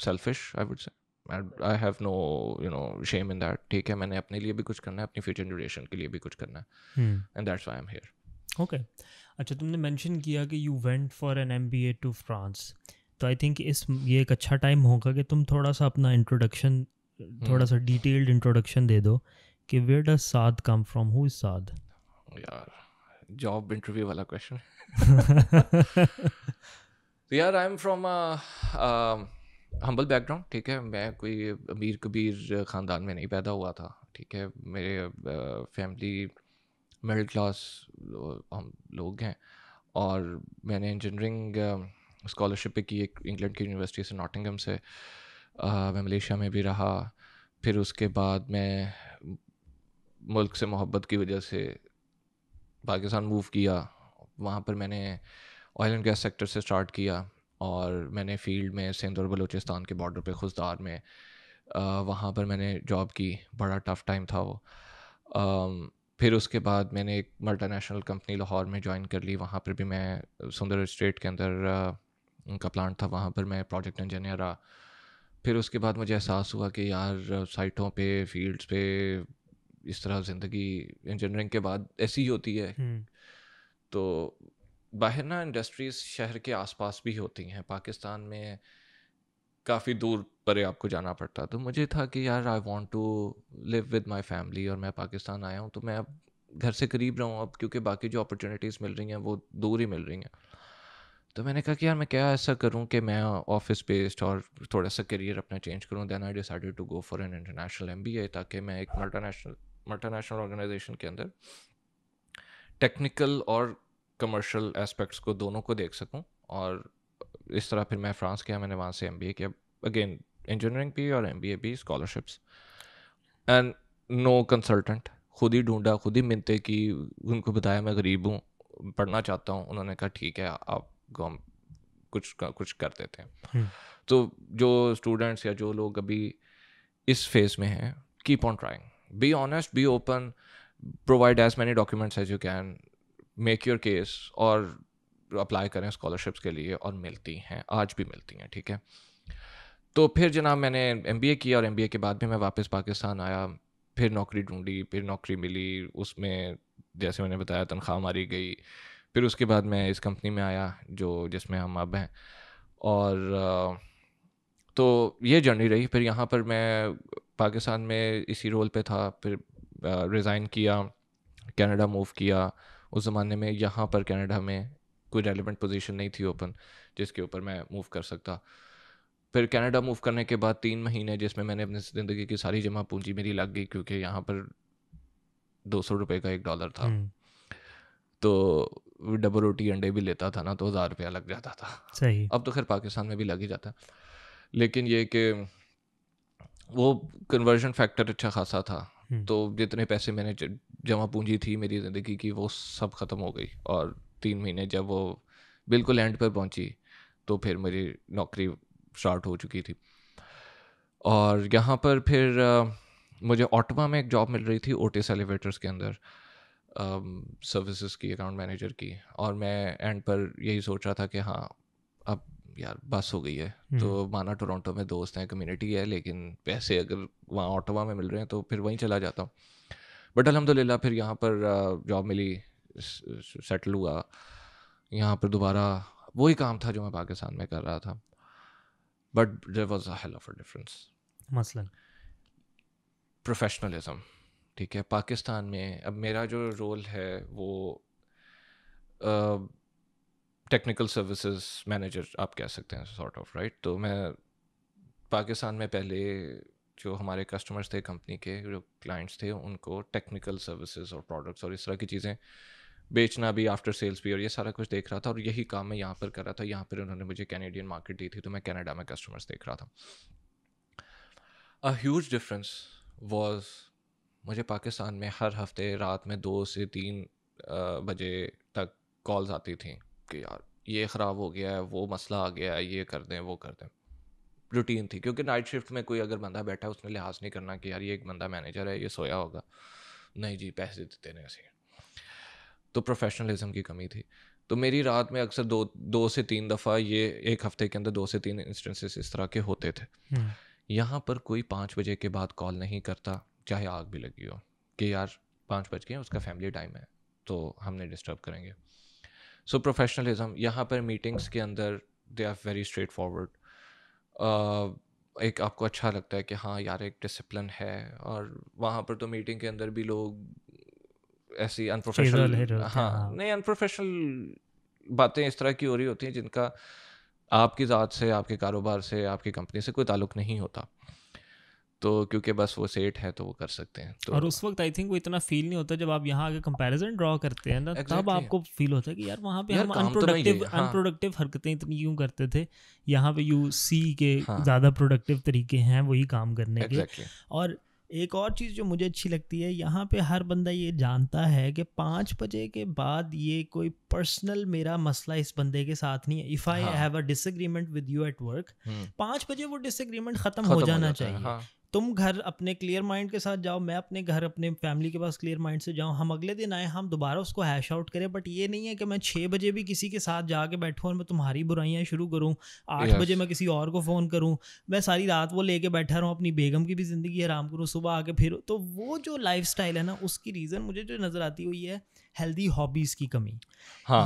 S2: selfish, I would say. I have no shame in that. ठीक है, मैंने अपने लिए भी कुछ करना है, अपनी फ्यूचर जनरेशन के लिए भी कुछ करना है, and that's why I am here.
S1: Okay, अच्छा तुमने मेंशन किया कि you went for an MBA to France, तो आई थिंक ये एक अच्छा टाइम होगा कि तुम थोड़ा सा अपना इंट्रोडक्शन, थोड़ा सा डिटेल्ड इंट्रोडक्शन दे दो कि where does Saad come from, who is Saad?
S2: यार जॉब इंटरव्यू वाला क्वेश्चन। यार I am from humble background. ठीक है, मैं कोई अमीर कबीर ख़ानदान में नहीं पैदा हुआ था। ठीक है, मेरे फैमिली मिडिल क्लास हम लोग हैं, और मैंने इंजीनियरिंग स्कॉलरशिप पे की एक इंग्लैंड की यूनिवर्सिटी से, नॉटिंघम से। मैं मलेशिया में भी रहा। फिर उसके बाद मैं मुल्क से मोहब्बत की वजह से पाकिस्तान मूव किया। वहाँ पर मैंने ऑयल एंड गैस सेक्टर से स्टार्ट किया, और मैंने फील्ड में सिंध और बलूचिस्तान के बॉर्डर पे खुशदार में वहाँ पर मैंने जॉब की। बड़ा टफ़ टाइम था वो। फिर उसके बाद मैंने एक मल्टीनेशनल कंपनी लाहौर में ज्वाइन कर ली। वहाँ पर भी मैं सुंदर स्ट्रीट के अंदर उनका प्लांट था, वहाँ पर मैं प्रोजेक्ट इंजीनियर रहा। फिर उसके बाद मुझे एहसास हुआ कि यार साइटों पे, फील्ड्स पे इस तरह ज़िंदगी इंजीनियरिंग के बाद ऐसी ही होती है। तो बाहर ना इंडस्ट्रीज़ शहर के आसपास भी होती हैं, पाकिस्तान में काफ़ी दूर परे आपको जाना पड़ता। तो मुझे था कि यार I want to live with my family, और मैं पाकिस्तान आया हूँ तो मैं अब घर से करीब रहूँ अब, क्योंकि बाकी जो अपॉर्चुनिटीज़ मिल रही हैं वो दूर ही मिल रही हैं। तो मैंने कहा कि यार मैं क्या ऐसा करूं कि मैं ऑफिस बेस्ड और थोड़ा सा करियर अपना चेंज करूं। Then I decided to go for an international MBA, ताकि मैं एक मल्टीनेशनल ऑर्गेनाइजेशन के अंदर टेक्निकल और कमर्शियल एस्पेक्ट्स को दोनों को देख सकूं। और इस तरह फिर मैं फ्रांस गया, मैंने वहाँ से MBA किया, अगेन इंजीनियरिंग भी और MBA भी, स्कॉलरशिप्स एंड नो कंसल्टेंट। खुद ही ढूंढा, खुद ही मिन्नतें की, उनको बताया मैं गरीब हूँ, पढ़ना चाहता हूँ। उन्होंने कहा ठीक है, आपको हम कुछ कर देते हैं। तो जो स्टूडेंट्स या जो लोग अभी इस फेज़ में हैं, keep on trying, be honest, be open, provide as many documents as you can, make your case, और अप्लाई करें स्कॉलरशिप्स के लिए, और मिलती हैं, आज भी मिलती हैं। ठीक है, तो फिर जनाब मैंने MBA किया, और MBA के बाद भी मैं वापस पाकिस्तान आया। फिर नौकरी ढूंढी, फिर नौकरी मिली, उसमें जैसे मैंने बताया तनख्वाह मारी गई। फिर उसके बाद मैं इस कंपनी में आया जिसमें हम अब हैं। और तो ये जर्नी रही। फिर यहाँ पर मैं पाकिस्तान में इसी रोल पे था, फिर रिज़ाइन किया, कनाडा मूव किया। उस ज़माने में यहाँ पर कनाडा में कोई रेलेवेंट पोजीशन नहीं थी ओपन जिसके ऊपर मैं मूव कर सकता। फिर कनाडा मूव करने के बाद 3 महीने जिसमें मैंने अपनी ज़िंदगी की सारी जमा पूंजी मेरी लग गई, क्योंकि यहाँ पर 200 रुपये का $1 था। तो डबल रोटी अंडे भी लेता था ना, तो 1000 रुपया लग जाता था।
S1: सही।
S2: अब तो खैर पाकिस्तान में भी लग ही जाता है, लेकिन ये कि वो कन्वर्जन फैक्टर अच्छा खासा था। तो जितने पैसे मैंने जमा पूंजी थी मेरी ज़िंदगी की, वो सब ख़त्म हो गई। और 3 महीने जब वो बिल्कुल एंड पर पहुंची, तो फिर मेरी नौकरी स्टार्ट हो चुकी थी। और यहाँ पर फिर मुझे ऑटवा में एक जॉब मिल रही थी, ओटिस एलिवेटर्स के अंदर, सर्विसेज की, अकाउंट मैनेजर की। और मैं एंड पर यही सोच रहा था कि हाँ अब यार बस हो गई है। तो माना टोरंटो में दोस्त हैं, कम्युनिटी है, लेकिन पैसे अगर वहाँ ऑटवा में मिल रहे हैं तो फिर वहीं चला जाता हूँ। बट अल्हम्दुलिल्लाह फिर यहाँ पर जॉब मिली, सेटल हुआ। यहाँ पर दोबारा वही काम था जो मैं पाकिस्तान में कर रहा था, but there was a hell of a difference.
S1: मसलन
S2: प्रोफेशनलिज्म। ठीक है, पाकिस्तान में अब मेरा जो रोल है वो टेक्निकल सर्विसेज मैनेजर आप कह सकते हैं, सॉर्ट ऑफ, राइट। तो मैं पाकिस्तान में पहले जो हमारे कस्टमर्स थे, कंपनी के जो क्लाइंट्स थे, उनको टेक्निकल सर्विसेज और प्रोडक्ट्स और इस तरह की चीज़ें बेचना भी, आफ्टर सेल्स भी, और ये सारा कुछ देख रहा था। और यही काम मैं यहाँ पर कर रहा था। यहाँ पर उन्होंने मुझे कैनेडियन मार्केट दी थी, तो मैं कनाडा में कस्टमर्स देख रहा था। अ ह्यूज डिफरेंस वाज मुझे पाकिस्तान में हर हफ्ते रात में 2 से 3 बजे तक कॉल्स आती थी कि यार ये ख़राब हो गया है, वो मसला आ गया है, ये कर दें वो कर दें। रूटीन थी, क्योंकि नाइट शिफ्ट में कोई अगर बंदा बैठा है उसने लिहाज नहीं करना कि यार ये एक बंदा मैनेजर है, ये सोया होगा, नहीं जी पैसे देते नहीं ऐसे। तो प्रोफेशनलिज्म की कमी थी। तो मेरी रात में अक्सर दो से तीन दफ़ा, ये एक हफ्ते के अंदर 2 से 3 इंस्टेंसेस इस तरह के होते थे। यहाँ पर कोई 5 बजे के बाद कॉल नहीं करता, चाहे आग भी लगी हो, कि यार 5 बज गए, उसका फैमिली टाइम है तो हमने डिस्टर्ब करेंगे। सो प्रोफेशनलिज्म यहाँ पर मीटिंग्स के अंदर they are very straightforward. एक आपको अच्छा लगता है कि हाँ यार एक डिसिप्लिन है, और वहाँ पर तो मीटिंग के अंदर भी लोग ऐसी अनप्रोफेशनल, हाँ नहीं अनप्रोफेशनल बातें इस तरह की हो रही होती हैं जिनका आपकी ज़ात से, आपके कारोबार से, आपकी कंपनी से कोई ताल्लुक़ नहीं होता, तो क्योंकि बस वो सेठ है तो वो कर सकते हैं। तो
S1: और उस वक्त आई थिंक वो इतना फील नहीं होता, जब आप यहाँ आगे कंपैरिजन ड्रॉ करते हैं ना, तब आपको फील होता है कि यार वहाँ पे हम अनप्रोडक्टिव हरकतें इतनी क्यों करते थे, यहाँ पे यू सी के ज़्यादा प्रोडक्टिव तरीके हैं वही काम करने के। और एक और चीज़ जो मुझे अच्छी लगती है, यहाँ पे हर बंदा ये जानता है कि 5 बजे के बाद ये कोई पर्सनल मेरा मसला इस बंदे के साथ नहीं है। If I have a disagreement with you at work, 5 बजे वो डिसएग्रीमेंट ख़त्म हो जाना चाहिए। तुम घर अपने क्लियर माइंड के साथ जाओ, मैं अपने घर अपने फैमिली के पास क्लियर माइंड से जाऊँ, हम अगले दिन आए, हम दोबारा उसको हैश आउट करें। बट ये नहीं है कि मैं 6 बजे भी किसी के साथ जाके बैठूँ और मैं तुम्हारी बुराइयाँ शुरू करूँ, 8 बजे मैं किसी और को फ़ोन करूँ, मैं सारी रात वो लेके बैठा रहूँ, अपनी बेगम की भी ज़िंदगी हराम करूँ, सुबह आके फिर। तो वो जो लाइफ स्टाइल है ना, उसकी रीज़न मुझे जो नज़र आती हुई है हेल्दी हॉबीज़ की कमी।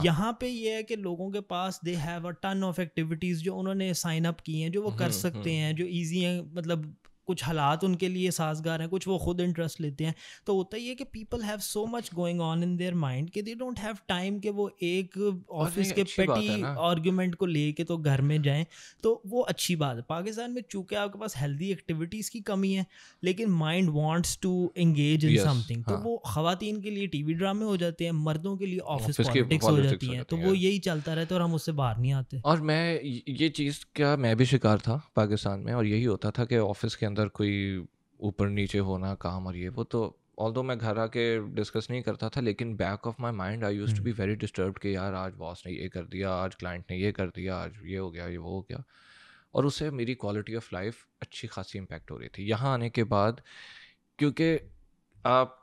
S1: यहाँ पे ये है कि लोगों के पास they have a ton of activities जो उन्होंने साइन अप की हैं, जो वो कर सकते हैं, जो ईजी हैं, मतलब कुछ हालात उनके लिए साजगार हैं, कुछ वो खुद इंटरेस्ट लेते हैं। तो होता ही है कि people have so much going on in their mind कि दे डोंट हैव टाइम कि वो एक ऑफिस के पेटी आर्ग्यूमेंट को लेके तो घर में जाएं। तो वो अच्छी बात है। पाकिस्तान में चूँकि आपके पास हेल्दी एक्टिविटीज़ की कमी है, लेकिन mind wants to engage in something, तो वो ख़वातीन के लिए टीवी ड्रामे हो जाते हैं, मर्दों के लिए ऑफिस पॉलिटिक्स हो जाती हैं। तो वो यही चलता रहता है और हम उससे बाहर नहीं आते।
S2: और मैं ये चीज़ क्या मैं भी शिकार था पाकिस्तान में, और यही होता था कि ऑफिस के अंदर कोई ऊपर नीचे होना काम और ये वो, तो ऑल्दो मैं घर आके डिस्कस नहीं करता था, लेकिन back of my mind I used to be very disturbed कि यार आज बॉस ने ये कर दिया, आज क्लाइंट ने ये कर दिया, आज ये हो गया, ये वो हो गया। और उससे मेरी क्वालिटी ऑफ लाइफ अच्छी खासी इम्पैक्ट हो रही थी। यहाँ आने के बाद, क्योंकि आप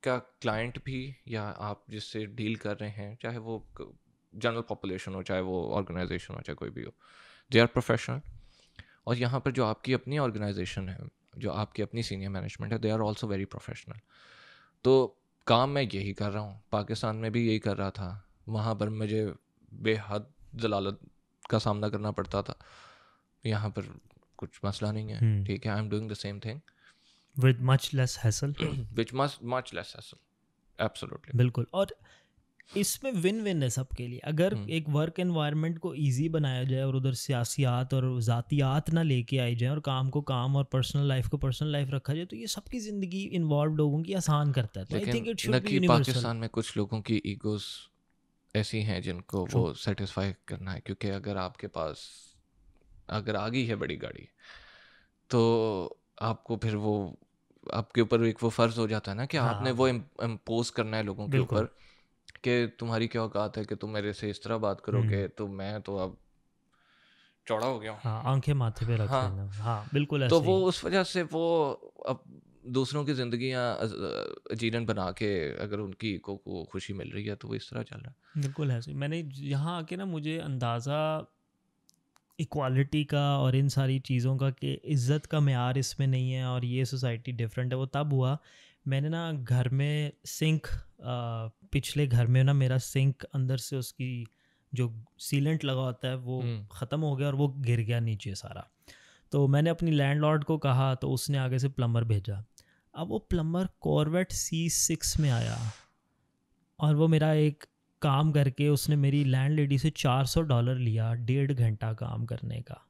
S2: का क्लाइंट भी या आप जिससे डील कर रहे हैं, चाहे वो जनरल पॉपुलेशन हो, चाहे वो ऑर्गेनाइजेशन हो, चाहे कोई भी हो, दे आर प्रोफेशनल। और यहाँ पर जो आपकी अपनी ऑर्गेनाइजेशन है, जो आपकी अपनी सीनियर मैनेजमेंट है, they are also very professional. तो काम मैं यही कर रहा हूँ, पाकिस्तान में भी यही कर रहा था, वहाँ पर मुझे बेहद जलालत का सामना करना पड़ता था। यहाँ पर कुछ मसला नहीं है, ठीक है, I am doing the same thing
S1: with much less hassle
S2: which much less hassle, absolutely,
S1: बिल्कुल। और इसमें विन विन है सबके लिए। अगर एक वर्क एनवायरनमेंट को इजी बनाया जाए और उधर सियासियात और ज़ातियात ना लेके आई जाए और काम को काम और पर्सनल लाइफ को पर्सनल लाइफ रखा जाए, तो ये सबकी ज़िंदगी इन्वॉल्व लोगों की आसान करता है। तो I think it should be universal.
S2: Pakistan में कुछ लोगों की ईगोस ऐसी हैं जिनको वो सेटिस्फाई करना है, क्योंकि अगर आपके पास अगर आ गई है बड़ी गाड़ी, तो आपको फिर वो आपके ऊपर एक वो फ़र्ज़ हो जाता है ना कि आपने वो इम्पोज करना है लोगों के ऊपर कि तुम्हारी क्या औकात है कि तुम मेरे से इस तरह बात करोगे, तो मैं तो अब चौड़ा हो गया हूँ।
S1: हाँ, आंखें माथे पे रख लेना। हाँ बिल्कुल ऐसे
S2: तो वो उस वजह से वो अब दूसरों की ज़िंदगियाँ अजीरन बना के अगर उनकी को खुशी मिल रही है तो वो इस तरह चल रहा है।
S1: बिल्कुल ऐसे। मैंने यहाँ आके ना मुझे अंदाज़ा इक्वालिटी का और इन सारी चीज़ों का कि इज़्ज़त का मेयार इसमें नहीं है और ये सोसाइटी डिफरेंट है, वो तब हुआ मैंने ना घर में सिंक, पिछले घर में ना मेरा सिंक अंदर से उसकी जो सीलेंट लगा होता है वो ख़त्म हो गया और वो गिर गया नीचे सारा। तो मैंने अपनी लैंडलॉर्ड को कहा, तो उसने आगे से प्लम्बर भेजा। अब वो प्लम्बर कॉर्वेट C6 में आया और वो मेरा एक काम करके उसने मेरी लैंडलेडी से $400 लिया 1.5 घंटा काम करने का।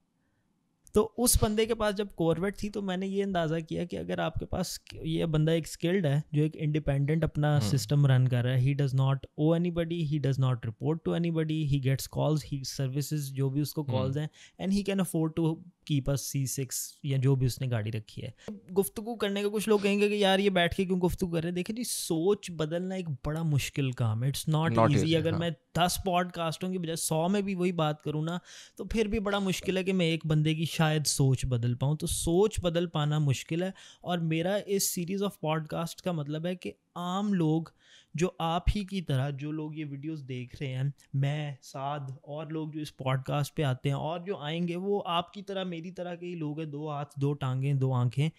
S1: तो उस बंदे के पास जब कॉर्वेट थी, तो मैंने ये अंदाज़ा किया कि अगर आपके पास ये बंदा एक स्किल्ड है जो एक इंडिपेंडेंट अपना सिस्टम रन कर रहा है, he does not owe anybody, he does not report to anybody, he gets calls, he services जो भी उसको कॉल्स हैं, and he can afford to keep us C6 या जो भी उसने गाड़ी रखी है। गुफ्तगू करने का कुछ लोग कहेंगे कि यार ये बैठ के क्यों गुफ्तगू कर रहे हैं। देखिए जी, सोच बदलना एक बड़ा मुश्किल काम है, it's not
S2: not
S1: easy.
S2: Easy,
S1: अगर
S2: हाँ।
S1: मैं 10 पॉडकास्टों की बजाय 100 में भी वही बात करूँ ना, तो फिर भी बड़ा मुश्किल है कि मैं एक बंदे की शायद सोच बदल पाऊँ। तो सोच बदल पाना मुश्किल है। और मेरा इस सीरीज़ ऑफ पॉडकास्ट का मतलब है कि आम लोग जो आप ही की तरह, जो लोग ये वीडियोस देख रहे हैं, मैं, साद और लोग जो इस पॉडकास्ट पे आते हैं और जो आएंगे, वो आपकी तरह मेरी तरह के ही लोग हैं, 2 हाथ 2 टांगें 2 आंखें।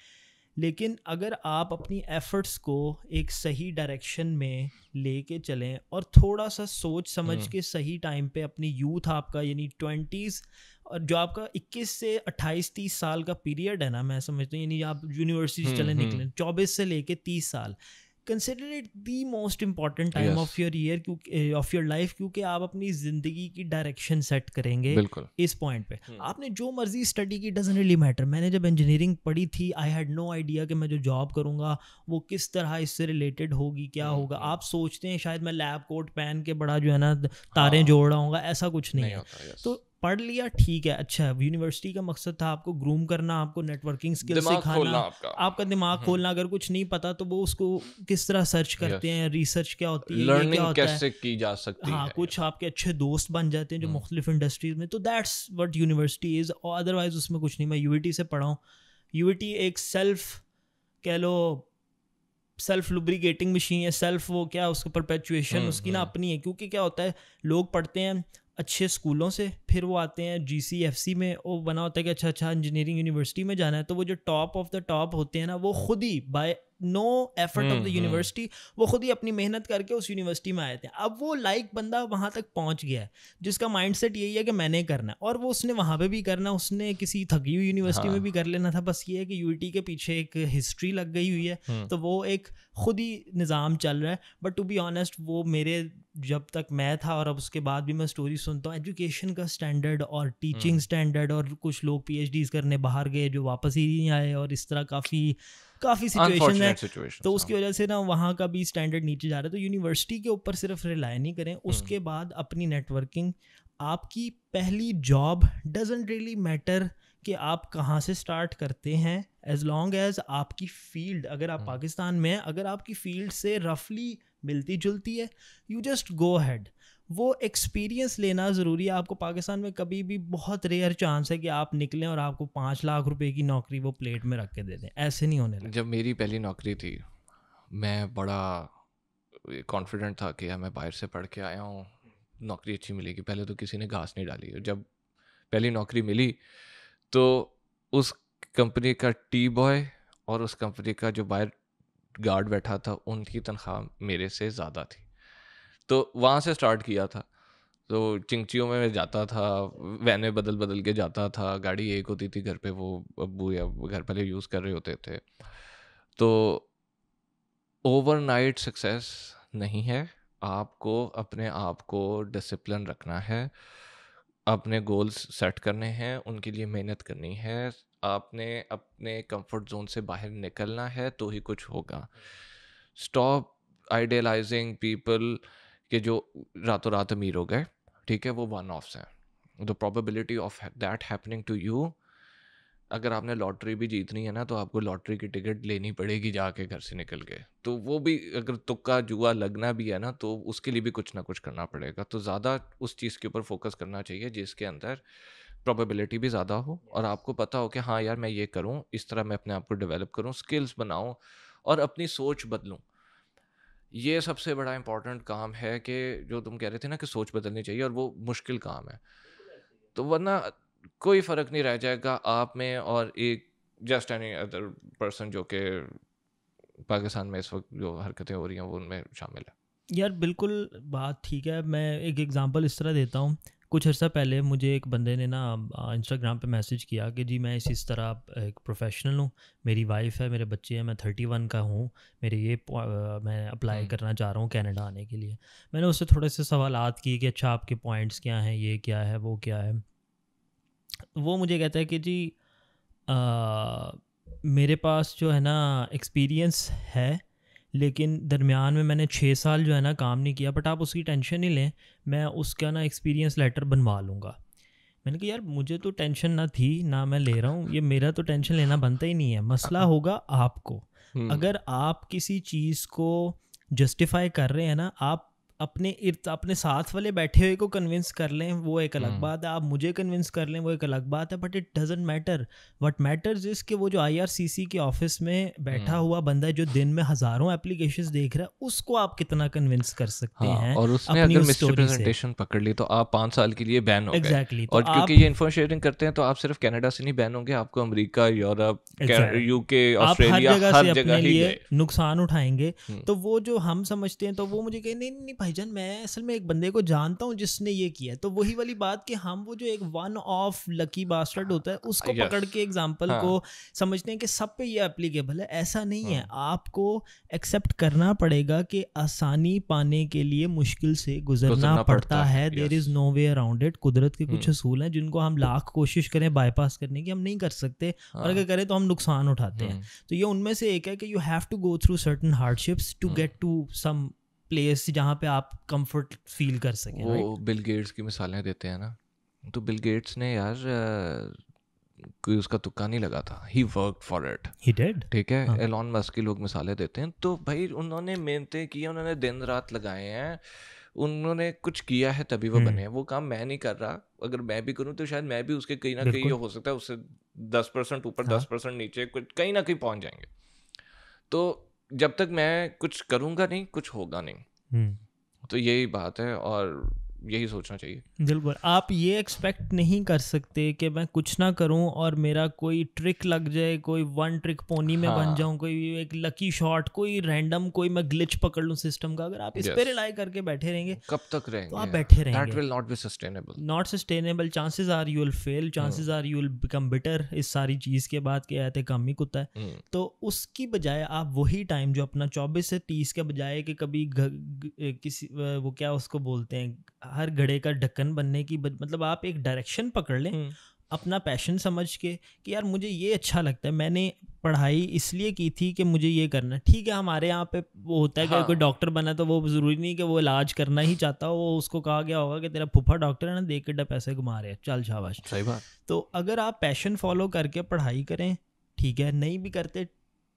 S1: लेकिन अगर आप अपनी एफर्ट्स को एक सही डायरेक्शन में लेके चलें और थोड़ा सा सोच समझ के सही टाइम पे अपनी यूथ आपका यानी 20s और जो आपका 21 से 28-30 साल का पीरियड है ना, मैं समझता हूँ, यानी आप यूनिवर्सिटी चले निकलें 24 से लेके 30 साल, consider it the most important time
S2: yes,
S1: of your year, क्योंकि ऑफ योर लाइफ, क्योंकि आप अपनी ज़िंदगी की डायरेक्शन सेट करेंगे
S2: बिल्कुल।
S1: इस पॉइंट पे। आपने जो मर्जी स्टडी की, डजंट रियली मैटर। मैंने जब इंजीनियरिंग पढ़ी थी, आई हैड नो आइडिया कि मैं जो जॉब करूँगा वो किस तरह इससे रिलेटेड होगी, क्या होगा। आप सोचते हैं शायद मैं लैब कोट पहन के बड़ा जो है ना तारें जोड़ रहा हूँगा, ऐसा कुछ नहीं है।
S2: होता, यस।
S1: तो पढ़ लिया, ठीक है, अच्छा है। यूनिवर्सिटी का मकसद था आपको ग्रूम करना, आपको नेटवर्किंग स्किल
S2: दिमाग खोलना
S1: सिखाना,
S2: आपका।
S1: आपका दिमाग खोलना। अगर कुछ नहीं पता तो वो उसको किस तरह सर्च करते हैं, रिसर्च क्या होती है, ये क्या
S2: लर्निंग
S1: होता है।
S2: कैसे की जा सकती
S1: हाँ,
S2: है।
S1: कुछ आपके अच्छे दोस्त बन जाते हैं जो मुख्तलिफ इंडस्ट्रीज में। तो दैट्स व्हाट यूनिवर्सिटी इज़। और अदरवाइज उसमें कुछ नहीं। मैं यूईटी से पढ़ा हूँ। यूईटी एक सेल्फ, कह लो सेल्फ लुब्रिकेटिंग मशीन है, सेल्फ वो क्या उसका परपेचुएशन उसकी ना अपनी है। क्योंकि क्या होता है, लोग पढ़ते हैं अच्छे स्कूलों से, फिर वो आते हैं GCFC में, वो बना होता है कि अच्छा इंजीनियरिंग यूनिवर्सिटी में जाना है, तो वो जो टॉप ऑफ द टॉप होते हैं ना, वो खुद ही by no effort of the university, वो खुद ही अपनी मेहनत करके उस यूनिवर्सिटी में आए थे। अब वो लाइक बंदा वहाँ तक पहुँच गया है जिसका माइंडसेट यही है कि मैंने करना है, और वो उसने वहाँ पे भी करना, उसने किसी थकी हुई यूनिवर्सिटी में भी कर लेना था। बस ये है कि यूईटी के पीछे एक हिस्ट्री लग गई हुई है, तो वो एक खुद ही निज़ाम चल रहा है। बट टू बी ऑनेस्ट, वो मेरे जब तक मैं था और अब उसके बाद भी मैं स्टोरी सुनता हूँ, एजुकेशन का स्टैंडर्ड और टीचिंग स्टैंडर्ड, और कुछ लोग PhDs करने बाहर गए जो वापस ही नहीं आए, और इस तरह काफ़ी सिचुएशन है। तो उसकी वजह से ना वहाँ का भी स्टैंडर्ड नीचे जा रहा है। तो यूनिवर्सिटी के ऊपर सिर्फ रिलाई नहीं करें, उसके बाद अपनी नेटवर्किंग, आपकी पहली जॉब डजंट रियली मैटर कि आप कहाँ से स्टार्ट करते हैं, एज लॉन्ग एज आपकी फील्ड, अगर आप पाकिस्तान में हैं, अगर आपकी फील्ड से रफली मिलती जुलती है, यू जस्ट गो अहेड। वो एक्सपीरियंस लेना ज़रूरी है। आपको पाकिस्तान में कभी भी बहुत रेयर चांस है कि आप निकलें और आपको 5 लाख रुपए की नौकरी वो प्लेट में रख के दे दें, ऐसे नहीं होने लगा।
S2: जब मेरी पहली नौकरी थी, मैं बड़ा कॉन्फिडेंट था कि यार मैं बाहर से पढ़ के आया हूँ, नौकरी अच्छी मिलेगी। पहले तो किसी ने घास नहीं डाली। जब पहली नौकरी मिली तो उस कंपनी का टी बॉय और उस कंपनी का जो बाहर गार्ड बैठा था, उनकी तनख्वाह मेरे से ज़्यादा थी। तो वहाँ से स्टार्ट किया था। तो चिंगचियों में मैं जाता था, वैने बदल के जाता था। गाड़ी एक होती थी घर पे, वो अब्बू या घर वाले यूज़ कर रहे होते थे। तो ओवरनाइट सक्सेस नहीं है। आपको अपने आप को डिसिप्लिन रखना है, अपने गोल्स सेट करने हैं, उनके लिए मेहनत करनी है, आपने अपने कंफर्ट जोन से बाहर निकलना है, तो ही कुछ होगा। स्टॉप आइडियलाइजिंग पीपल के जो रातों रात अमीर हो गए, ठीक है, वो वन ऑफ्स हैं। The probability of that happening to you, अगर आपने लॉटरी भी जीतनी है ना, तो आपको लॉटरी की टिकट लेनी पड़ेगी जाके घर से निकल के। तो वो भी अगर तुक्का जुआ लगना भी है ना, तो उसके लिए भी कुछ ना कुछ करना पड़ेगा। तो ज़्यादा उस चीज़ के ऊपर फोकस करना चाहिए जिसके अंदर प्रोबेबिलिटी भी ज़्यादा हो, और आपको पता हो कि हाँ यार मैं ये करूँ, इस तरह मैं अपने आप को डेवलप करूँ, स्किल्स बनाऊँ और अपनी सोच बदलूँ। ये सबसे बड़ा इंपॉर्टेंट काम है कि जो तुम कह रहे थे ना कि सोच बदलनी चाहिए, और वो मुश्किल काम है। तो वरना कोई फ़र्क नहीं रह जाएगा आप में और एक जस्ट एनी अदर पर्सन जो कि पाकिस्तान में इस वक्त जो हरकतें हो रही हैं वो उनमें शामिल है।
S1: यार बिल्कुल बात ठीक है। मैं एक एग्जांपल इस तरह देता हूँ। कुछ अर्सा पहले मुझे एक बंदे ने ना इंस्टाग्राम पे मैसेज किया कि जी मैं इस तरह एक प्रोफेशनल हूँ, मेरी वाइफ है, मेरे बच्चे हैं, मैं 31 का हूँ, मेरे ये मैं अप्लाई करना चाह रहा हूँ कनाडा आने के लिए। मैंने उससे थोड़े से सवालात किए कि अच्छा आपके पॉइंट्स क्या हैं, ये क्या है, वो क्या है। वो मुझे कहता है कि जी मेरे पास जो है ना एक्सपीरियंस है, लेकिन दरमियान में मैंने 6 साल जो है ना काम नहीं किया, बट आप उसकी टेंशन नहीं लें, मैं उसका ना एक्सपीरियंस लेटर बनवा लूँगा। मैंने कहा यार मुझे तो टेंशन ना थी ना मैं ले रहा हूँ, ये मेरा तो टेंशन लेना बनता ही नहीं है, मसला होगा आपको। अगर आप किसी चीज़ को जस्टिफाई कर रहे हैं ना, आप अपने साथ वाले बैठे हुए को कन्विंस कर लें, वो एक अलग बात है, आप मुझे कन्विंस कर लें, वो एक अलग बात है, but it doesn't matter. What matters is कि वो जो IRCC के ऑफिस में बैठा हुआ बंदा है जो दिन में हज़ारों एप्लीकेशंस देख रहा है, उसको आप कितना कन्विंस कर सकते हैं
S2: और उसने
S1: अपनी
S2: अगर
S1: उस स्टोरी से।
S2: मिसरिप्रेजेंटेशन पकड़ ली तो आप 5 साल के लिए बैन हो गए।
S1: एग्जैक्टली।
S2: और क्योंकि ये इन्फो शेयरिंग करते हैं तो आप सिर्फ कनाडा से नहीं बैन होंगे, आपको अमेरिका, यूरोप, UK, ऑस्ट्रेलिया,
S1: आप
S2: हर
S1: से
S2: जगह
S1: अपने
S2: ही
S1: लिए
S2: गए।
S1: नुकसान उठाएंगे। तो वो जो हम समझते हैं, तो वो मुझे कहे नहीं नहीं नहीं भाईजान, मैं असल में एक बंदे को जानता हूँ जिसने ये किया है। तो वही वाली बात कि हम वो जो एक वन ऑफ लकी बास्टर्ड होता है उसको पकड़ के एग्जांपल को समझते हैं कि सब पे ये एप्लीकेबल है। ऐसा नहीं है, आपको एक्सेप्ट करना पड़ेगा कि आसानी पाने के लिए मुश्किल से गुजरना पड़ता है। There is no way around it. कुदरत के कुछ असूल हैं जिनको हम लाख कोशिश करें बाईपास करने की, हम नहीं कर सकते, और अगर करें तो हम नुकसान उठाते हैं। तो ये उनमें से एक है कि you have to go through certain hardships to get to some place जहाँ पे आप कंफर्ट फील कर सकें।
S2: वो बिल गेट्स की मिसालें देते हैं ना, तो बिल गेट्स ने यार कोई उसका तुक्का नहीं लगा था, he work for it,
S1: he did.
S2: ठीक है। एलॉन मस्क की लोग मिसालें देते हैं, तो भाई उन्होंने मेहनतें की, उन्होंने दिन रात लगाए हैं, उन्होंने कुछ किया है तभी वो बने हैं। वो काम मैं नहीं कर रहा, अगर मैं भी करूँ तो शायद मैं भी उसके कहीं ना कहीं हो सकता है उससे 10% ऊपर 10% नीचे कुछ कहीं ना कहीं पहुंच जाएंगे। तो जब तक मैं कुछ करूँगा नहीं, कुछ होगा नहीं। तो यही बात है और यही सोचना चाहिए।
S1: बिल्कुल। आप ये एक्सपेक्ट नहीं कर सकते कि मैं कुछ ना करूं और मेरा कोई ट्रिक लग जाए, कोई वन ट्रिक पोनी में बन जाऊं, कोई एक लकी शॉट, कोई रैंडम कोई मैं ग्लिच पकड़ लूं सिस्टम का। अगर आप इस पे रिलाई करके बैठे रहेंगे,
S2: कब तक रहेंगे?
S1: तो आप बैठे रहेंगे।
S2: That will not be sustainable.
S1: Not sustainable. Chances are you will fail. Chances are you will become bitter. इस सारी चीज़ के बाद क्या आते कम ही कुत्ता है। तो उसकी बजाय आप वही टाइम जो अपना 24 से 30 के बजाय कि कभी किसी वो क्या उसको बोलते हैं, हर घड़े का ढक्कन बनने की मतलब आप एक डायरेक्शन पकड़ लें अपना पैशन समझ के कि यार मुझे ये अच्छा लगता है, मैंने पढ़ाई इसलिए की थी कि मुझे ये करना है। ठीक है, हमारे यहाँ पे वो होता है कि कोई डॉक्टर बना तो वो ज़रूरी नहीं कि वो इलाज करना ही चाहता हो, वो उसको कहा गया होगा कि तेरा फूफा डॉक्टर है ना, देख के पैसे घुमा रहे, चल शाबाश।
S2: सही बात।
S1: तो अगर आप पैशन फॉलो करके पढ़ाई करें, ठीक है, नहीं भी करते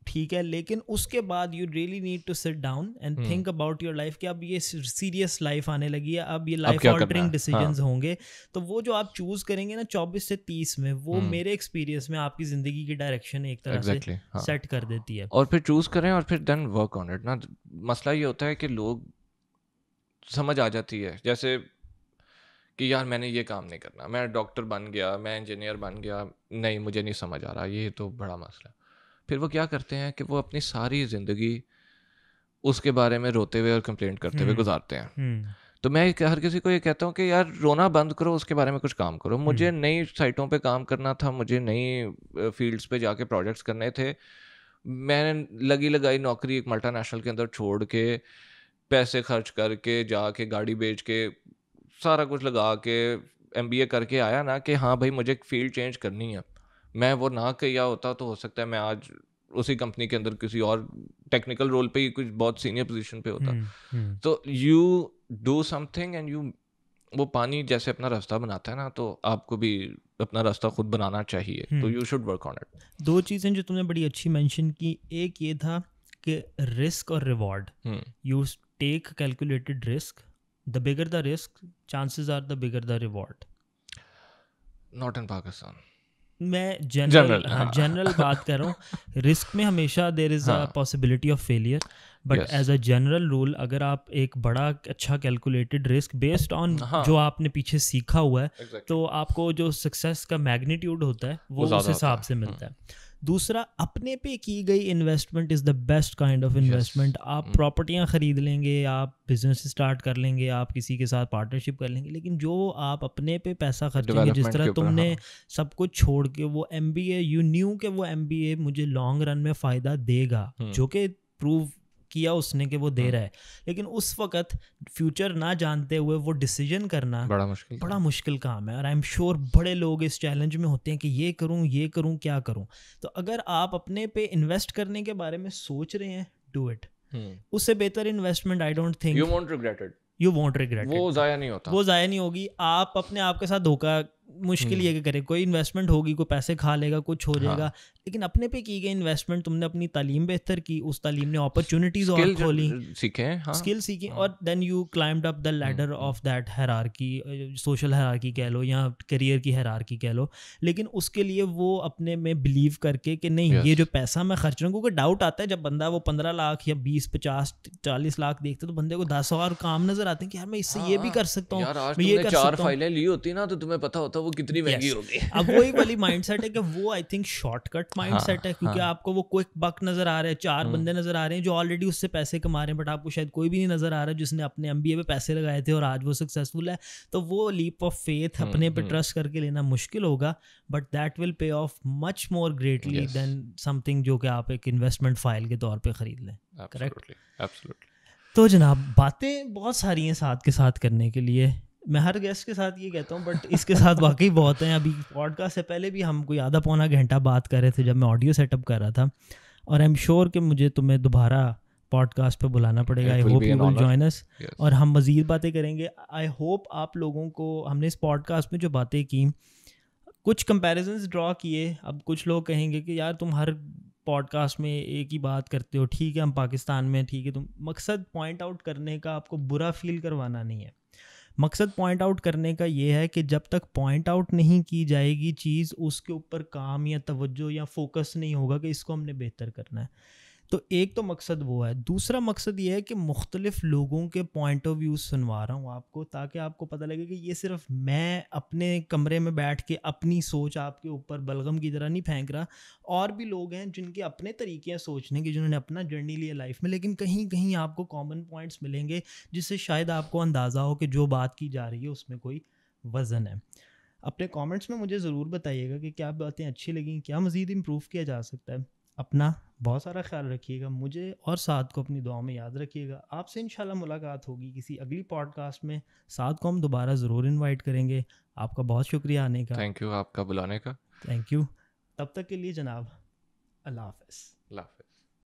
S1: ठीक है, लेकिन उसके बाद you really need to sit down and think about your life कि अब ये सीरियस लाइफ आने लगी है, अब ये लाइफ ऑल्टरिंग डिसीजंस होंगे। तो वो जो आप चूज करेंगे ना 24 से 30 में, वो मेरे एक्सपीरियंस में आपकी जिंदगी की डायरेक्शन एक तरह से सेट कर देती है।
S2: और फिर चूज करें और फिर देन वर्क ऑन इट ना। मसला ये होता है कि लोग समझ आ जाती है जैसे कि यार मैंने ये काम नहीं करना, मैं डॉक्टर बन गया, मैं इंजीनियर बन गया, नहीं मुझे नहीं समझ आ रहा, ये तो बड़ा मसला। फिर वो क्या करते हैं कि वो अपनी सारी ज़िंदगी उसके बारे में रोते हुए और कंप्लेंट करते हुए गुजारते हैं। तो मैं हर किसी को ये कहता हूँ कि यार रोना बंद करो, उसके बारे में कुछ काम करो। मुझे नई साइटों पे काम करना था, मुझे नई फील्ड्स पे जाके प्रोजेक्ट्स करने थे, मैंने लगी लगाई नौकरी एक मल्टीनेशनल के अंदर छोड़ के, पैसे खर्च करके, जाके गाड़ी बेच के, सारा कुछ लगा के MBA करके आया ना कि हाँ भाई मुझे फील्ड चेंज करनी है। मैं वो ना किया होता तो हो सकता है मैं आज उसी कंपनी के अंदर किसी और टेक्निकल रोल पे ही कुछ बहुत सीनियर पोजीशन पे होता। तो you do something and you, वो पानी जैसे अपना रास्ता बनाता है ना, तो आपको भी अपना रास्ता खुद बनाना चाहिए। तो you should work on it.
S1: दो चीज़ें जो तुमने बड़ी अच्छी मेंशन की, एक ये था कि रिस्क और reward. You take calculated risk, the bigger the risk chances are the bigger the reward.
S2: Not in Pakistan,
S1: मैं जनरल बात कर रहा हूँ। रिस्क में हमेशा there is a possibility of failure, but as a general rule अगर आप एक बड़ा अच्छा कैलकुलेटेड रिस्क बेस्ड ऑन जो आपने पीछे सीखा हुआ है, तो आपको जो सक्सेस का मैग्नीट्यूड होता है वो उस हिसाब से मिलता है। दूसरा, अपने पे की गई investment is the best kind of investment. आप प्रॉपर्टियाँ ख़रीद लेंगे, आप बिजनेस स्टार्ट कर लेंगे, आप किसी के साथ पार्टनरशिप कर लेंगे, लेकिन जो आप अपने पे पैसा खर्चेंगे, जिस तरह तुमने सब कुछ छोड़ के वो MBA, यू न्यू कि वो MBA मुझे लॉन्ग रन में फ़ायदा देगा, जो कि प्रूव किया उसने कि वो दे रहा है, लेकिन उस वक्त फ्यूचर ना जानते हुए वो डिसीजन करना बड़ा मुश्किल काम है। और आई एम श्योर बड़े लोग इस चैलेंज में होते हैं कि ये करूं क्या करूं। तो अगर आप अपने पे इन्वेस्ट करने के बारे में सोच रहे हैं, डू इट। उससे बेहतर investment I don't think,
S2: you won't regret it.
S1: You won't regret,
S2: वो ज़ाया नहीं होता,
S1: वो ज़ाया नहीं होगी। आप अपने आप के साथ धोखा मुश्किल ये कि करे, कोई इन्वेस्टमेंट होगी, कोई पैसे खा लेगा, कुछ हो जाएगा,
S2: हाँ
S1: लेकिन अपने पे की गई इन्वेस्टमेंट, तुमने अपनी तालीम बेहतर की, उस तालीम ने अपॉर्चुनिटीज़ और
S2: स्किल
S1: खोली,
S2: सीखे हाँ
S1: स्किल सीखी,
S2: हाँ
S1: और then you climbed up the ladder of that hierarchy, social hierarchy कह लो या करियर की हायरार्की कह लो। लेकिन उसके लिए वो अपने में बिलीव करके कि नहीं ये
S2: यस
S1: जो पैसा मैं खर्च रहा हूँ, क्योंकि डाउट आता है जब बंदा वो 15 लाख या 20 50 40 लाख देखता है तो बंदे को 10 और काम नज़र आते हैं कि यार मैं इससे ये भी कर सकता हूँ,
S2: यार आज
S1: मैं ये
S2: तुमने
S1: कर
S2: 4
S1: सकता हूँ।
S2: फाइलें ली होती ना तो तुम्हें पता होता वो कितनी महंगी
S1: Yes.
S2: होगी।
S1: अब वही वाली माइंडसेट है कि वो आई थिंक शॉर्टकट माइंडसेट है, क्योंकि
S2: हाँ
S1: आपको वो क्विक बक नजर आ रहा है, 4 बंदे नजर आ रहे हैं जो ऑलरेडी उससे पैसे कमा रहे हैं, बट आपको शायद कोई भी नहीं नजर आ रहा है जिसने अपने MBA पे पैसे लगाए थे और आज वो सक्सेसफुल है। तो वो लीप ऑफ फेथ अपने पे ट्रस्ट करके लेना मुश्किल होगा, but that will pay off much more greatly
S2: Yes.
S1: Then something जो कि आप एक इन्वेस्टमेंट फाइल के तौर पे खरीद लें।
S2: Absolutely absolutely.
S1: तो जनाब बातें बहुत सारी हैं साथ के साथ करने के लिए, मैं हर गेस्ट के साथ ये कहता हूँ, बट इसके साथ वाकई बहुत हैं। अभी पॉडकास्ट से पहले भी हम कोई आधा पौना घंटा बात कर रहे थे जब मैं ऑडियो सेटअप कर रहा था, और आई एम श्योर कि मुझे तुम्हें दोबारा पॉडकास्ट पे बुलाना पड़ेगा। I hope you will join us और हम मज़ीद बातें करेंगे। आई होप आप लोगों को हमने इस पॉडकास्ट में जो बातें की, कुछ कंपैरिजंस ड्रॉ किए। अब कुछ लोग कहेंगे कि यार तुम हर पॉडकास्ट में एक ही बात करते हो, ठीक है हम पाकिस्तान में, ठीक है, तुम मकसद पॉइंट आउट करने का आपको बुरा फील करवाना नहीं है। मकसद पॉइंट आउट करने का ये है कि जब तक पॉइंट आउट नहीं की जाएगी चीज़, उसके ऊपर काम या तवज्जो या फोकस नहीं होगा कि इसको हमने बेहतर करना है। तो एक तो मकसद वो है। दूसरा मकसद ये है कि मुख्तलिफ लोगों के पॉइंट ऑफ व्यू सुनवा रहा हूँ आपको, ताकि आपको पता लगे कि ये सिर्फ मैं अपने कमरे में बैठ के अपनी सोच आपके ऊपर बलगम की तरह नहीं फेंक रहा। और भी लोग हैं जिनके अपने तरीके हैं सोचने के, जिन्होंने अपना जर्नी लिया लाइफ में, लेकिन कहीं कहीं आपको कॉमन पॉइंट्स मिलेंगे जिससे शायद आपको अंदाज़ा हो कि जो बात की जा रही है उसमें कोई वज़न है। अपने कमेंट्स में मुझे ज़रूर बताइएगा कि क्या बातें अच्छी लगी, क्या मज़ीद इम्प्रूव किया जा सकता है। अपना बहुत सारा ख्याल रखिएगा, मुझे और साद को अपनी दुआ में याद रखिएगा। आपसे इंशाल्लाह मुलाकात होगी किसी अगली पॉडकास्ट में। साद को हम दोबारा ज़रूर इनवाइट करेंगे। आपका बहुत शुक्रिया आने का।
S2: थैंक यू आपका बुलाने का।
S1: Thank you. तब तक के लिए जनाब, अल्लाह हाफ़िज़।